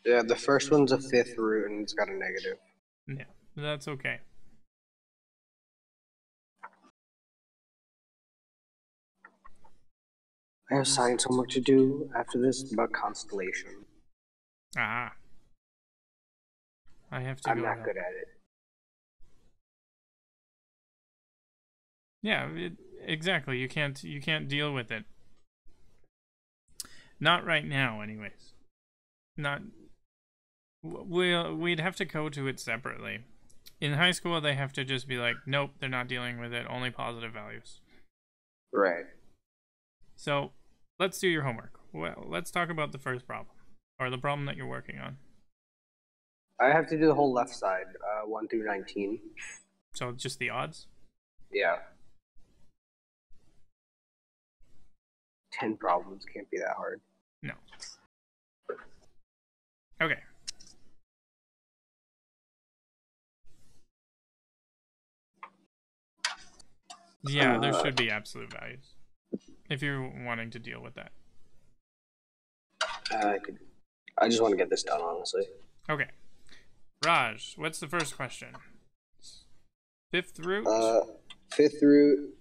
S2: Yeah, the first one's a fifth root and it's got a negative.
S1: Yeah, that's okay.
S2: I have science homework to do after this about constellation.
S1: Ah. I have to
S2: I'm
S1: go
S2: not
S1: help.
S2: good at it.
S1: Yeah, exactly. You can't deal with it. Not right now, anyways. Not. We'd have to go to it separately. In high school, they have to just be like, nope, they're not dealing with it. Only positive values.
S2: Right.
S1: So, let's do your homework. Well, let's talk about the first problem, or the problem that you're working on.
S2: I have to do the whole left side, 1 through 19.
S1: So, just the odds?
S2: Yeah. 10 problems can't be that hard.
S1: No. Okay. Yeah, there should be absolute values if you're wanting to deal with that.
S2: I just want to get this done, honestly.
S1: Okay. Raj, what's the first question? Fifth root?
S2: Fifth root,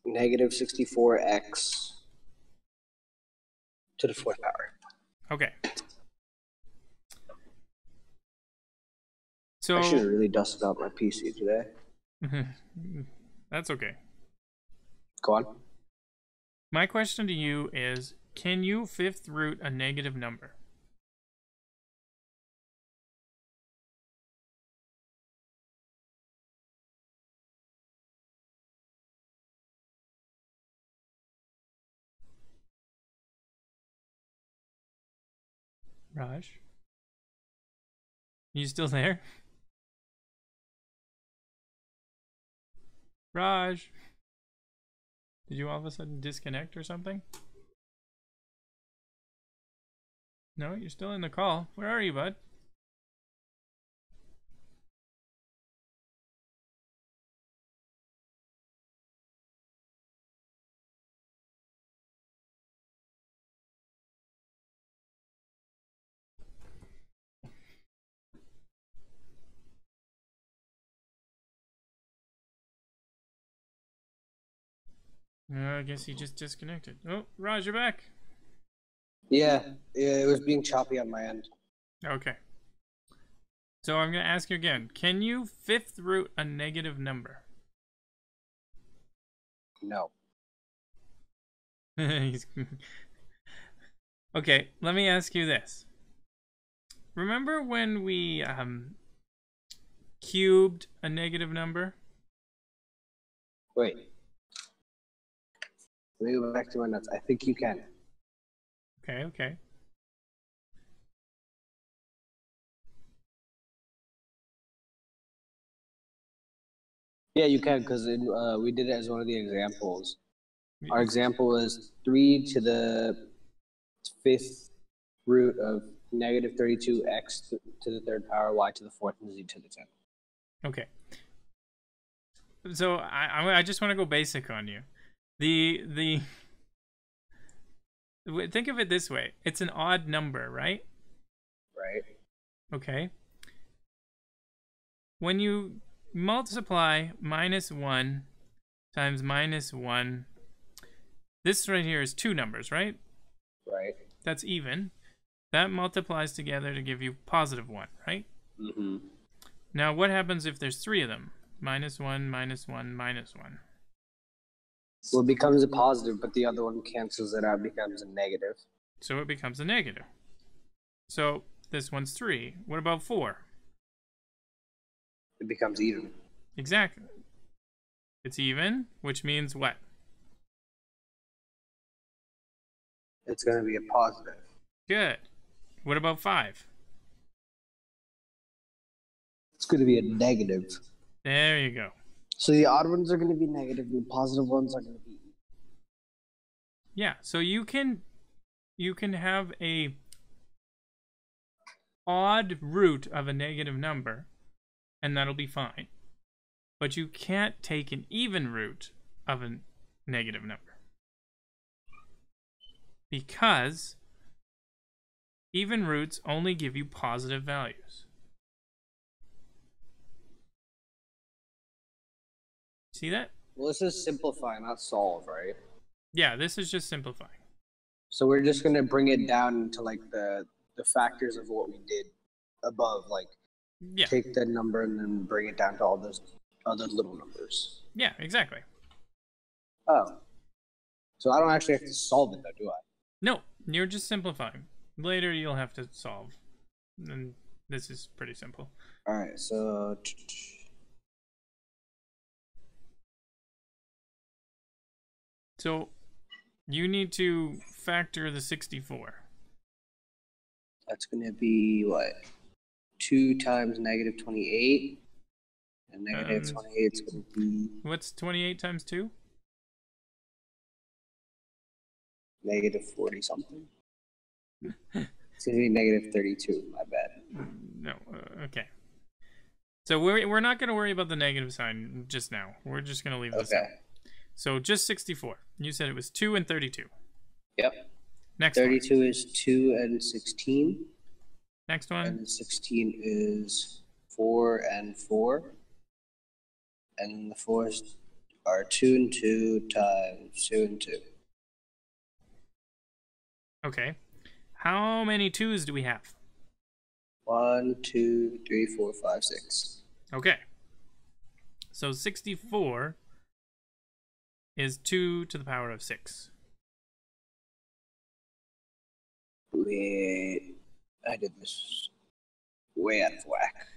S2: negative 64x to the fourth power.
S1: Okay. So
S2: I should have really dusted out my PC today.
S1: that's okay.
S2: Go on.
S1: My question to you is, can you fifth root a negative number? Raj? You still there? Raj? Did you all of a sudden disconnect or something? No, you're still in the call. Where are you, bud? I guess he just disconnected. Oh, Raj, you're back.
S2: Yeah, it was being choppy on my end.
S1: Okay. So I'm going to ask you again. Can you fifth root a negative number?
S2: No.
S1: Okay, let me ask you this. Remember when we cubed a negative number?
S2: Wait. Let me go back to my notes. I think you can.
S1: Okay.
S2: Yeah, you can, because we did it as one of the examples. Our example is 3 to the 5th root of negative 32x to the 3rd power, y to the 4th, and z to the 10th.
S1: Okay. So I just want to go basic on you. Think of it this way. It's an odd number, right?
S2: Right.
S1: Okay. When you multiply -1 times -1, this right here is two numbers, right?
S2: Right.
S1: That's even. That multiplies together to give you +1, right?
S2: Mm-hmm.
S1: Now, what happens if there's three of them? -1, -1, -1.
S2: Well, it becomes a positive, but the other one cancels it out, becomes a negative.
S1: So it becomes a negative. So this one's 3. What about 4?
S2: It becomes even.
S1: Exactly. It's even, which means what?
S2: It's going to be a positive.
S1: Good. What about 5?
S2: It's going to be a negative.
S1: There you go.
S2: So the odd ones are going to be negative, and the positive ones are going to be even.
S1: Yeah, so you can have a odd root of a negative number, and that'll be fine. But you can't take an even root of a negative number, because even roots only give you positive values. See that?
S2: Well, this is simplify, not solve, right?
S1: Yeah, this is just simplifying.
S2: So we're just going to bring it down to like the factors of what we did above, like take the number and then bring it down to all those other little numbers.
S1: Yeah, exactly.
S2: Oh. So I don't actually have to solve it though, do I?
S1: No, you're just simplifying. Later you'll have to solve. And this is pretty simple.
S2: All right, so
S1: you need to factor the 64.
S2: That's going to be what? 2 times negative 28. And negative 28 is going to be...
S1: What's 28 times 2?
S2: Negative 40 something. It's going to be negative 32, my bad.
S1: No, okay. So we're not going to worry about the negative sign just now. We're just going to leave this out. So just 64. You said it was 2 and 32.
S2: Yep.
S1: Next
S2: 32
S1: one.
S2: is 2 and 16.
S1: Next one.
S2: And 16 is 4 and 4. And the 4s are 2 and 2 times 2 and 2.
S1: Okay. How many 2's do we have?
S2: 1, 2, 3, 4, 5, 6.
S1: Okay. So 64 is 2 to the power of 6.
S2: Wait, I did this way out of whack.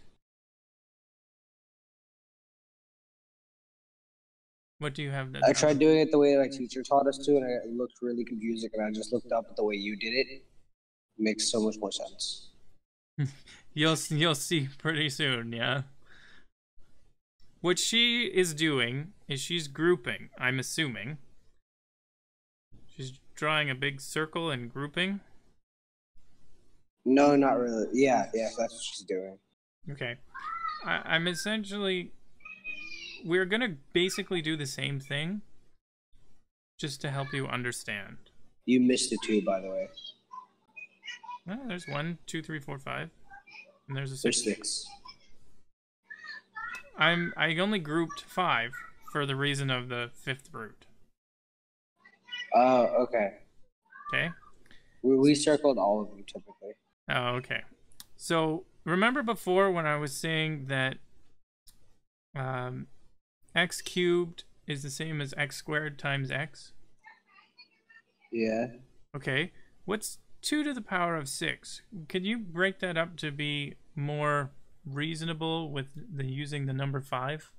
S1: What do you have?
S2: I tried doing it the way my teacher taught us to, and it looked really confusing, and I just looked up at the way you did it. It makes so much more sense.
S1: You'll see pretty soon, yeah. What she is doing is she's grouping, I'm assuming. She's drawing a big circle and grouping.
S2: No, not really. Yeah, that's what she's doing.
S1: Okay. I'm essentially... We're going to basically do the same thing, just to help you understand.
S2: You missed a 2, by the way.
S1: Oh, there's 1, 2, 3, 4, 5. And there's a 6.
S2: There's 6.
S1: I only grouped 5 for the reason of the 5th root.
S2: Oh, okay.
S1: Okay?
S2: We circled all of them, typically.
S1: Oh, okay. So, remember before when I was saying that x cubed is the same as x squared times x?
S2: Yeah.
S1: Okay. What's 2 to the power of 6? Could you break that up to be more reasonable with using the number 5?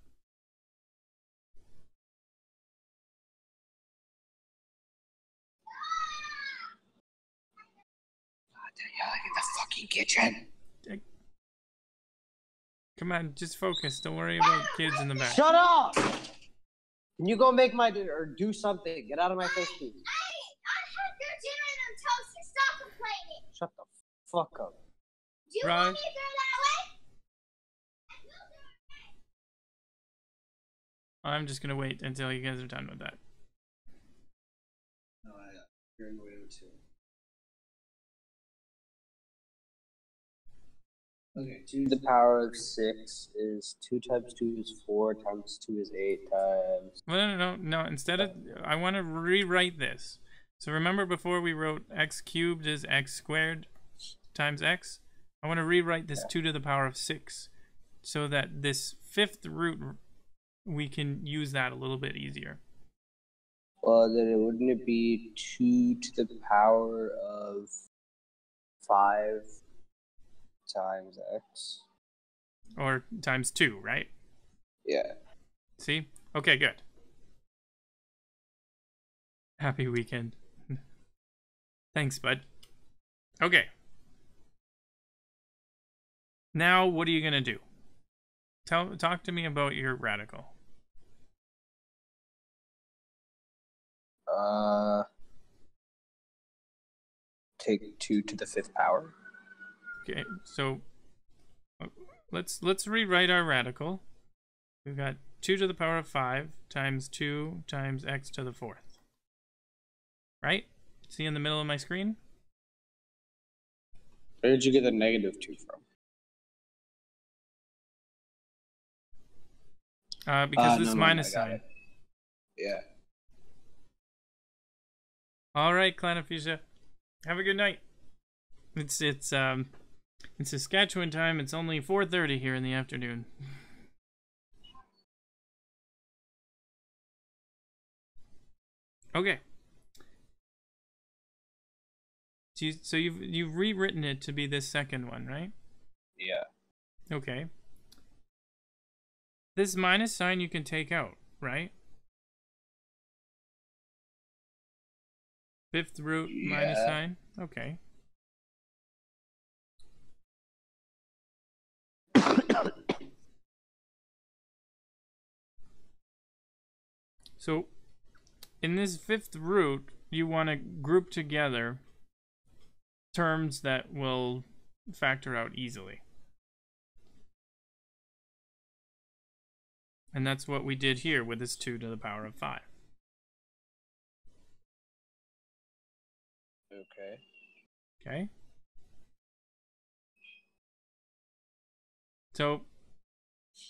S2: Yelling in the fucking kitchen.
S1: Come on, just focus. Don't worry about kids in the back.
S2: Shut up! Can you go make my dinner or do something? Get out of my face, please.
S3: Hey, I had your dinner and I'm toasted. Stop complaining.
S2: Shut the fuck up.
S3: Do you want me to go that way?
S1: I'm just gonna wait until you guys are done with that.
S2: No, you're in the way of it too. Okay, 2 to the power of 6 is 2 times 2 is 4 times 2 is 8 times...
S1: No. Instead of... I want to rewrite this. So remember before we wrote x cubed is x squared times x? I want to rewrite this 2 to the power of 6 so that this 5th root, we can use that a little bit easier.
S2: Well, then wouldn't it be 2 to the power of 5 times x?
S1: Or times 2, right?
S2: Yeah.
S1: See? Okay, good. Happy weekend. Thanks, bud. Okay. Now, what are you going to do? Talk to me about your radical.
S2: Take 2 to the 5th power.
S1: Okay, so let's rewrite our radical. We've got 2 to the power of 5 times 2 times x to the 4th. Right? See in the middle of my screen?
S2: Where did you get the negative 2 from?
S1: Because this minus sign.
S2: Yeah.
S1: All right, Clanafisha. Have a good night. It's Saskatchewan time. It's only 4:30 here in the afternoon. Okay. So you've rewritten it to be this second one, right?
S2: Yeah.
S1: Okay. This minus sign you can take out, right? 5th root minus sign. Okay. So, in this 5th root, you want to group together terms that will factor out easily. And that's what we did here with this 2 to the power of 5.
S2: Okay.
S1: Okay? So,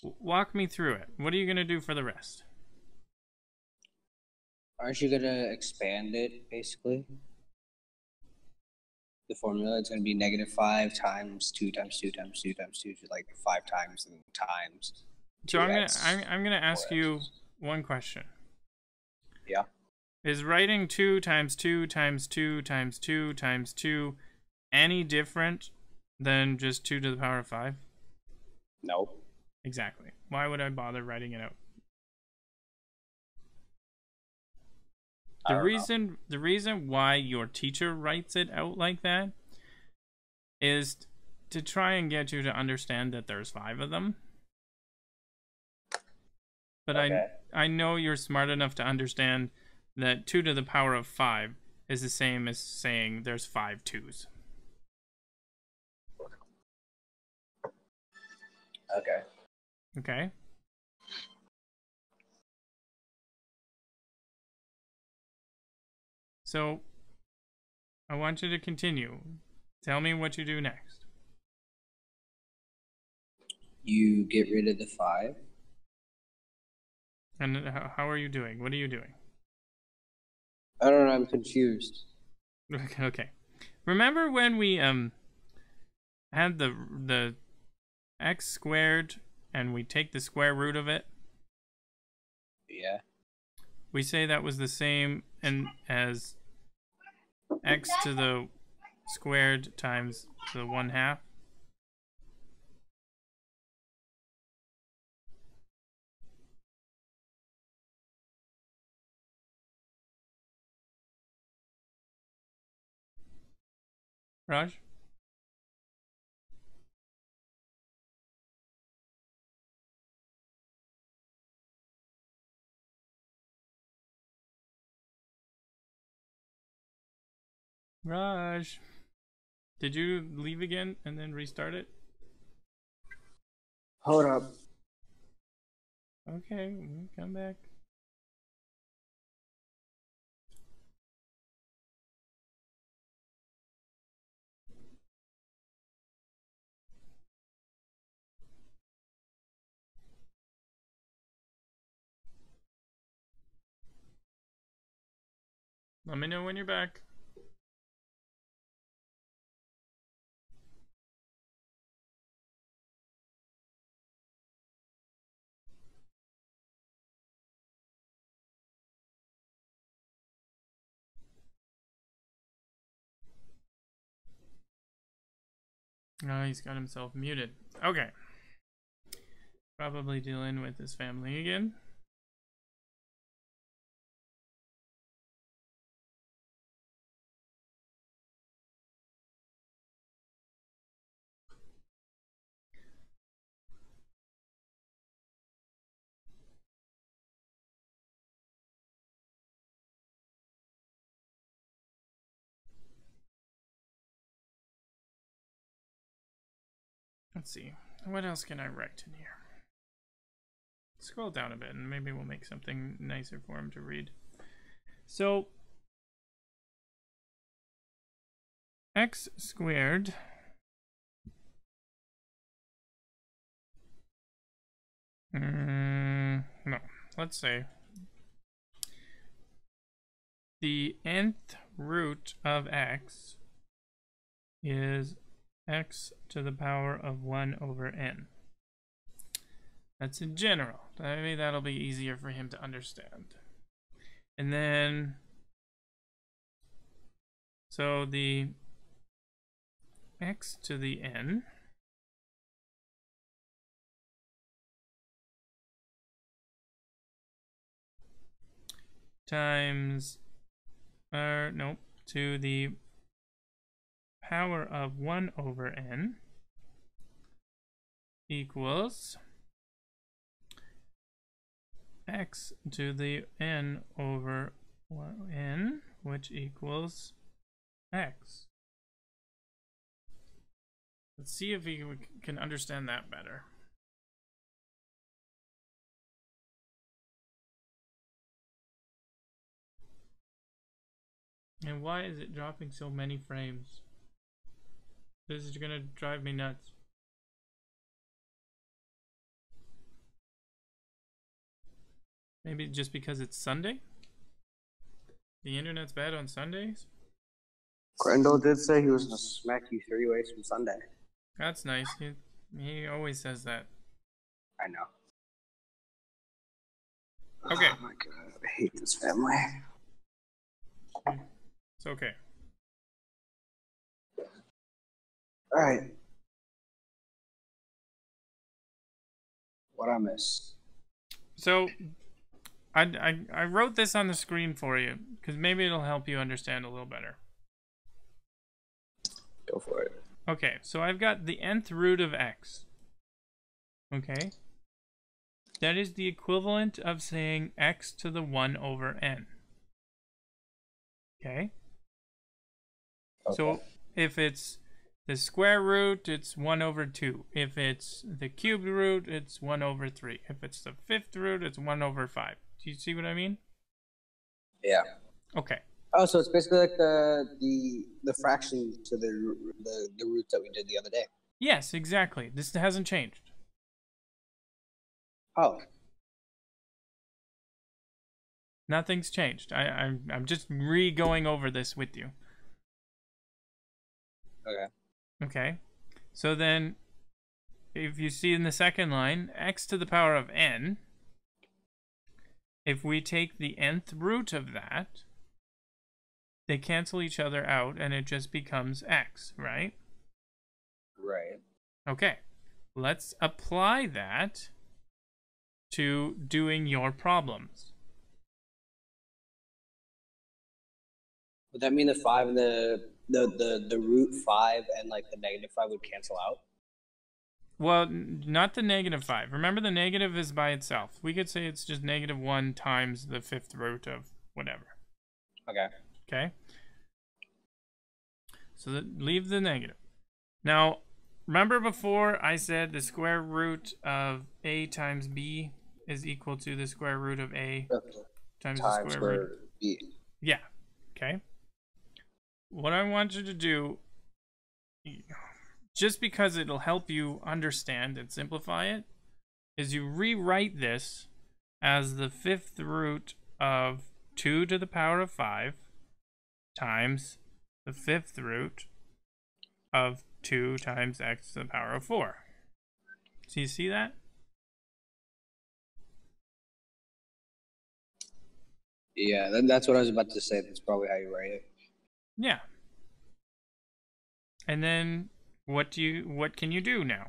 S1: walk me through it. What are you going to do for the rest?
S2: Aren't you gonna expand it, basically? the formula. It's going to be -5 times 2 times 2 times 2 times 2 to like 5 times and times.
S1: So I'm
S2: 2x,
S1: gonna ask
S2: 4x.
S1: you one question.
S2: Yeah.
S1: Is writing 2 times 2 times 2 times 2 times 2 any different than just 2 to the power of 5?
S2: No.
S1: Exactly. Why would I bother writing it out? The reason why your teacher writes it out like that is to try and get you to understand that there's 5 of them. But
S2: Okay.
S1: I know you're smart enough to understand that 2 to the power of 5 is the same as saying there's 5 2s.
S2: Okay.
S1: Okay? So, I want you to continue. Tell me what you do next.
S2: You get rid of the 5.
S1: And how are you doing? What are you doing?
S2: I don't know. I'm confused.
S1: Okay. Remember when we had the x squared and we take the square root of it?
S2: Yeah.
S1: We say that was the same as x to the squared times the 1/2. Raj? Raj? Did you leave again and then restart it?
S2: Hold up.
S1: Okay, come back. Let me know when you're back. Oh, he's got himself muted. Okay. Probably dealing with his family again. Let's see. What else can I write in here? Scroll down a bit and maybe we'll make something nicer for him to read. So, x squared no, let's say the nth root of x is x to the power of 1 over n. That's in general. Maybe that'll be easier for him to understand. And then, so the x to the n times, nope, to the power of 1 over n equals x to the n over n, which equals x. Let's see if we can understand that better. And why is it dropping so many frames? This is gonna drive me nuts. Maybe just because it's Sunday? The internet's bad on Sundays?
S2: Grendel did say he was gonna smack you 3 ways from Sunday.
S1: That's nice. He always says that.
S2: I know.
S1: Okay.
S2: Oh my god, I hate this family.
S1: It's okay.
S2: All right. What I miss?
S1: So, I wrote this on the screen for you because maybe it'll help you understand a little better.
S2: Go for it.
S1: Okay, so I've got the nth root of x. Okay? That is the equivalent of saying x to the 1 over n. Okay? So if it's the square root, it's 1 over 2. If it's the cubed root, it's 1 over 3. If it's the fifth root, it's 1 over 5. Do you see what I mean?
S2: Yeah.
S1: Okay.
S2: Oh, so it's basically like the fraction to the roots that we did the other day.
S1: Yes, exactly. This hasn't changed.
S2: Oh.
S1: Nothing's changed. I'm just re-going over this with you.
S2: Okay.
S1: Okay. So then, if you see in the second line, x to the power of n, if we take the nth root of that, they cancel each other out and it just becomes x, right?
S2: Right.
S1: Okay. Let's apply that to doing your problems.
S2: Would that mean the 5 and the root 5 and like the negative 5 would cancel out?
S1: Well, not the negative 5. Remember, the negative is by itself. We could say it's just negative 1 times the fifth root of whatever.
S2: Okay.
S1: Okay? So leave the negative. Now, remember before I said the square root of a times b is equal to the square root of a times the square root of
S2: b.
S1: Yeah. Okay? What I want you to do, just because it'll help you understand and simplify it, is you rewrite this as the fifth root of 2 to the power of 5 times the fifth root of 2 times x to the power of 4. So you see that?
S2: Yeah, that's what I was about to say. That's probably how you write it.
S1: Yeah. And then what can you do now?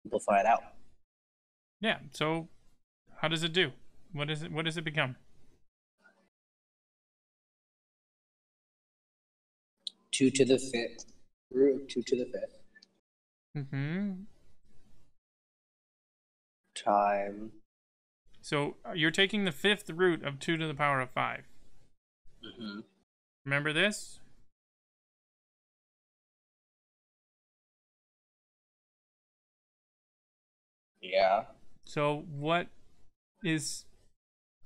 S2: Simplify it out.
S1: Yeah, so how does it do? What does it become?
S2: 2 to the 5th. Root 2 to the 5th.
S1: Mm-hmm.
S2: Time.
S1: So you're taking the fifth root of 2 to the power of 5.
S2: Mm-hmm.
S1: Remember this?
S2: Yeah.
S1: So what is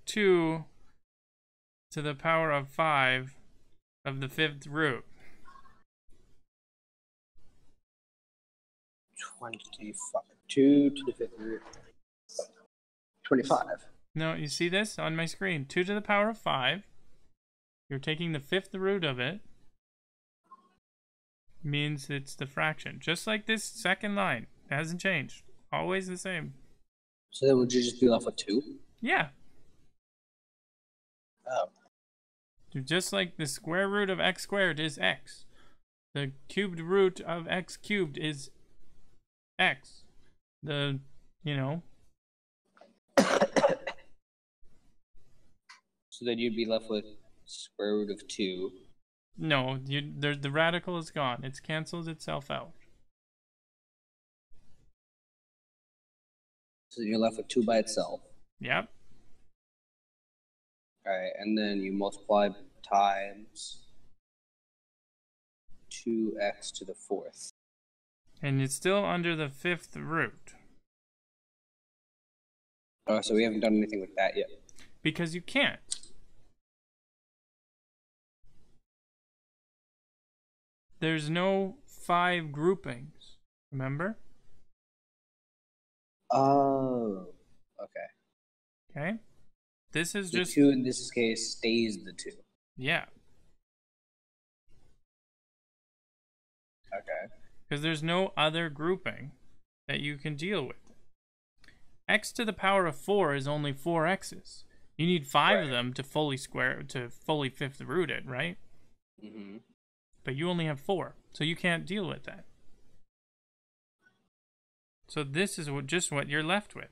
S1: 2 to the power of 5 of the fifth root?
S2: 25. 2 to the 5th root. 25.
S1: No, you see this on my screen? 2 to the power of 5. You're taking the fifth root of it. Means it's the fraction. Just like this second line. It hasn't changed. Always the same.
S2: So then would you just be left with 2?
S1: Yeah.
S2: Oh.
S1: Just like the square root of x squared is x. The cubed root of x cubed is x. The,
S2: So then you'd be left with square root of 2.
S1: No, the radical is gone. It's canceled itself out.
S2: So you're left with 2 by itself.
S1: Yep.
S2: Alright, and then you multiply times 2x to the 4th.
S1: And it's still under the fifth root.
S2: Oh, so we haven't done anything with that yet.
S1: Because you can't. There's no 5 groupings. Remember?
S2: Oh, okay.
S1: Okay. This is
S2: The
S1: just
S2: 2 in this case stays the 2.
S1: yeah,
S2: Okay.
S1: because there's no other grouping that you can deal with. X to the power of 4 is only 4 x's. You need 5 of them to fully fifth root it, right?
S2: Mm-hmm.
S1: But you only have 4, so you can't deal with that. So this is just what you're left with.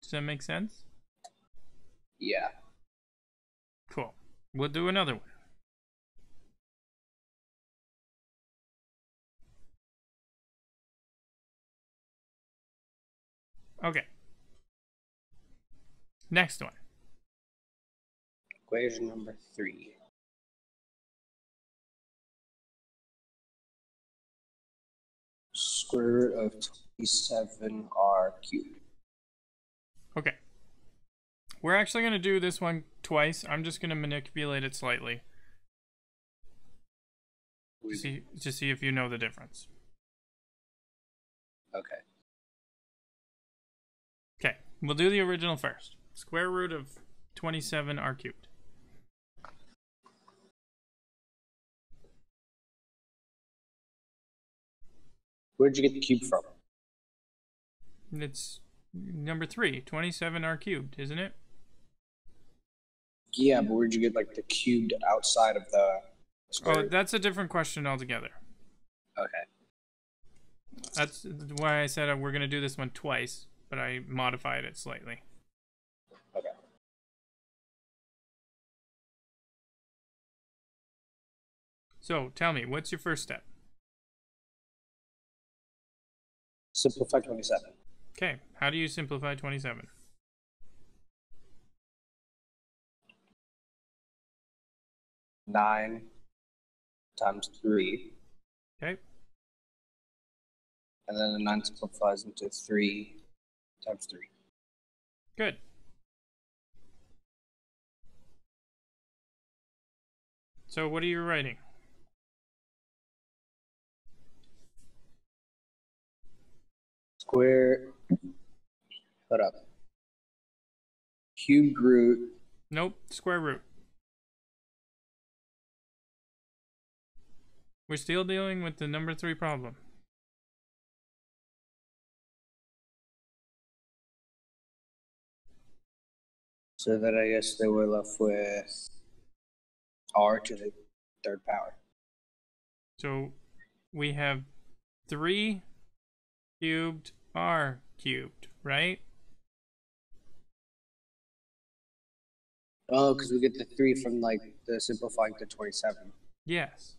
S1: Does that make sense?
S2: Yeah.
S1: Cool. We'll do another one. Okay. Next one.
S2: Equation number 3. Square root of 27r cubed.
S1: Okay. We're actually going to do this one twice. I'm just going to manipulate it slightly. To see if you know the difference.
S2: Okay.
S1: Okay. We'll do the original first. Square root of 27r cubed.
S2: Where'd you get the cube from?
S1: It's number 3, 27r cubed, isn't it?
S2: Yeah, but where'd you get like the cubed outside of the square
S1: Oh,
S2: root?
S1: that's a different question altogether.
S2: Okay.
S1: That's why I said we're going to do this one twice, but I modified it slightly.
S2: Okay.
S1: So, tell me, what's your first step?
S2: Simplify 27.
S1: Okay, how do you simplify 27?
S2: Nine times 3.
S1: Okay,
S2: And then the 9 simplifies into 3 times 3.
S1: good. So, what are you writing?
S2: Square. Hold up. Cubed root.
S1: Nope, square root. We're still dealing with the number 3 problem.
S2: So then I guess they were left with r to the 3rd power.
S1: So, we have 3 cubed r cubed, right?
S2: Oh, because we get the 3 from like the simplifying to 27.
S1: Yes.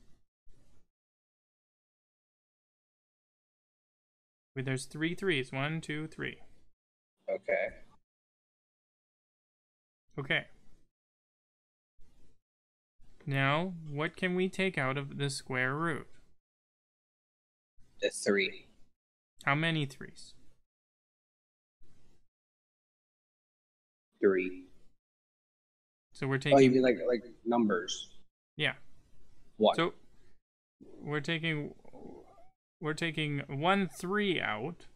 S1: There's 3 3s. 1, 2, 3.
S2: Okay.
S1: Okay. Now, what can we take out of the square root?
S2: The 3.
S1: How many 3s?
S2: 3.
S1: So we're
S2: Oh, you
S1: taking,
S2: mean like numbers?
S1: yeah.
S2: 1.
S1: So we're taking 1 3 out.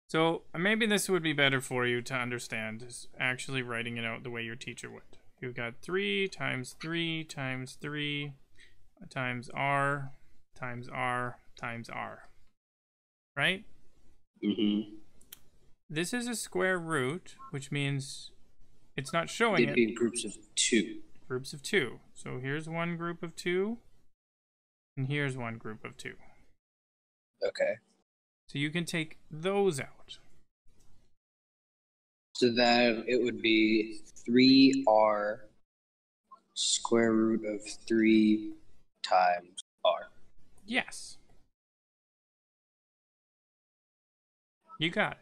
S1: So maybe this would be better for you to understand, is actually writing it out the way your teacher would. You've got 3 times 3 times 3 times r times r times r. Right?
S2: Mm-hmm.
S1: This is a square root, which means it's not showing
S2: They'd
S1: it.
S2: be in groups of 2.
S1: Groups of 2. So here's one group of 2, and here's one group of 2.
S2: Okay.
S1: So you can take those out.
S2: So then it would be 3r square root of 3 times r.
S1: Yes. You got it.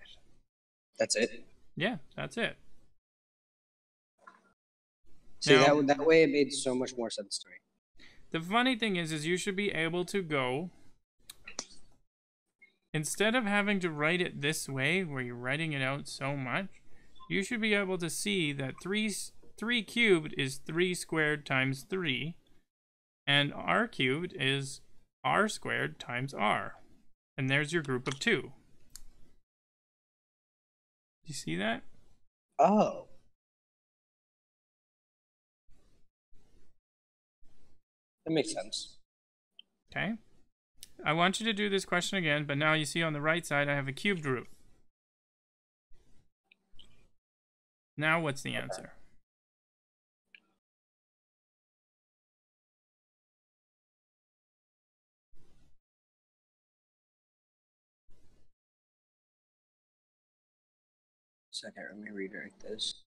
S2: That's it.
S1: Yeah, that's it.
S2: See,
S1: Now-
S2: that way it made so much more sense to me.
S1: The funny thing is you should be able to go, instead of having to write it this way, where you're writing it out so much, you should be able to see that 3 cubed is 3 squared times 3, and r cubed is r squared times r. And there's your group of 2. you see that?
S2: Oh. That makes sense.
S1: Okay. I want you to do this question again, but now you see on the right side I have a cubed root. Now what's the answer?
S2: Second, let me redirect this.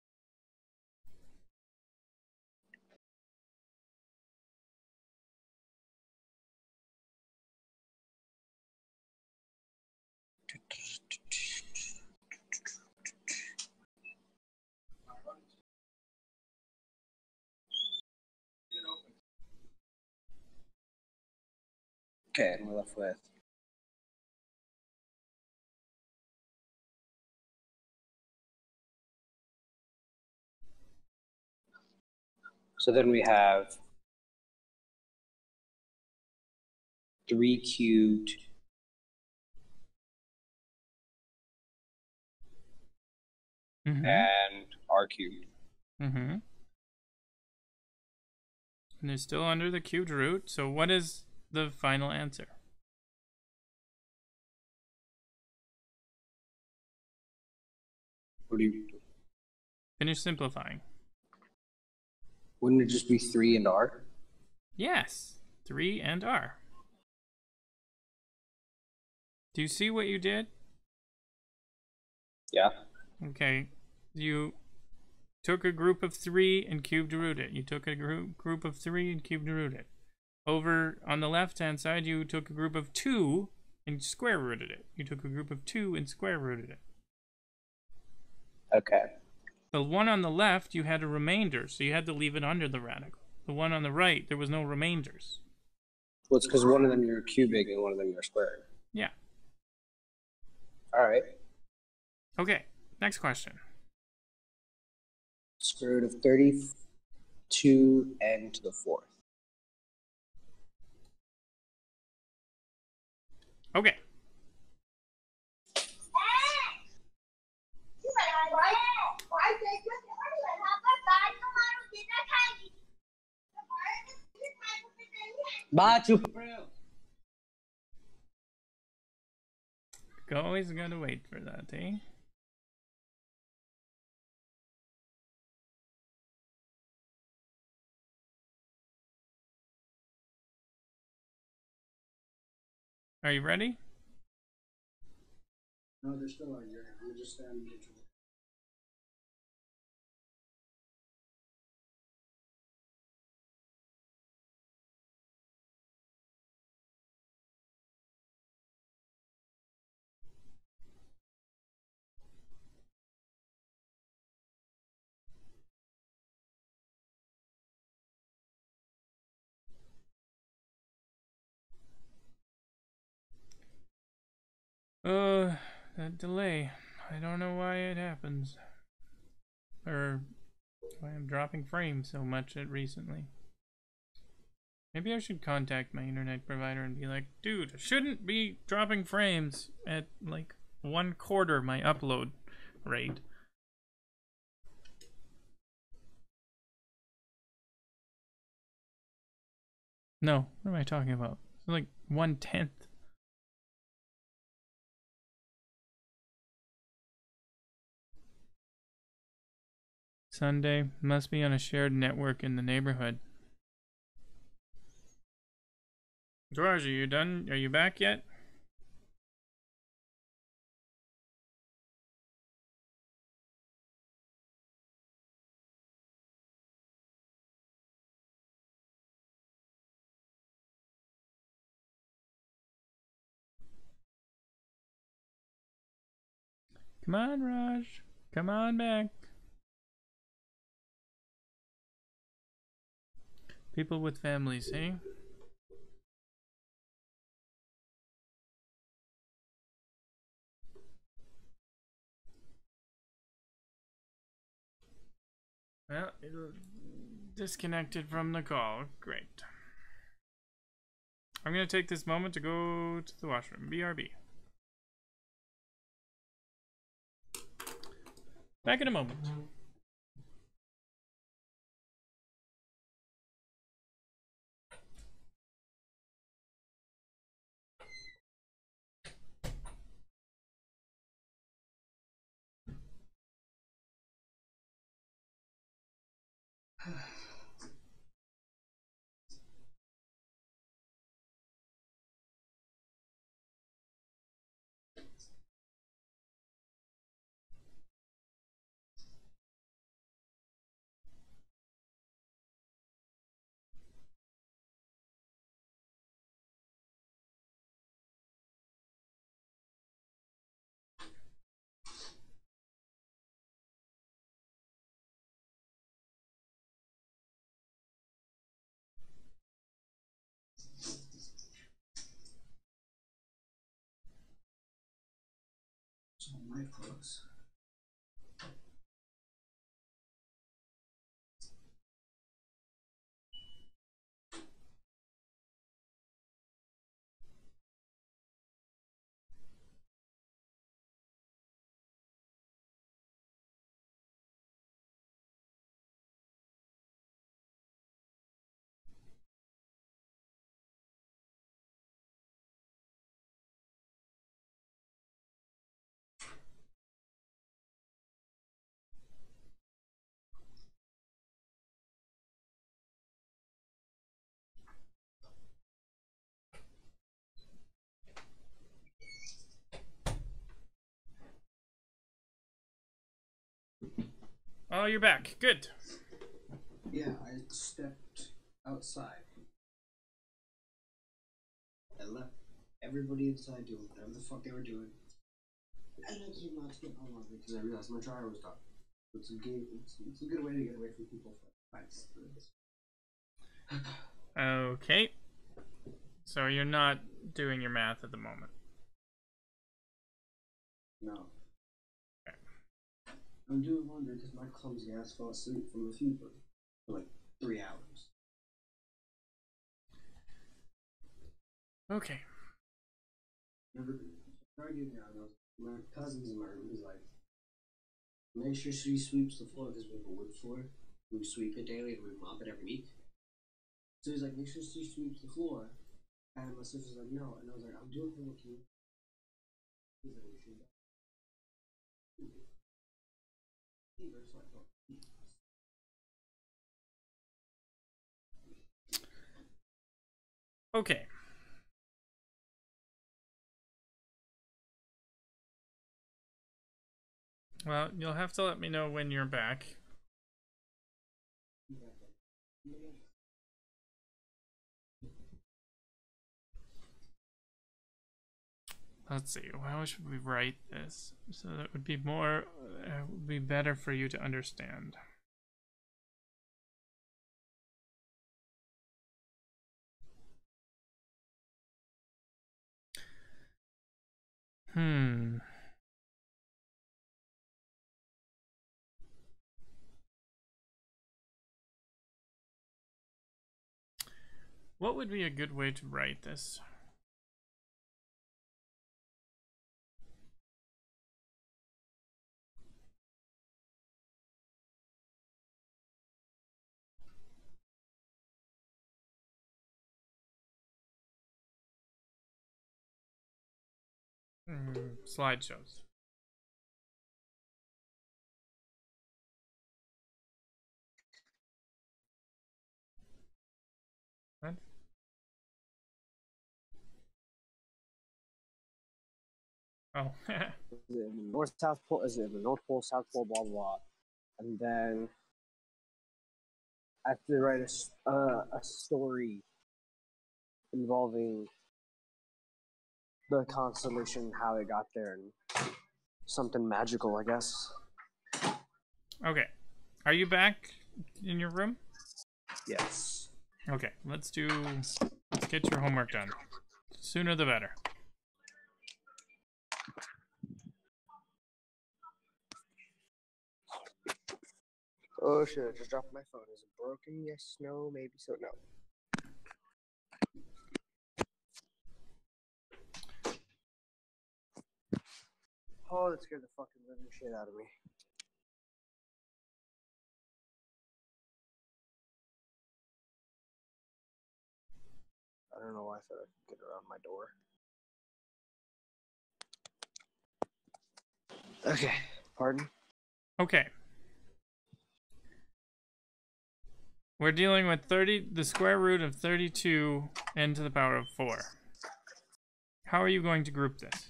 S2: Okay, and we're left with. So then we have 3 cubed and r cubed.
S1: And they're still under the cubed root. So what is the final answer?
S2: What do you?
S1: Finish simplifying.
S2: Wouldn't it just be 3 and r?
S1: Yes, 3 and r. Do you see what you did?
S2: Yeah.
S1: Okay, you took a group of 3 and cubed root it. You took a group of 3 and cubed root it. Over on the left-hand side, you took a group of 2 and square rooted it. You took a group of 2 and square rooted it.
S2: Okay.
S1: The one on the left, you had a remainder, so you had to leave it under the radical. The one on the right, there was no remainders.
S2: Well, it's because one of them you're cubic and one of them you're squaring.
S1: Yeah.
S2: All right.
S1: Okay, next question.
S2: Square root of 32 n to the 4th.
S1: Okay. Always gotta wait for that, eh? Are you ready?
S2: No, they're still on here. I'm just standing neutral.
S1: That delay. I don't know why it happens. Or why I'm dropping frames so much recently. Maybe I should contact my internet provider and be like, dude, I shouldn't be dropping frames at like 1/4 my upload rate. No, what am I talking about? It's like 1/10. Sunday must be on a shared network in the neighborhood. George, are you done? Are you back yet? Come on, Raj. Come on back. People with families, eh? Well, it'll disconnected from the call. Great. I'm going to take this moment to go to the washroom. BRB. Back in a moment.
S2: My clothes.
S1: Oh, you're back. Good.
S2: Yeah, I stepped outside. I left everybody inside doing whatever the fuck they were doing. And I came out to get my laundry because I realized my dryer was done. It's a good way to get away from people for 5 minutes.
S1: Okay. So you're not doing your math at the moment.
S2: No.
S1: Okay.
S2: I'm doing laundry because my clumsy ass fell asleep from a fever for like 3 hours.
S1: Okay.
S2: My cousin's in my room. He's like, make sure she sweeps the floor because we have a wood floor. We sweep it daily and we mop it every week. So he's like, make sure she sweeps the floor. And my sister's like, no. And I was like, I'm doing her what you. He's like, we should.
S1: Okay. Well, you'll have to let me know when you're back. Let's see. How should we write this so that it would be more, would be better for you to understand? What would be a good way to write this? Slideshows. What? Oh.
S2: Is it the North South Pole? Is it the North Pole, South Pole, blah blah blah? And then I have to write a story involving the constellation, how it got there, and something magical, I guess.
S1: Okay. Are you back in your room?
S2: Yes.
S1: Okay. Let's get your homework done. Sooner the better.
S2: Oh shit, I just dropped my phone. Is it broken? Yes, no, maybe so, no. Oh, that scared the fucking living shit out of me. I don't know why I thought I could get around my door. Okay, pardon?
S1: Okay. We're dealing with the square root of 32 n to the power of 4. How are you going to group this?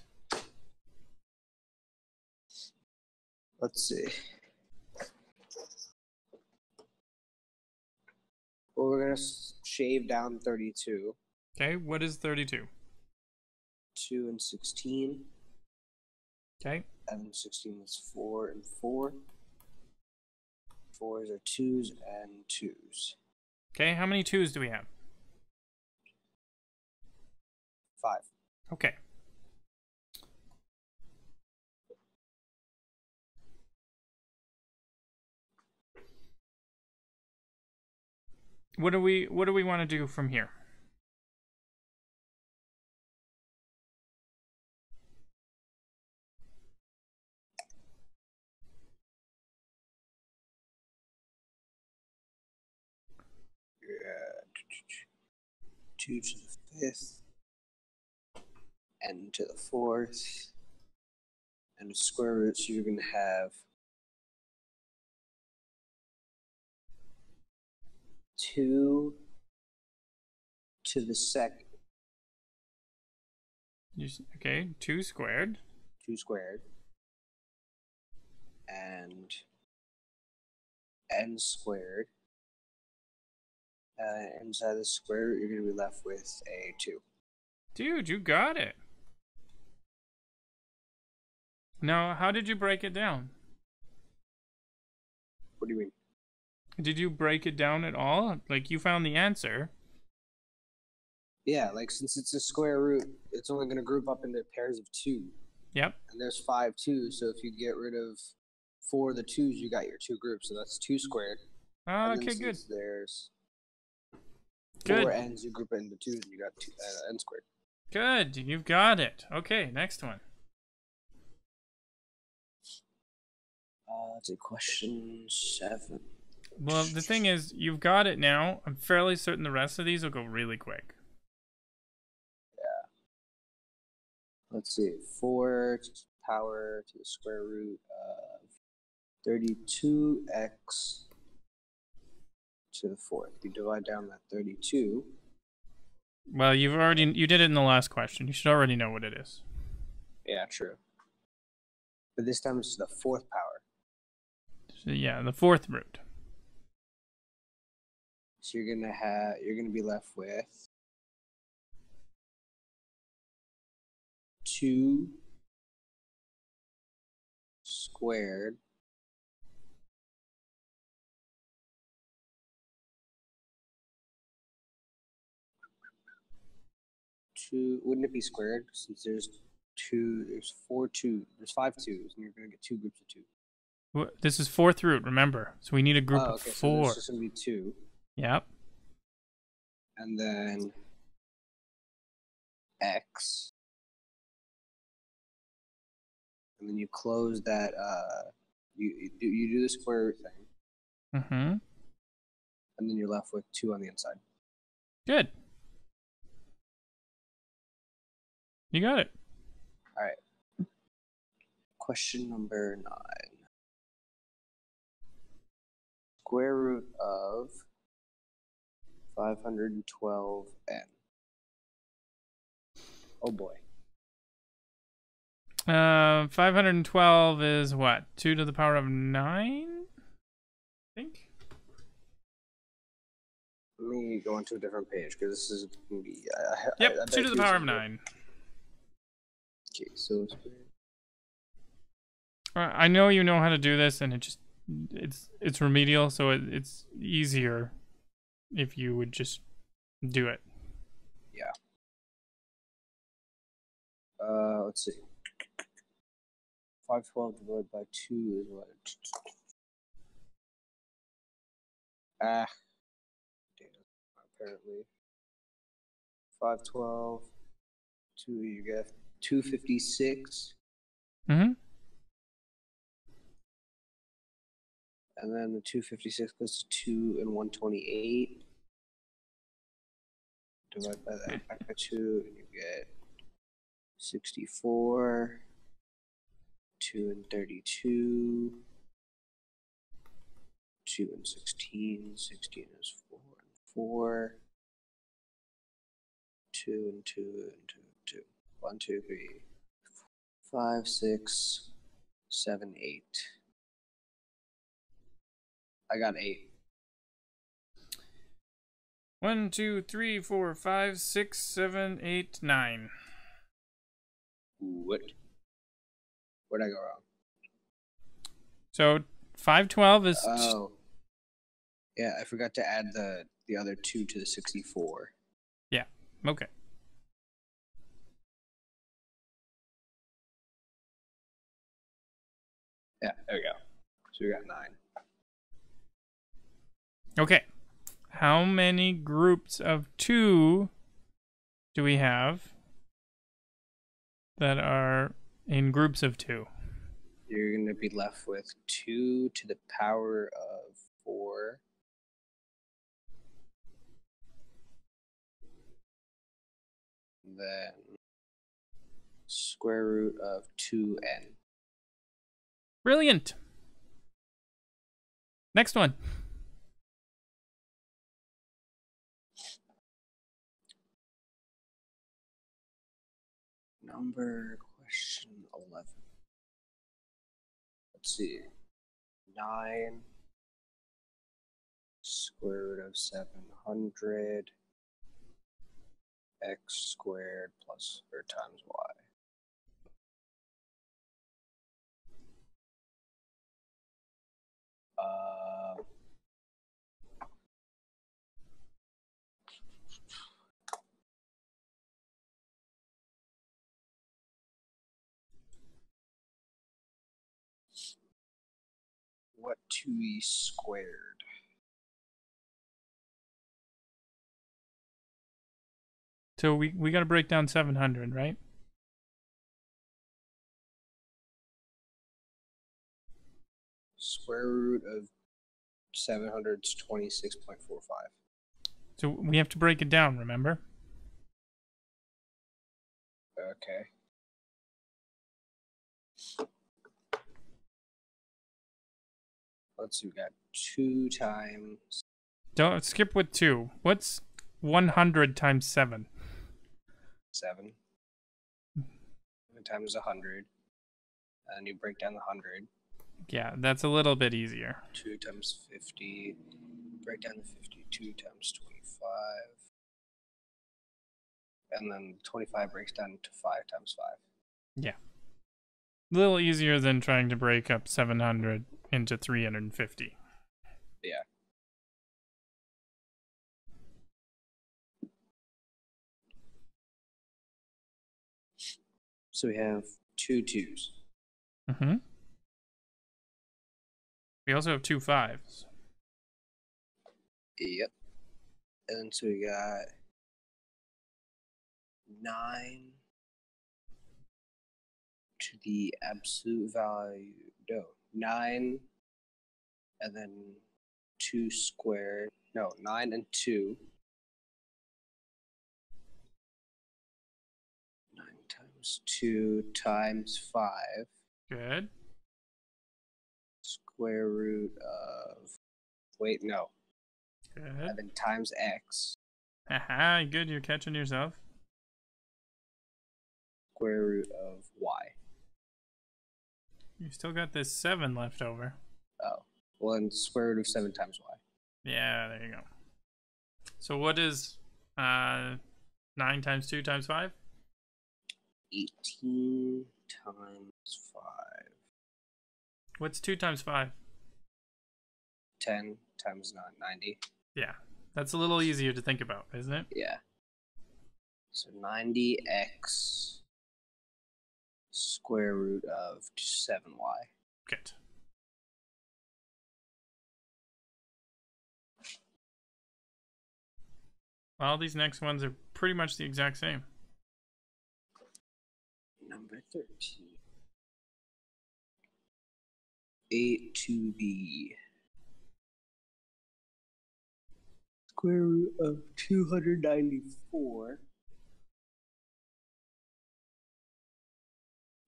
S2: Let's see. Well, we're going to shave down 32.
S1: Okay, what is 32?
S2: 2 and 16.
S1: Okay.
S2: And 16 is 4 and 4. 4s are 2s and 2s.
S1: Okay, how many 2's do we have?
S2: 5.
S1: Okay. What do we want to do from here?
S2: Yeah. 2 to the 5th. N to the 4th. And the square root, so you're going to have 2 to the 2nd.
S1: Okay, 2 squared.
S2: 2 squared. And n squared. Inside the square root, you're going to be left with a 2.
S1: Dude, you got it. Now, how did you break it down?
S2: What do you mean?
S1: Did you break it down at all? Like, you found the answer.
S2: Yeah, like since it's a square root, it's only going to group up into pairs of 2.
S1: Yep.
S2: And there's 5 2s, so if you get rid of 4 of the 2s, you got your 2 groups, so that's 2 squared.
S1: Okay, good.
S2: There's
S1: Good.
S2: 4 n's, you group it into 2s, and you got n squared.
S1: Good, you've got it. Okay, next one.
S2: Let's see, question 7.
S1: Well, the thing is, you've got it now. I'm fairly certain the rest of these will go really quick.
S2: Yeah. Let's see, 4 power to the square root of 32x to the 4th. You divide down that 32.
S1: Well, you did it in the last question. You should already know what it is.
S2: Yeah, true. But this time it's to the 4th power.
S1: So, yeah, the 4th root.
S2: So you're gonna be left with 2 squared wouldn't it be squared since there's 5 2s, and you're gonna get 2 groups of 2.
S1: This is 4th root, remember. So we need a group of
S2: okay,
S1: 4.
S2: so there's just gonna be 2.
S1: Yep.
S2: And then x. And then you close that, you do the square root thing.
S1: Mm-hmm.
S2: And then you're left with 2 on the inside.
S1: Good. You got it.
S2: All right. Question number 9. Square root of 512n. Oh boy.
S1: 512 is what? 2 to the power of 9? I think.
S2: Let me go onto a different page because this is going to be.
S1: Yep, 2 to the power of 9.
S2: Okay, so.
S1: I know you know how to do this, and it's remedial, so it's easier if you would just do it.
S2: Yeah. Let's see. 512 divided by 2 is what? Apparently. 512, 2, you get 256.
S1: Mm-hmm.
S2: And then the 256 goes to 2 and 128. Divide by that by 2, and you get 64, 2 and 32, 2 and 16, 16 is 4 and 4, 2 and 2 and 2 and 2. 1, 2, 3, 5, 6, 7, 8. I got 8.
S1: 1, 2, 3, 4, 5, 6, 7, 8, 9.
S2: What? Where'd I go wrong?
S1: So 512 is.
S2: Oh. Yeah, I forgot to add the other 2 to the 64.
S1: Yeah. Okay.
S2: Yeah, there we go. So we got 9.
S1: Okay. How many groups of 2 do we have that are in groups of 2?
S2: You're going to be left with 2 to the power of 4. Then square root of 2n.
S1: Brilliant. Next one.
S2: Number question 11. Let's see. 9 square root of 700 x squared plus or times y. What 2e squared?
S1: So we got to break down 700, right?
S2: Square root of 700 is 26.45.
S1: So we have to break it down, remember?
S2: Okay. Let's see, we got 2 times.
S1: Don't skip with 2. What's 100 times 7?
S2: 7. 7 times 100. And you break down the 100.
S1: Yeah, that's a little bit easier.
S2: 2 times 50. Break down the 50. 2 times 25. And then 25 breaks down to 5 times 5.
S1: Yeah. A little easier than trying to break up 700 into 350.
S2: Yeah. So we have 2 2s.
S1: Mm-hmm. We also have 2 5s.
S2: Yep. And then so we got 9 to the absolute value. No, 9 and then 2 squared. No, 9 and 2. 9 times 2 times 5.
S1: Good.
S2: Square root of. Wait, no.
S1: Good.
S2: And then times x.
S1: Haha, good, you're catching yourself.
S2: Square root of y.
S1: You still got this 7 left over.
S2: Oh. Well, then square root of 7 times y.
S1: Yeah, there you go. So what is 9 times 2 times 5?
S2: 18 times 5.
S1: What's 2 times 5?
S2: 10 times 9, 90.
S1: Yeah, that's a little easier to think about, isn't it?
S2: Yeah. So 90x square root of 7y.
S1: Good. Well, these next ones are pretty much the exact same.
S2: Number 13. 8 to the square root of 294.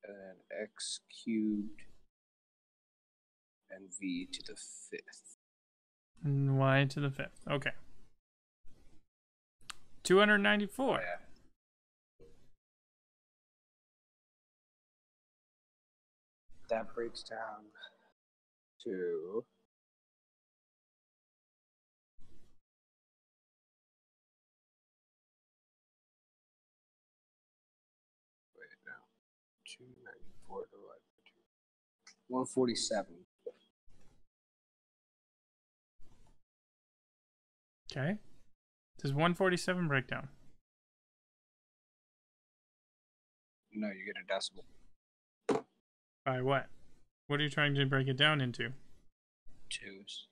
S2: And then x cubed and v to the 5th.
S1: And y to the 5th. Okay. 294.
S2: Yeah. That breaks down to wait, no. 294 divided by 2. 147.
S1: Okay. Does 147 break down?
S2: No, you get a decimal.
S1: By what? What are you trying to break it down into?
S2: 2s.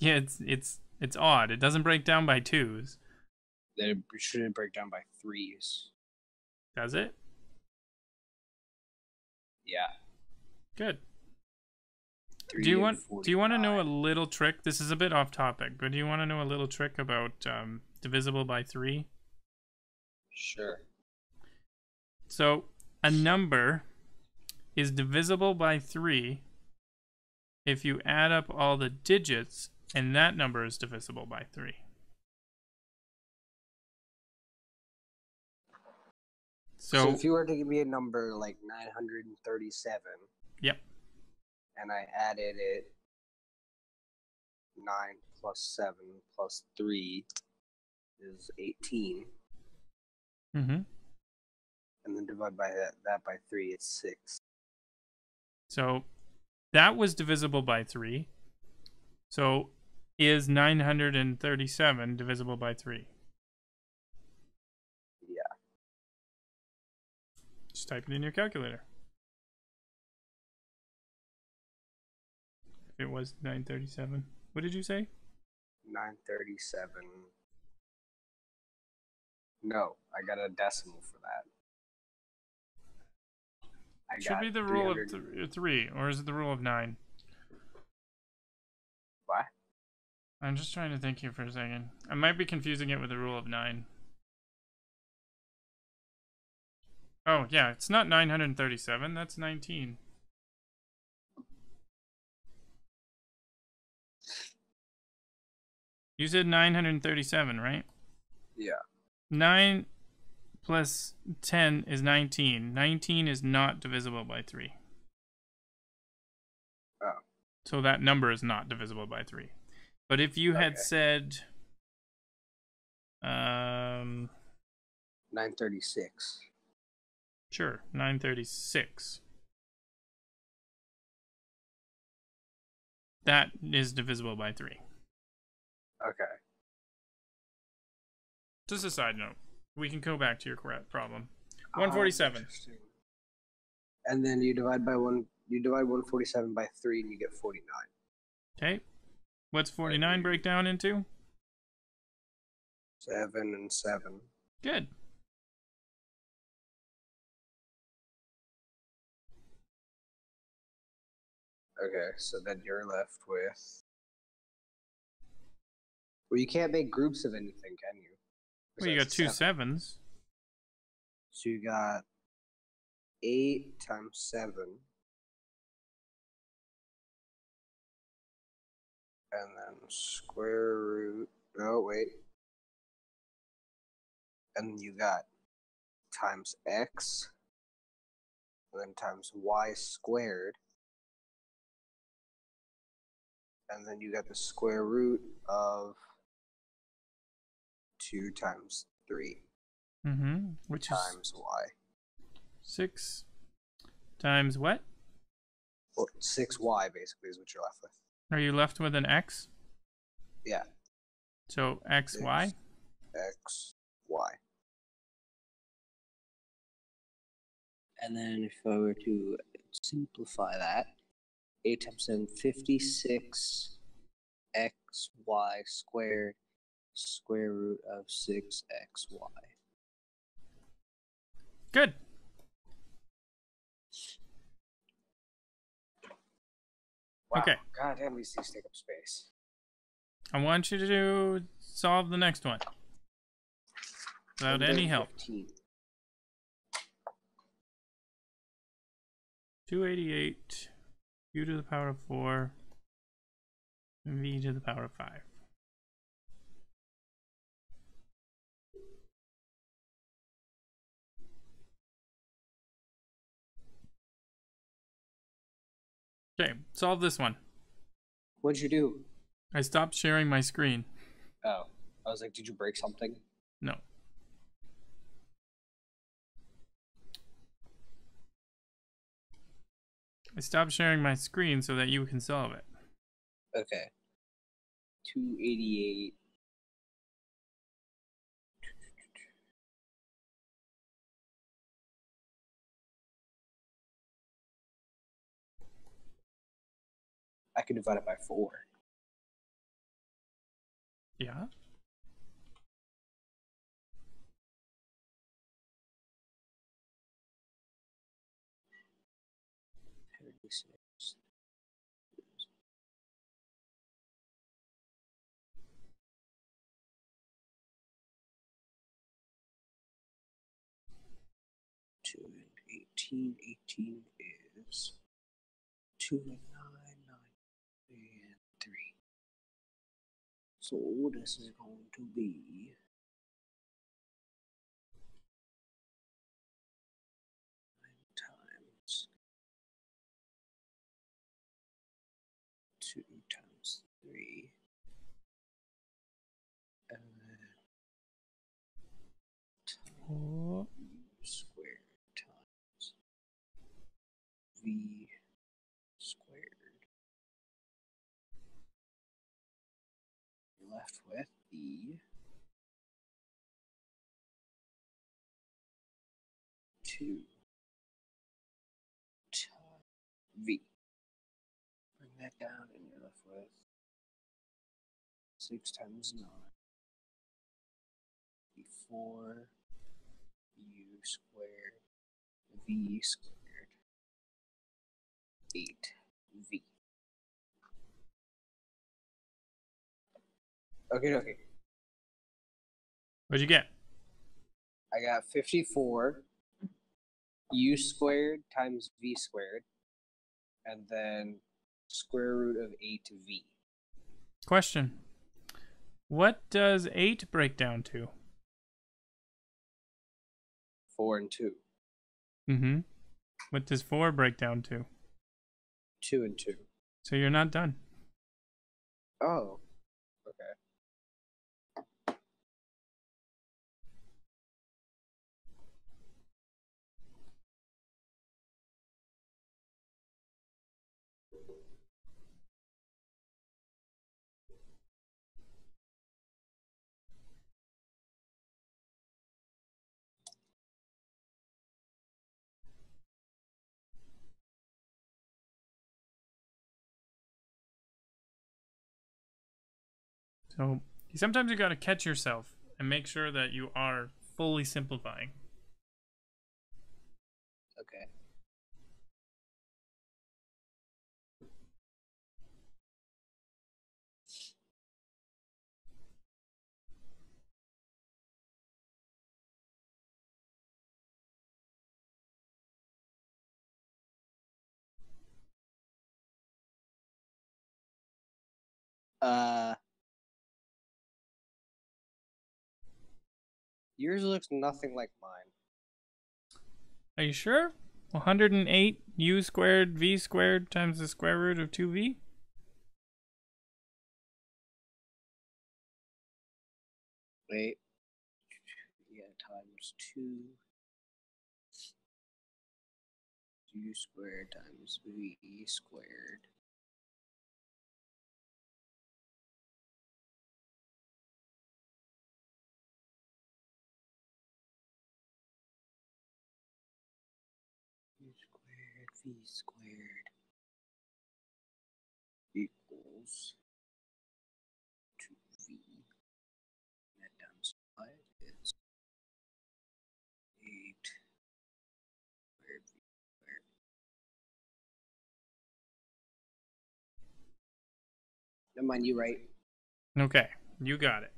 S1: Yeah, it's odd. It doesn't break down by 2s.
S2: Then it shouldn't break down by 3s.
S1: Does it?
S2: Yeah.
S1: Good.
S2: 3
S1: Do you
S2: and
S1: want to know a
S2: 45.
S1: little trick? This is a bit off topic, but do you want to know a little trick about divisible by 3?
S2: Sure.
S1: So, a number is divisible by 3 if you add up all the digits, and that number is divisible by 3.
S2: So if you were to give me a number like 937,
S1: yep.
S2: and I added it 9 plus 7 plus 3 is 18,
S1: Mm-hmm.
S2: and then divide by that by 3, it's 6.
S1: So that was divisible by 3. So is 937 divisible by 3?
S2: Yeah.
S1: Just type it in your calculator. If it was 937. What did you say?
S2: 937. No, I got a decimal for that.
S1: It should be the rule of 3, or is it the rule of 9?
S2: What?
S1: I'm just trying to think here for a second. I might be confusing it with the rule of 9. Oh, yeah, it's not 937, that's 19. You said 937, right?
S2: Yeah.
S1: 9 plus 10 is 19. 19 is not divisible by 3.
S2: Oh.
S1: So that number is not divisible by 3. But if you had said
S2: 936.
S1: Sure, 936. That is divisible by 3.
S2: Okay.
S1: Just a side note. We can go back to your correct problem. 147.
S2: And then you divide 147 by 3 and you get 49.
S1: Okay. What's 49 break down into?
S2: 7 and 7.
S1: Good.
S2: Okay, so then you're left with... Well, you can't make groups of anything, can you?
S1: Well, you got 2 sevens.
S2: So you got 8 times 7. And then square root... Oh, wait. And you got times x. And then times y squared. And then you got the square root of 2 times 3.
S1: Mm-hmm. Which
S2: times y.
S1: 6 times what?
S2: Well, 6y basically is what you're left with.
S1: Are you left with an x?
S2: Yeah.
S1: So xy?
S2: X, y. And then if I were to simplify that, 8 times 7, 56 xy squared, square root of 6xy.
S1: Good.
S2: Wow.
S1: Okay.
S2: God damn, these things take up space.
S1: I want you to solve the next one without any help.
S2: 15.
S1: 288 u to the power of 4 v to the power of 5. Okay, solve this one.
S2: What'd you do?
S1: I stopped sharing my screen.
S2: Oh, I was like, did you break something?
S1: No. I stopped sharing my screen so that you can solve it.
S2: Okay. 288. I can divide it by 4.
S1: Yeah?
S2: Two and 18. 18 is 2 and 9, 9 and 3. So this is going to be 9 times 2 times 3. And then
S1: Oh.
S2: squared times v squared. You're left with the 2 times v. Bring that down and you're left with 6 times 9. 4 u squared v squared 8v. Okay.
S1: What'd you get?
S2: I got 54 u squared times v squared, and then square root of 8v.
S1: Question. What does 8 break down to?
S2: 4 and 2.
S1: Mm-hmm. What does 4 break down to?
S2: 2 and 2.
S1: So you're not done.
S2: Oh, okay.
S1: So sometimes you gotta catch yourself and make sure that you are fully simplifying.
S2: Okay. Yours looks nothing like mine.
S1: Are you sure? 108 u squared v squared times the square root of 2v?
S2: Wait. Yeah, times 2 u squared times v squared. U squared v squared equals 2v. That times 5 is 8 squared v squared. Never mind, you right.
S1: Okay, you got it.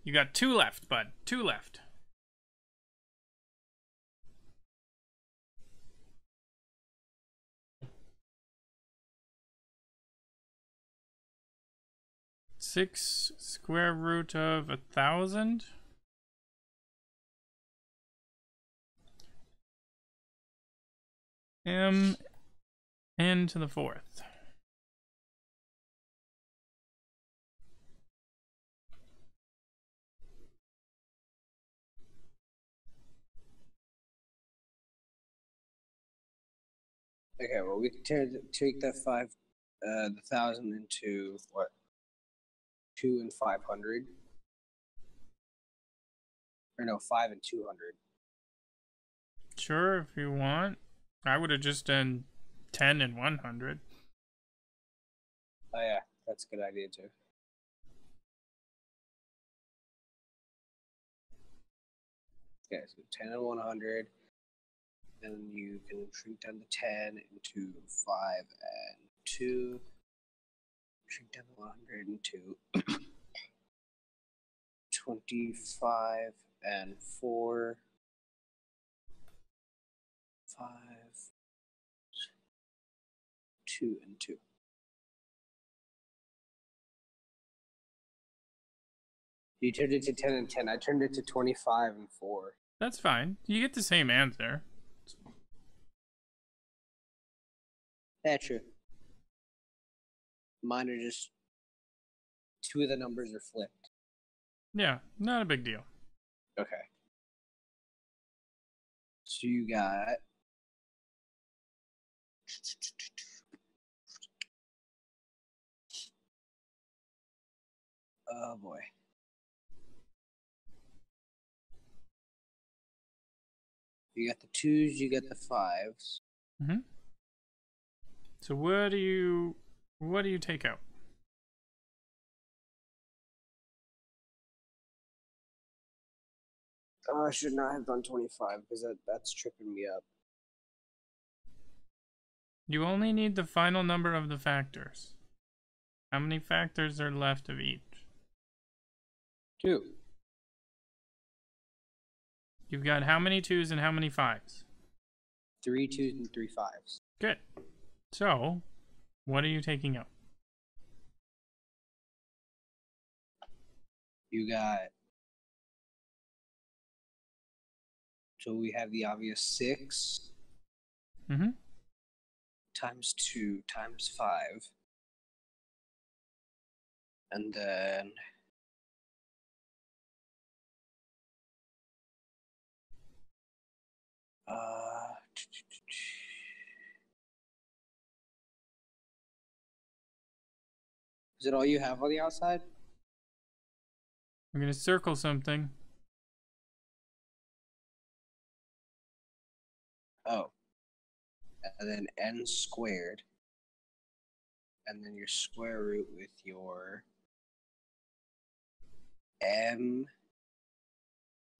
S1: You got 2 left, bud. 2 left. Six square root of 1,000. M n to the 4th.
S2: Okay, well, we can take that the 1,000 into what? 2 and 500. Or no, 5 and 200.
S1: Sure, if you want. I would have just done 10 and 100.
S2: Oh yeah, that's a good idea too. Okay, so 10 and 100. And you can shrink down the 10 into 5 and 2. Shrink down the 100 into 25 and 4. 5, 2 and 2. You turned it to 10 and 10. I turned it to 25 and 4.
S1: That's fine. You get the same answer.
S2: That's true. Mine are just 2 of the numbers are flipped.
S1: Yeah, not a big deal.
S2: Okay. So you got oh boy. You got the 2s, you got the 5s.
S1: Mm-hmm. So what do you take out?
S2: Oh, I should not have done 25 because that's tripping me up.
S1: You only need the final number of the factors. How many factors are left of each?
S2: 2.
S1: You've got how many 2s and how many 5s?
S2: 3 2s and 3 5s.
S1: Good. So, what are you taking out?
S2: You got. So we have the obvious 6
S1: Mm-hmm.
S2: times 2 times 5. And then is it all you have on the outside?
S1: I'm going to circle something.
S2: Oh. And then n squared. And then your square root with your m.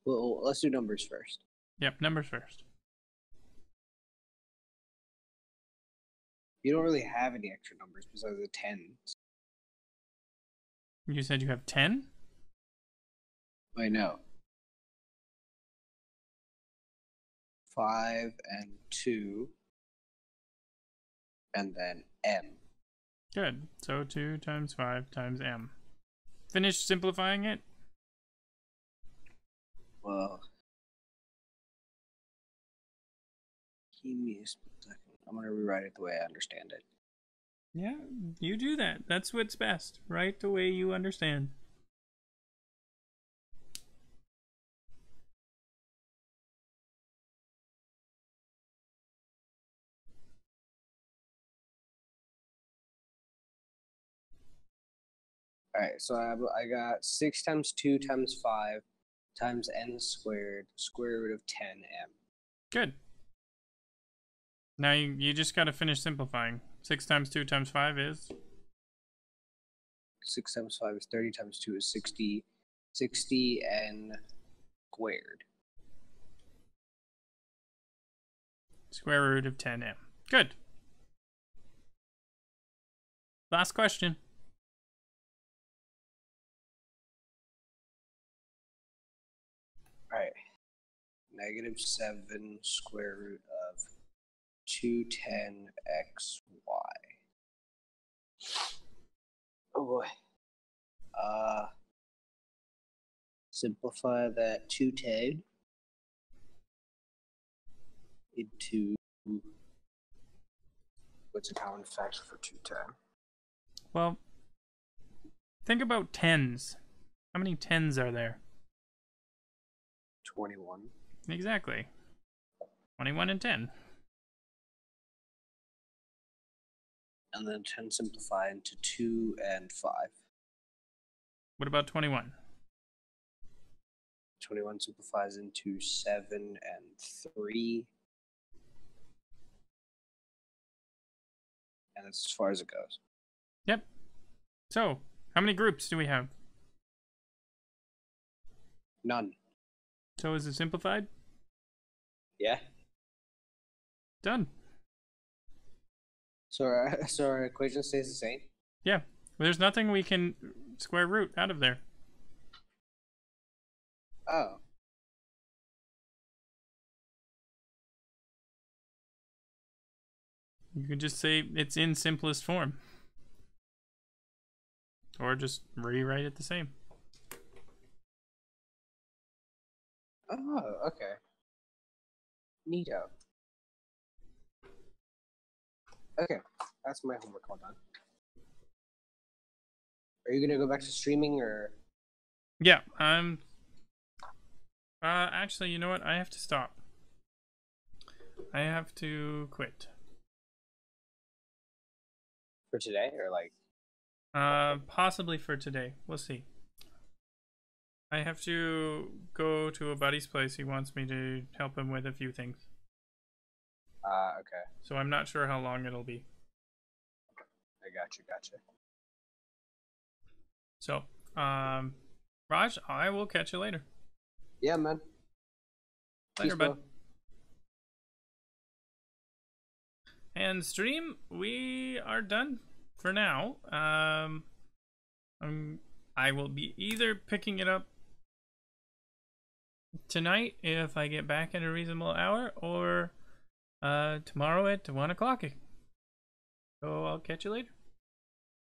S2: Well, let's do numbers first.
S1: Yep, numbers first.
S2: You don't really have any extra numbers besides the 10s.
S1: You said you have 10?
S2: Wait, no. 5 and 2. And then m.
S1: Good. So 2 times 5 times m. Finish simplifying it?
S2: Well, give me a second. I'm going to rewrite it the way I understand it.
S1: Yeah, you do that. That's what's best. Write the way you understand.
S2: Alright, so I got 6 times 2 times 5 times n squared, square root of 10m.
S1: Good. Now you just got to finish simplifying. 6 times 2 times 5 is?
S2: 6 times 5 is 30 times 2 is 60. 60n squared.
S1: square root of 10m. Good. Last question.
S2: All right. -7 square root of 210xy. Oh boy. Simplify that 210 into what's a common factor for 210?
S1: Well, think about tens. How many tens are there?
S2: 21.
S1: Exactly. 21 and 10.
S2: And then 10 simplify into 2 and 5.
S1: What about 21?
S2: 21 simplifies into 7 and 3. And that's as far as it goes.
S1: Yep. So, how many groups do we have?
S2: None.
S1: So is it simplified?
S2: Yeah.
S1: Done.
S2: So our equation stays the same?
S1: Yeah. There's nothing we can square root out of there.
S2: Oh.
S1: You can just say it's in simplest form. Or just rewrite it the same.
S2: Oh, okay. Neato. Okay, that's my homework all done. Are you gonna go back to streaming or?
S1: Yeah, I'm. Actually, you know what? I have to stop. I have to quit.
S2: For today or like?
S1: Possibly for today. We'll see. I have to go to a buddy's place. He wants me to help him with a few things.
S2: Okay.
S1: So I'm not sure how long it'll be.
S2: I gotcha.
S1: So, Raj, I will catch you later.
S2: Yeah, man.
S1: Later,
S2: Peace,
S1: bud.
S2: bro.
S1: And stream, we are done for now. I will be either picking it up tonight if I get back in a reasonable hour, or tomorrow at 1 o'clock. So I'll catch you later.